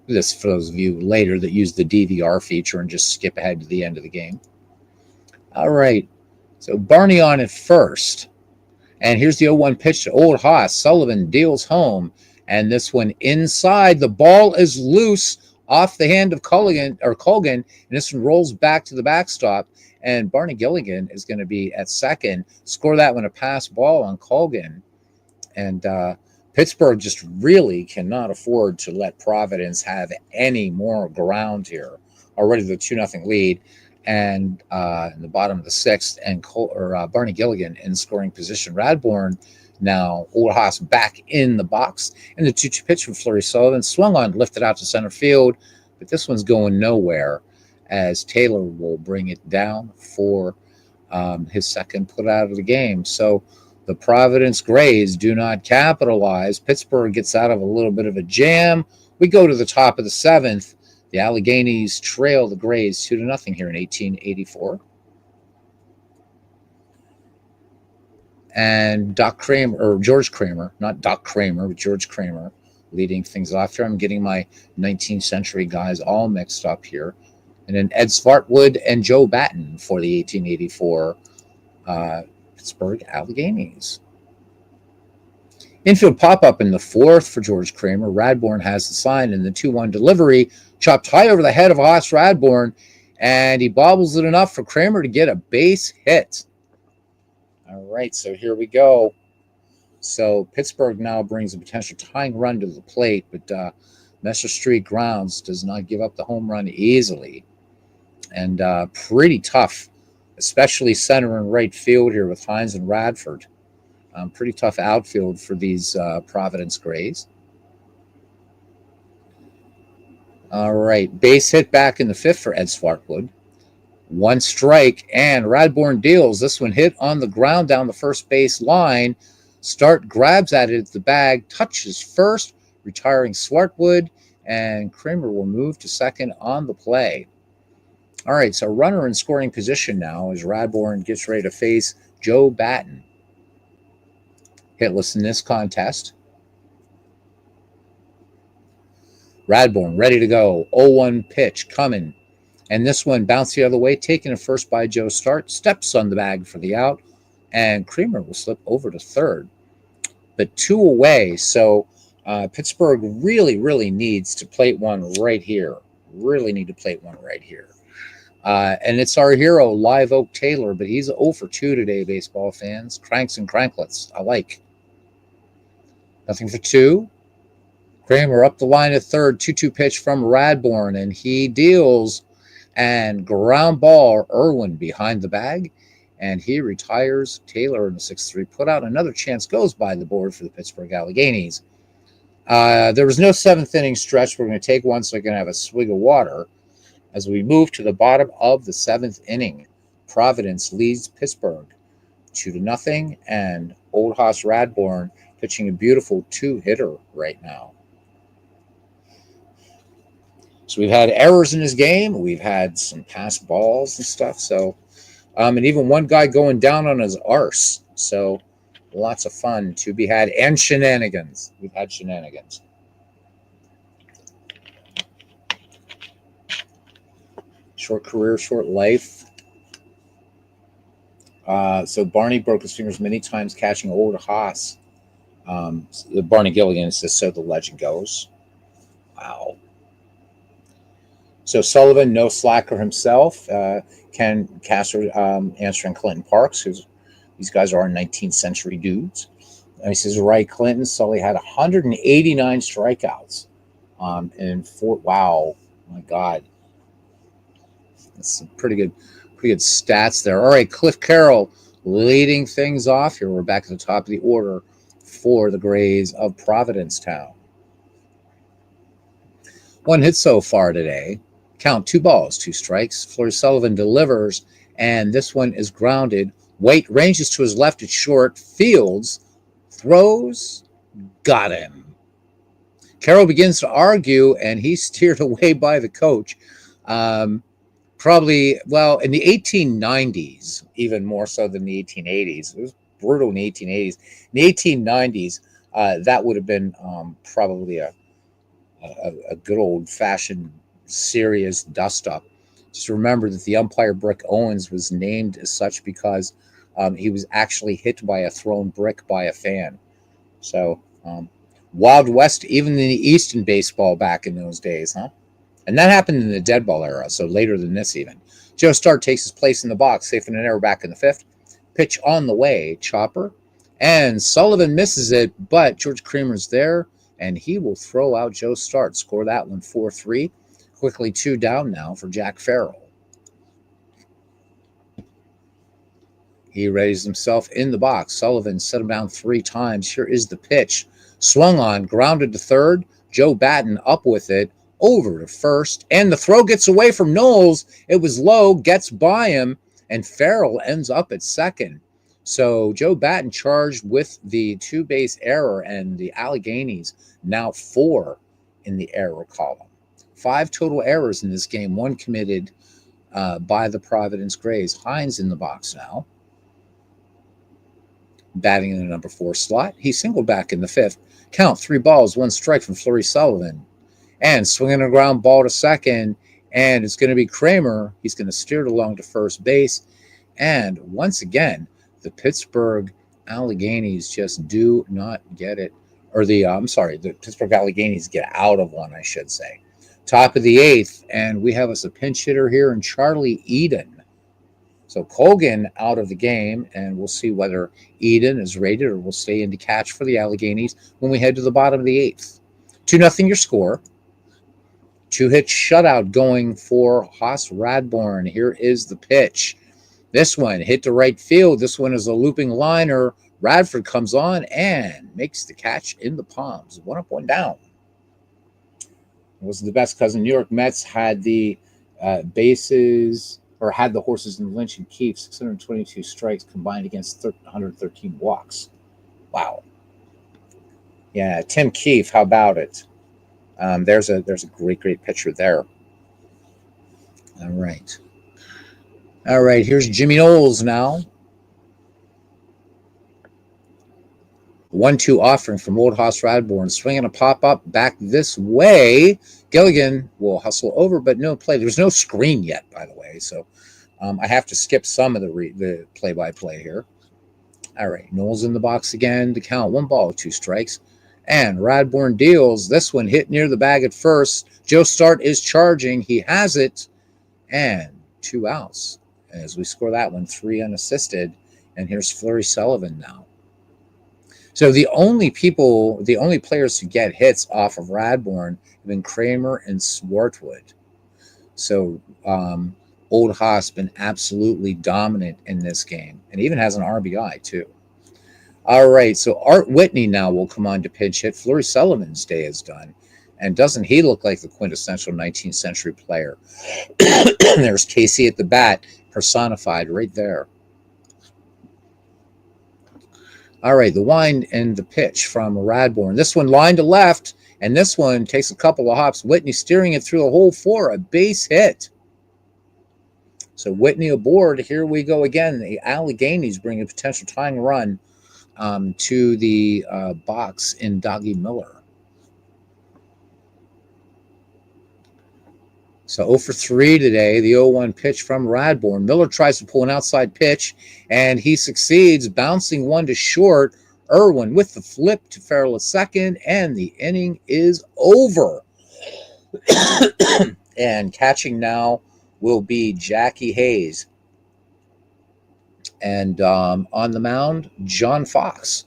This for those of you later that use the DVR feature and just skip ahead to the end of the game. All right. So Barney on at first. And here's the 0-1 pitch to Old Haas. Sullivan deals home. And this one inside. The ball is loose off the hand of Colgan. And this one rolls back to the backstop. And Barney Gilligan is going to be at second. Score that one a pass ball on Colgan. And Pittsburgh just really cannot afford to let Providence have any more ground here. Already the 2-0 lead. And in the bottom of the sixth, and Barney Gilligan in scoring position. Radbourne now, Old Haas back in the box. And the 2-2 pitch from Fleury Sullivan swung on, lifted out to center field. But this one's going nowhere as Taylor will bring it down for his second put out of the game. So the Providence Grays do not capitalize. Pittsburgh gets out of a little bit of a jam. We go to the top of the seventh. The Alleghenies trail the Grays 2-0 here in 1884. And George Kramer, not Doc Kramer, but George Kramer, leading things off here. I'm getting my 19th century guys all mixed up here. And then Ed Svartwood and Joe Batten for the 1884 Pittsburgh Alleghenies. Infield pop-up in the fourth for George Kramer. Radbourne has the sign in the 2-1 delivery. Chopped high over the head of Haas Radbourne. And he bobbles it enough for Kramer to get a base hit. All right, so here we go. So Pittsburgh now brings a potential tying run to the plate. But Messer Street Grounds does not give up the home run easily. And pretty tough, especially center and right field here with Hines and Radford. Pretty tough outfield for these Providence Grays. All right, base hit back in the fifth for Ed Svartwood. One strike, and Radbourne deals. This one hit on the ground down the first base line. Start grabs at it at the bag, touches first, retiring Svartwood, and Kramer will move to second on the play. All right, so runner in scoring position now as Radbourne gets ready to face Joe Batten. Hitless in this contest. Radbourne ready to go. 0-1 pitch coming. And this one bounced the other way, taken at first by Joe Start. Steps on the bag for the out. And Kramer will slip over to third. But 2 away. So Pittsburgh really, really needs to plate one right here. Really need to plate one right here. And it's our hero, Live Oak Taylor. But he's 0 for 2 today, baseball fans. Cranks and cranklets. I like. Nothing for 2. Kramer up the line at third. 2-2 pitch from Radbourne. And he deals. And ground ball, Irwin behind the bag. And he retires Taylor in the 6-3 put out. Another chance goes by the board for the Pittsburgh Alleghenies. There was no 7th inning stretch. We're going to take one so I can have a swig of water. As we move to the bottom of the 7th inning, Providence leads Pittsburgh 2-0. And Old Haas Radbourne pitching a beautiful 2-hitter right now. So we've had errors in this game. We've had some pass balls and stuff. So, and even one guy going down on his arse. So lots of fun to be had. And shenanigans. We've had shenanigans. Short career, short life. So Barney broke his fingers many times catching Old Haas. Barney Gilligan says, so the legend goes. Wow. So Sullivan, no slacker himself. Ken Castor answering Clinton Parks, who's these guys are our 19th century dudes. And he says, right, Clinton, Sully had 189 strikeouts. Wow, my God. That's some pretty good stats there. All right, Cliff Carroll leading things off here. We're back at the top of the order for the Grays of Providencetown. 1 hit so far today. Count 2 balls, 2 strikes. Fleury Sullivan delivers, and this one is grounded. Waite ranges to his left at short. Fields throws, got him. Carroll begins to argue, and he's steered away by the coach. Probably, well, in the 1890s, even more so than the 1880s. It was brutal in the 1880s. In the 1890s, that would have been probably a good old-fashioned serious dust-up. Just remember that the umpire Brick Owens was named as such because he was actually hit by a thrown brick by a fan. So Wild West, even in the East in baseball back in those days, huh? And that happened in the dead ball era, so later than this even. Joe Start takes his place in the box, safe and an error back in the fifth. Pitch on the way, chopper. And Sullivan misses it, but George Creamer's there, and he will throw out Joe Start. Score that one 4-3. Quickly 2 down now for Jack Farrell. He raised himself in the box. Sullivan set him down 3 times. Here is the pitch. Swung on, grounded to third. Joe Batten up with it, over to first. And the throw gets away from Knowles. It was low, gets by him, and Farrell ends up at second. So Joe Batten charged with the 2-base error, and the Alleghenies now 4 in the error column. 5 total errors in this game, 1 committed by the Providence Grays. Hines in the box now, batting in the number 4 slot. He singled back in the fifth. Count 3 balls, 1 strike from Fleury Sullivan. And swinging a ground ball to second, and it's going to be Kramer. He's going to steer it along to first base. And once again, the Pittsburgh Alleghenies just do not get it. Or the Pittsburgh Alleghenies get out of one, I should say. Top of the 8th, and we have us a pinch hitter here in Charlie Eden. So Colgan out of the game, and we'll see whether Eden is rated or will stay in to catch for the Alleghenies when we head to the bottom of the 8th. 2-0 your score. 2-hit shutout going for Haas Radborn. Here is the pitch. This one hit to right field. This one is a looping liner. Radford comes on and makes the catch in the palms. 1 up, 1 down. It wasn't the best because the New York Mets had the bases, or had the horses in Lynch and Keefe, 622 strikes combined against 113 walks. Wow. Yeah, Tim Keefe, how about it? There's a great picture there. All right. Here's Jimmy Knowles now. 1-2 offering from Old Haas Radborn. Swinging a pop-up back this way. Gilligan will hustle over, but no play. There's no screen yet, by the way, so I have to skip some of the play-by-play here. All right, Knowles in the box again to count 1 ball, 2 strikes. And Radborn deals. This one hit near the bag at first. Joe Start is charging. He has it. And 2 outs as we score that one, 3 unassisted. And here's Fleury Sullivan now. So the only players to get hits off of Radborn have been Kramer and Swartwood. So Old Haas been absolutely dominant in this game, and even has an RBI too. All right, so Art Whitney now will come on to pinch hit. Fleury Sullivan's day is done, and doesn't he look like the quintessential 19th century player? There's Casey at the bat, personified right there. All right, the wind and the pitch from Radborn. This one line to left, and this one takes a couple of hops. Whitney steering it through the hole for a base hit. So Whitney aboard. Here we go again. The Alleghenies bring a potential tying run to the box in Doggy Miller. So 0 for 3 today. The 0-1 pitch from Radborn. Miller tries to pull an outside pitch, and he succeeds, bouncing one to short. Irwin with the flip to Farrell at second, and the inning is over. And catching now will be Jackie Hayes. And on the mound, John Fox.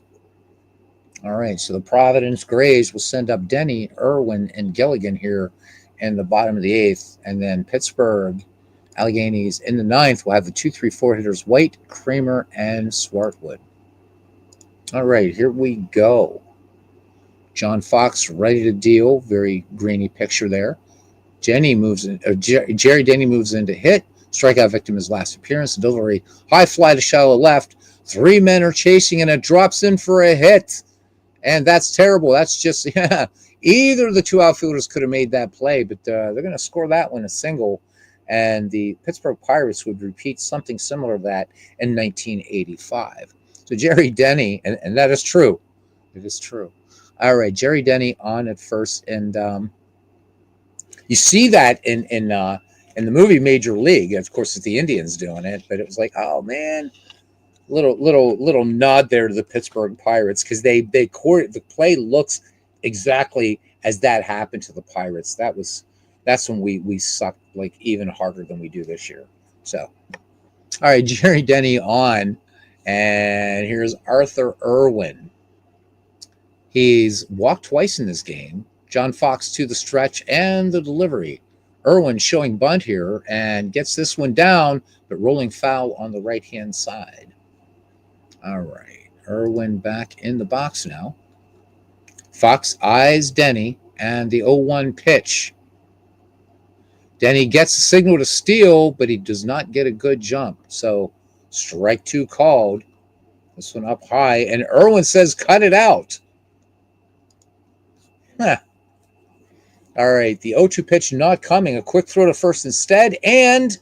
All right, so the Providence Grays will send up Denny, Irwin, and Gilligan here in the bottom of the 8th. And then Pittsburgh Alleghenies in the 9th will have the 2, 3, 4 hitters, White, Kramer, and Swartwood. All right, here we go. John Fox ready to deal. Very grainy picture there. Jerry Denny moves in to hit. Strikeout victim his last appearance. Delivery, high fly to shallow left. 3 men are chasing, and it drops in for a hit. And that's terrible. That's just, either of the 2 outfielders could have made that play, but they're going to score that one a single. And the Pittsburgh Pirates would repeat something similar to that in 1985. So Jerry Denny, and that is true. It is true. All right, Jerry Denny on at first, and You see that in the movie Major League. Of course, it's the Indians doing it, but it was like, oh man, little nod there to the Pittsburgh Pirates because the play looks exactly as that happened to the Pirates. That's when we sucked like even harder than we do this year. So, all right, Jerry Denny on, and here's Arthur Irwin. He's walked twice in this game. John Fox to the stretch and the delivery. Irwin showing bunt here and gets this one down, but rolling foul on the right-hand side. All right, Irwin back in the box now. Fox eyes Denny and the 0-1 pitch. Denny gets a signal to steal, but he does not get a good jump. So strike two called. This one up high, and Irwin says, cut it out. Huh. All right, the 0-2 pitch not coming. A quick throw to first instead, and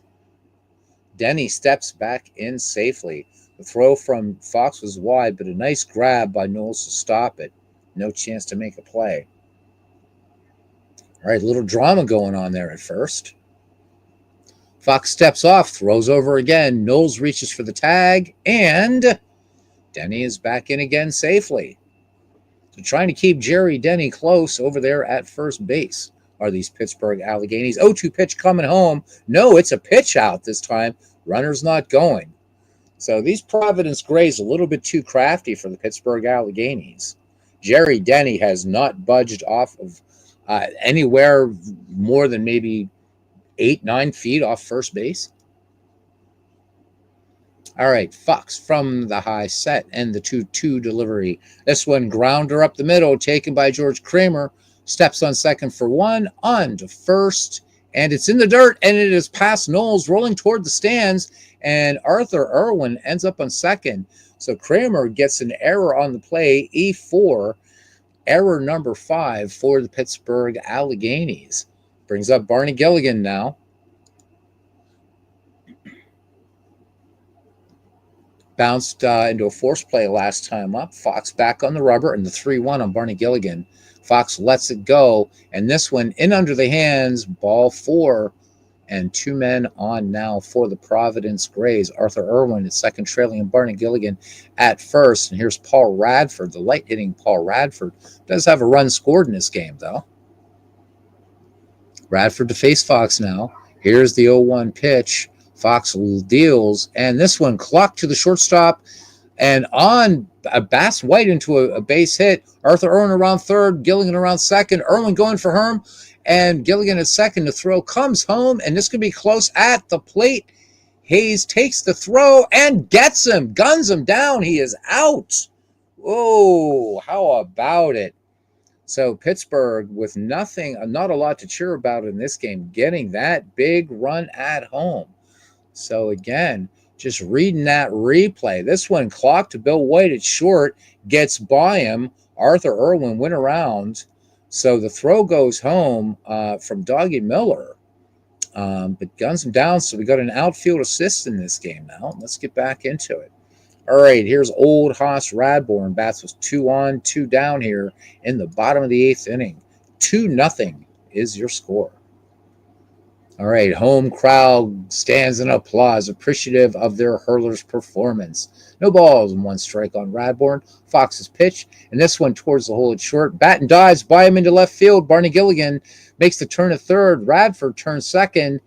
Denny steps back in safely. The throw from Fox was wide, but a nice grab by Knowles to stop it. No chance to make a play. All right, a little drama going on there at first. Fox steps off, throws over again. Knowles reaches for the tag, and Denny is back in again safely. So trying to keep Jerry Denny close over there at first base are these Pittsburgh Alleghenies. 0-2 pitch coming home. No, it's a pitch out this time. Runner's not going. So these Providence Grays a little bit too crafty for the Pittsburgh Alleghenies. Jerry Denny has not budged off of anywhere more than maybe 8-9 feet off first base. All right, Fox from the high set and the 2-2 delivery. This one grounder up the middle, taken by George Kramer. Steps on second for one, on to first, and it's in the dirt, and it is past Knowles, rolling toward the stands, and Arthur Irwin ends up on second. So Kramer gets an error on the play, E4, error number 5 for the Pittsburgh Alleghenies. Brings up Barney Gilligan now. Bounced into a force play last time up. Fox back on the rubber, and the 3-1 on Barney Gilligan. Fox lets it go, and this one in under the hands, ball 4, and 2 men on now for the Providence Grays. Arthur Irwin at second, trailing and Barney Gilligan at first. And here's Paul Radford, the light-hitting Paul Radford. Does have a run scored in this game, though. Radford to face Fox now. Here's the 0-1 pitch. Fox deals, and this one clocked to the shortstop, and on a Bass White into a base hit. Arthur Irwin around third, Gilligan around second. Irwin going for Herm, and Gilligan at second. The throw comes home, and this could be close at the plate. Hayes takes the throw and gets him, guns him down. He is out. Whoa, how about it? So Pittsburgh with nothing, not a lot to cheer about in this game, getting that big run at home. So again, just reading that replay. This one clocked to Bill White at short, gets by him. Arthur Irwin went around. So the throw goes home from Doggy Miller, but guns him down. So we got an outfield assist in this game now. Let's get back into it. All right, here's old Haas Radbourne. Bats was 2 on, 2 down here in the bottom of the 8th inning. 2-0 is your score. All right, home crowd stands in applause, appreciative of their hurler's performance. No balls and 1 strike on Radbourne. Fox's pitch, and this one towards the hole at short. Bat and dives by him into left field. Barney Gilligan makes the turn to third. Radford turns second.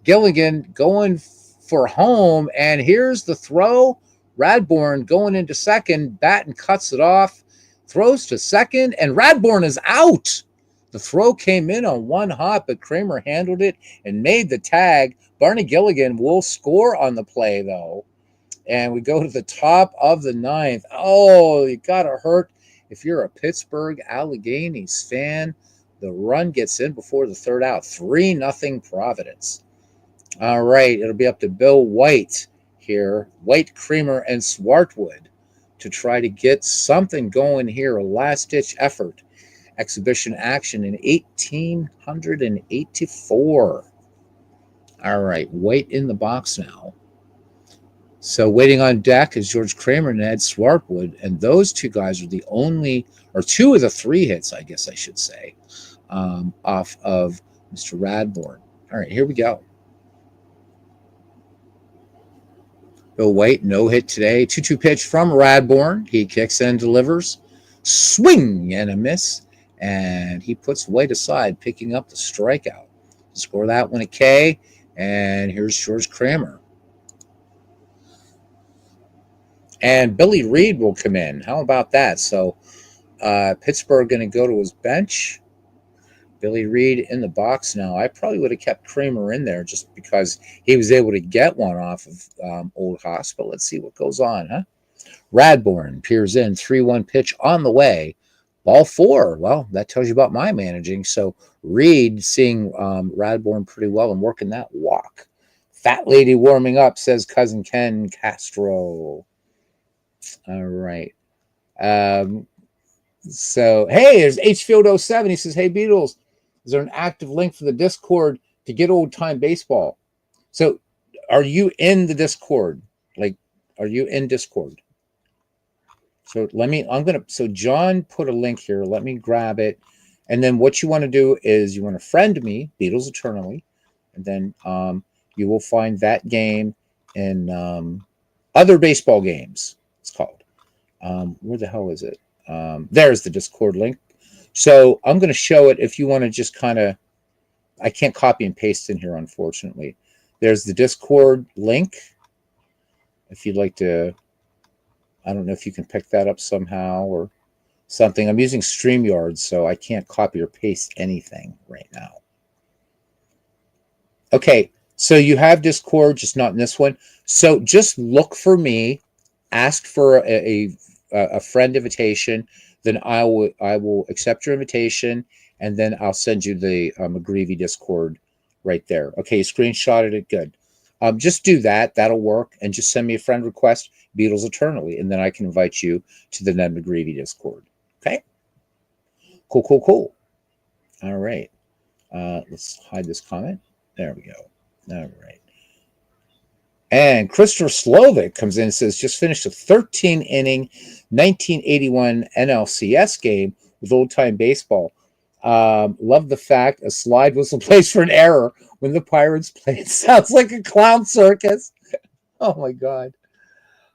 Gilligan going for home, and here's the throw. Radbourne going into second. Batten cuts it off, throws to second, and Radbourne is out. The throw came in on 1 hop, but Kramer handled it and made the tag. Barney Gilligan will score on the play, though. And we go to the top of the 9th. Oh, you got to hurt if you're a Pittsburgh Alleghenies fan. The run gets in before the 3rd out. 3-0 Providence. All right, it'll be up to Bill White here. White, Kramer, and Swartwood to try to get something going here. A last-ditch effort. Exhibition action in 1884. All right, White in the box now. So waiting on deck is George Kramer and Ed Swartwood, and those 2 guys are the only, or 2 of the 3 hits, I guess I should say, off of Mr. Radborn. All right, here we go. Bill White, no hit today. 2-2 pitch from Radborn. He kicks and delivers. Swing and a miss. And he puts White aside, picking up the strikeout. Score that one a K. And here's George Kramer. And Billy Reed will come in. How about that? So Pittsburgh going to go to his bench. Billy Reed in the box now. I probably would have kept Kramer in there just because he was able to get one off of Old Haas. But let's see what goes on, huh? Radborn peers in, 3-1 pitch on the way. Ball 4. Well, that tells you about my managing. So Reed seeing Radborn pretty well and working that walk. Fat lady warming up, says cousin Ken Castro. All right. So, hey, there's Hfield07. He says, hey, Beatles, is there an active link for the Discord to get old time baseball? So, are you in the Discord? Like, are you in Discord? So, so John put a link here. Let me grab it. And then what you want to do is you want to friend me, Beatles Eternally. And then you will find that game in other baseball games, it's called. Where the hell is it? There's the Discord link. So I'm going to show it if you want to just kind of, I can't copy and paste in here, unfortunately. There's the Discord link. If you'd like to, I don't know if you can pick that up somehow or something. I'm using StreamYard, so I can't copy or paste anything right now. Okay, so you have Discord, just not in this one. So just look for me, ask for a friend invitation, then I will accept your invitation, and then I'll send you the McGreevy Discord right there. Okay, you screenshotted it, good. Just do that, that'll work, and just send me a friend request, Beatles Eternally, and then I can invite you to the Ned McGreevy Discord. Okay? Cool. All right. Let's hide this comment. There we go. All right. And Christopher Slovic comes in and says, just finished a 13-inning 1981 NLCS game with old-time baseball. Love the fact a slide was placed for an error when the Pirates played. Sounds like a clown circus. Oh, my God.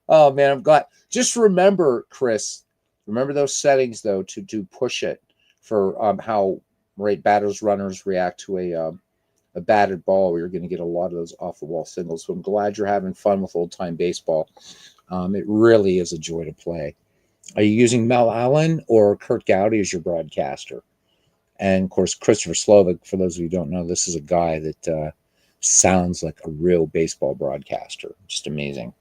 Oh, man, I'm glad. Just remember, Chris, remember those settings, though, to push it for how batters, runners react to a batted ball, where you're going to get a lot of those off the wall singles. So I'm glad you're having fun with old time baseball. It really is a joy to play. Are you using Mel Allen or Kurt Gowdy as your broadcaster? And of course, Christopher Slovic, for those of you who don't know, this is a guy that sounds like a real baseball broadcaster. Just amazing.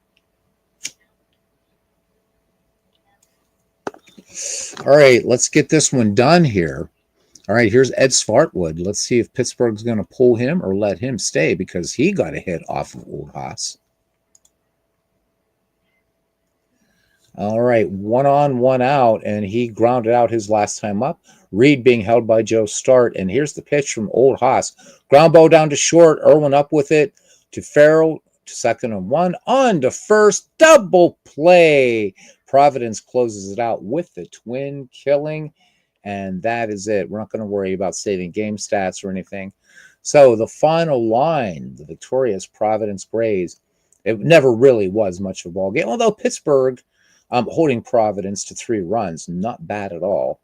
All right, let's get this one done here. All right, here's Ed Swartwood. Let's see if Pittsburgh's going to pull him or let him stay because he got a hit off of Old Haas. All right, 1 on, 1 out, and he grounded out his last time up. Reed being held by Joe Start, and here's the pitch from Old Haas. Ground ball down to short. Irwin up with it to Farrell to second and 1. On to first. Double play. Providence closes it out with the twin killing. And that is it. We're not going to worry about saving game stats or anything. So the final line, the victorious Providence Grays, it never really was much of a ball game, although Pittsburgh holding Providence to 3 runs, not bad at all.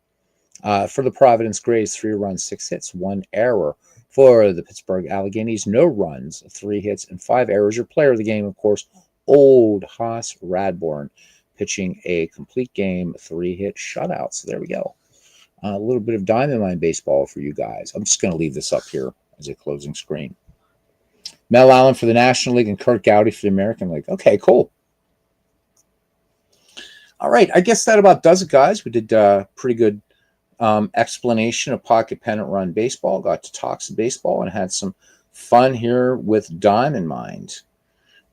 For the Providence Grays, 3 runs, 6 hits, 1 error. For the Pittsburgh Alleghenies, no runs, 3 hits, and 5 errors. Your player of the game, of course, Old Haas Radborn, pitching a complete game, 3-hit shutout. So there we go. A little bit of Diamond Mine baseball for you guys. I'm just going to leave this up here as a closing screen. Mel Allen for the National League and Kurt Gowdy for the American League. Okay, cool. All right, I guess that about does it, guys. We did a pretty good explanation of Pocket Pennant Run baseball. Got to talk some baseball and had some fun here with Diamond Mines.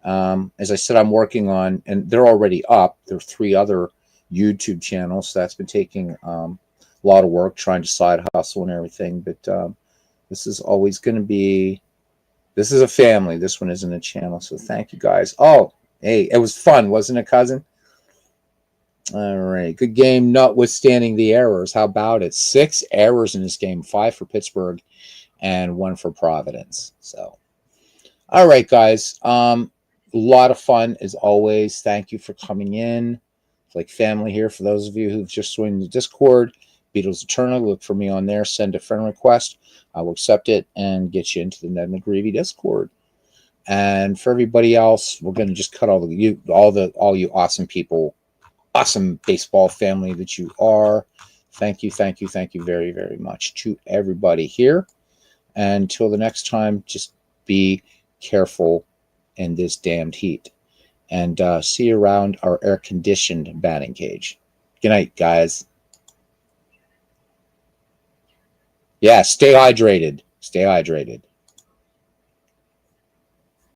As I said, I'm working on, and they're already up. There are 3 other YouTube channels. So that's been taking a lot of work trying to side hustle and everything. But this is always going to be, this is a family. This one isn't a channel. So thank you, guys. Oh, hey, it was fun, wasn't it, cousin? All right. Good game, notwithstanding the errors. How about it? 6 errors in this game, 5 for Pittsburgh and 1 for Providence. So, all right, guys. A lot of fun as always. Thank you for coming in. It's like family here. For those of you who've just joined the Discord, Beatles Eternal, look for me on there. Send a friend request. I will accept it and get you into the Ned McGreevy Discord. And for everybody else, we're going to just cut all you awesome people, awesome baseball family that you are. Thank you, thank you, thank you very, very much to everybody here. And until the next time, just be careful in this damned heat. And see you around our air-conditioned batting cage. Good night, guys. Yeah, stay hydrated. Stay hydrated.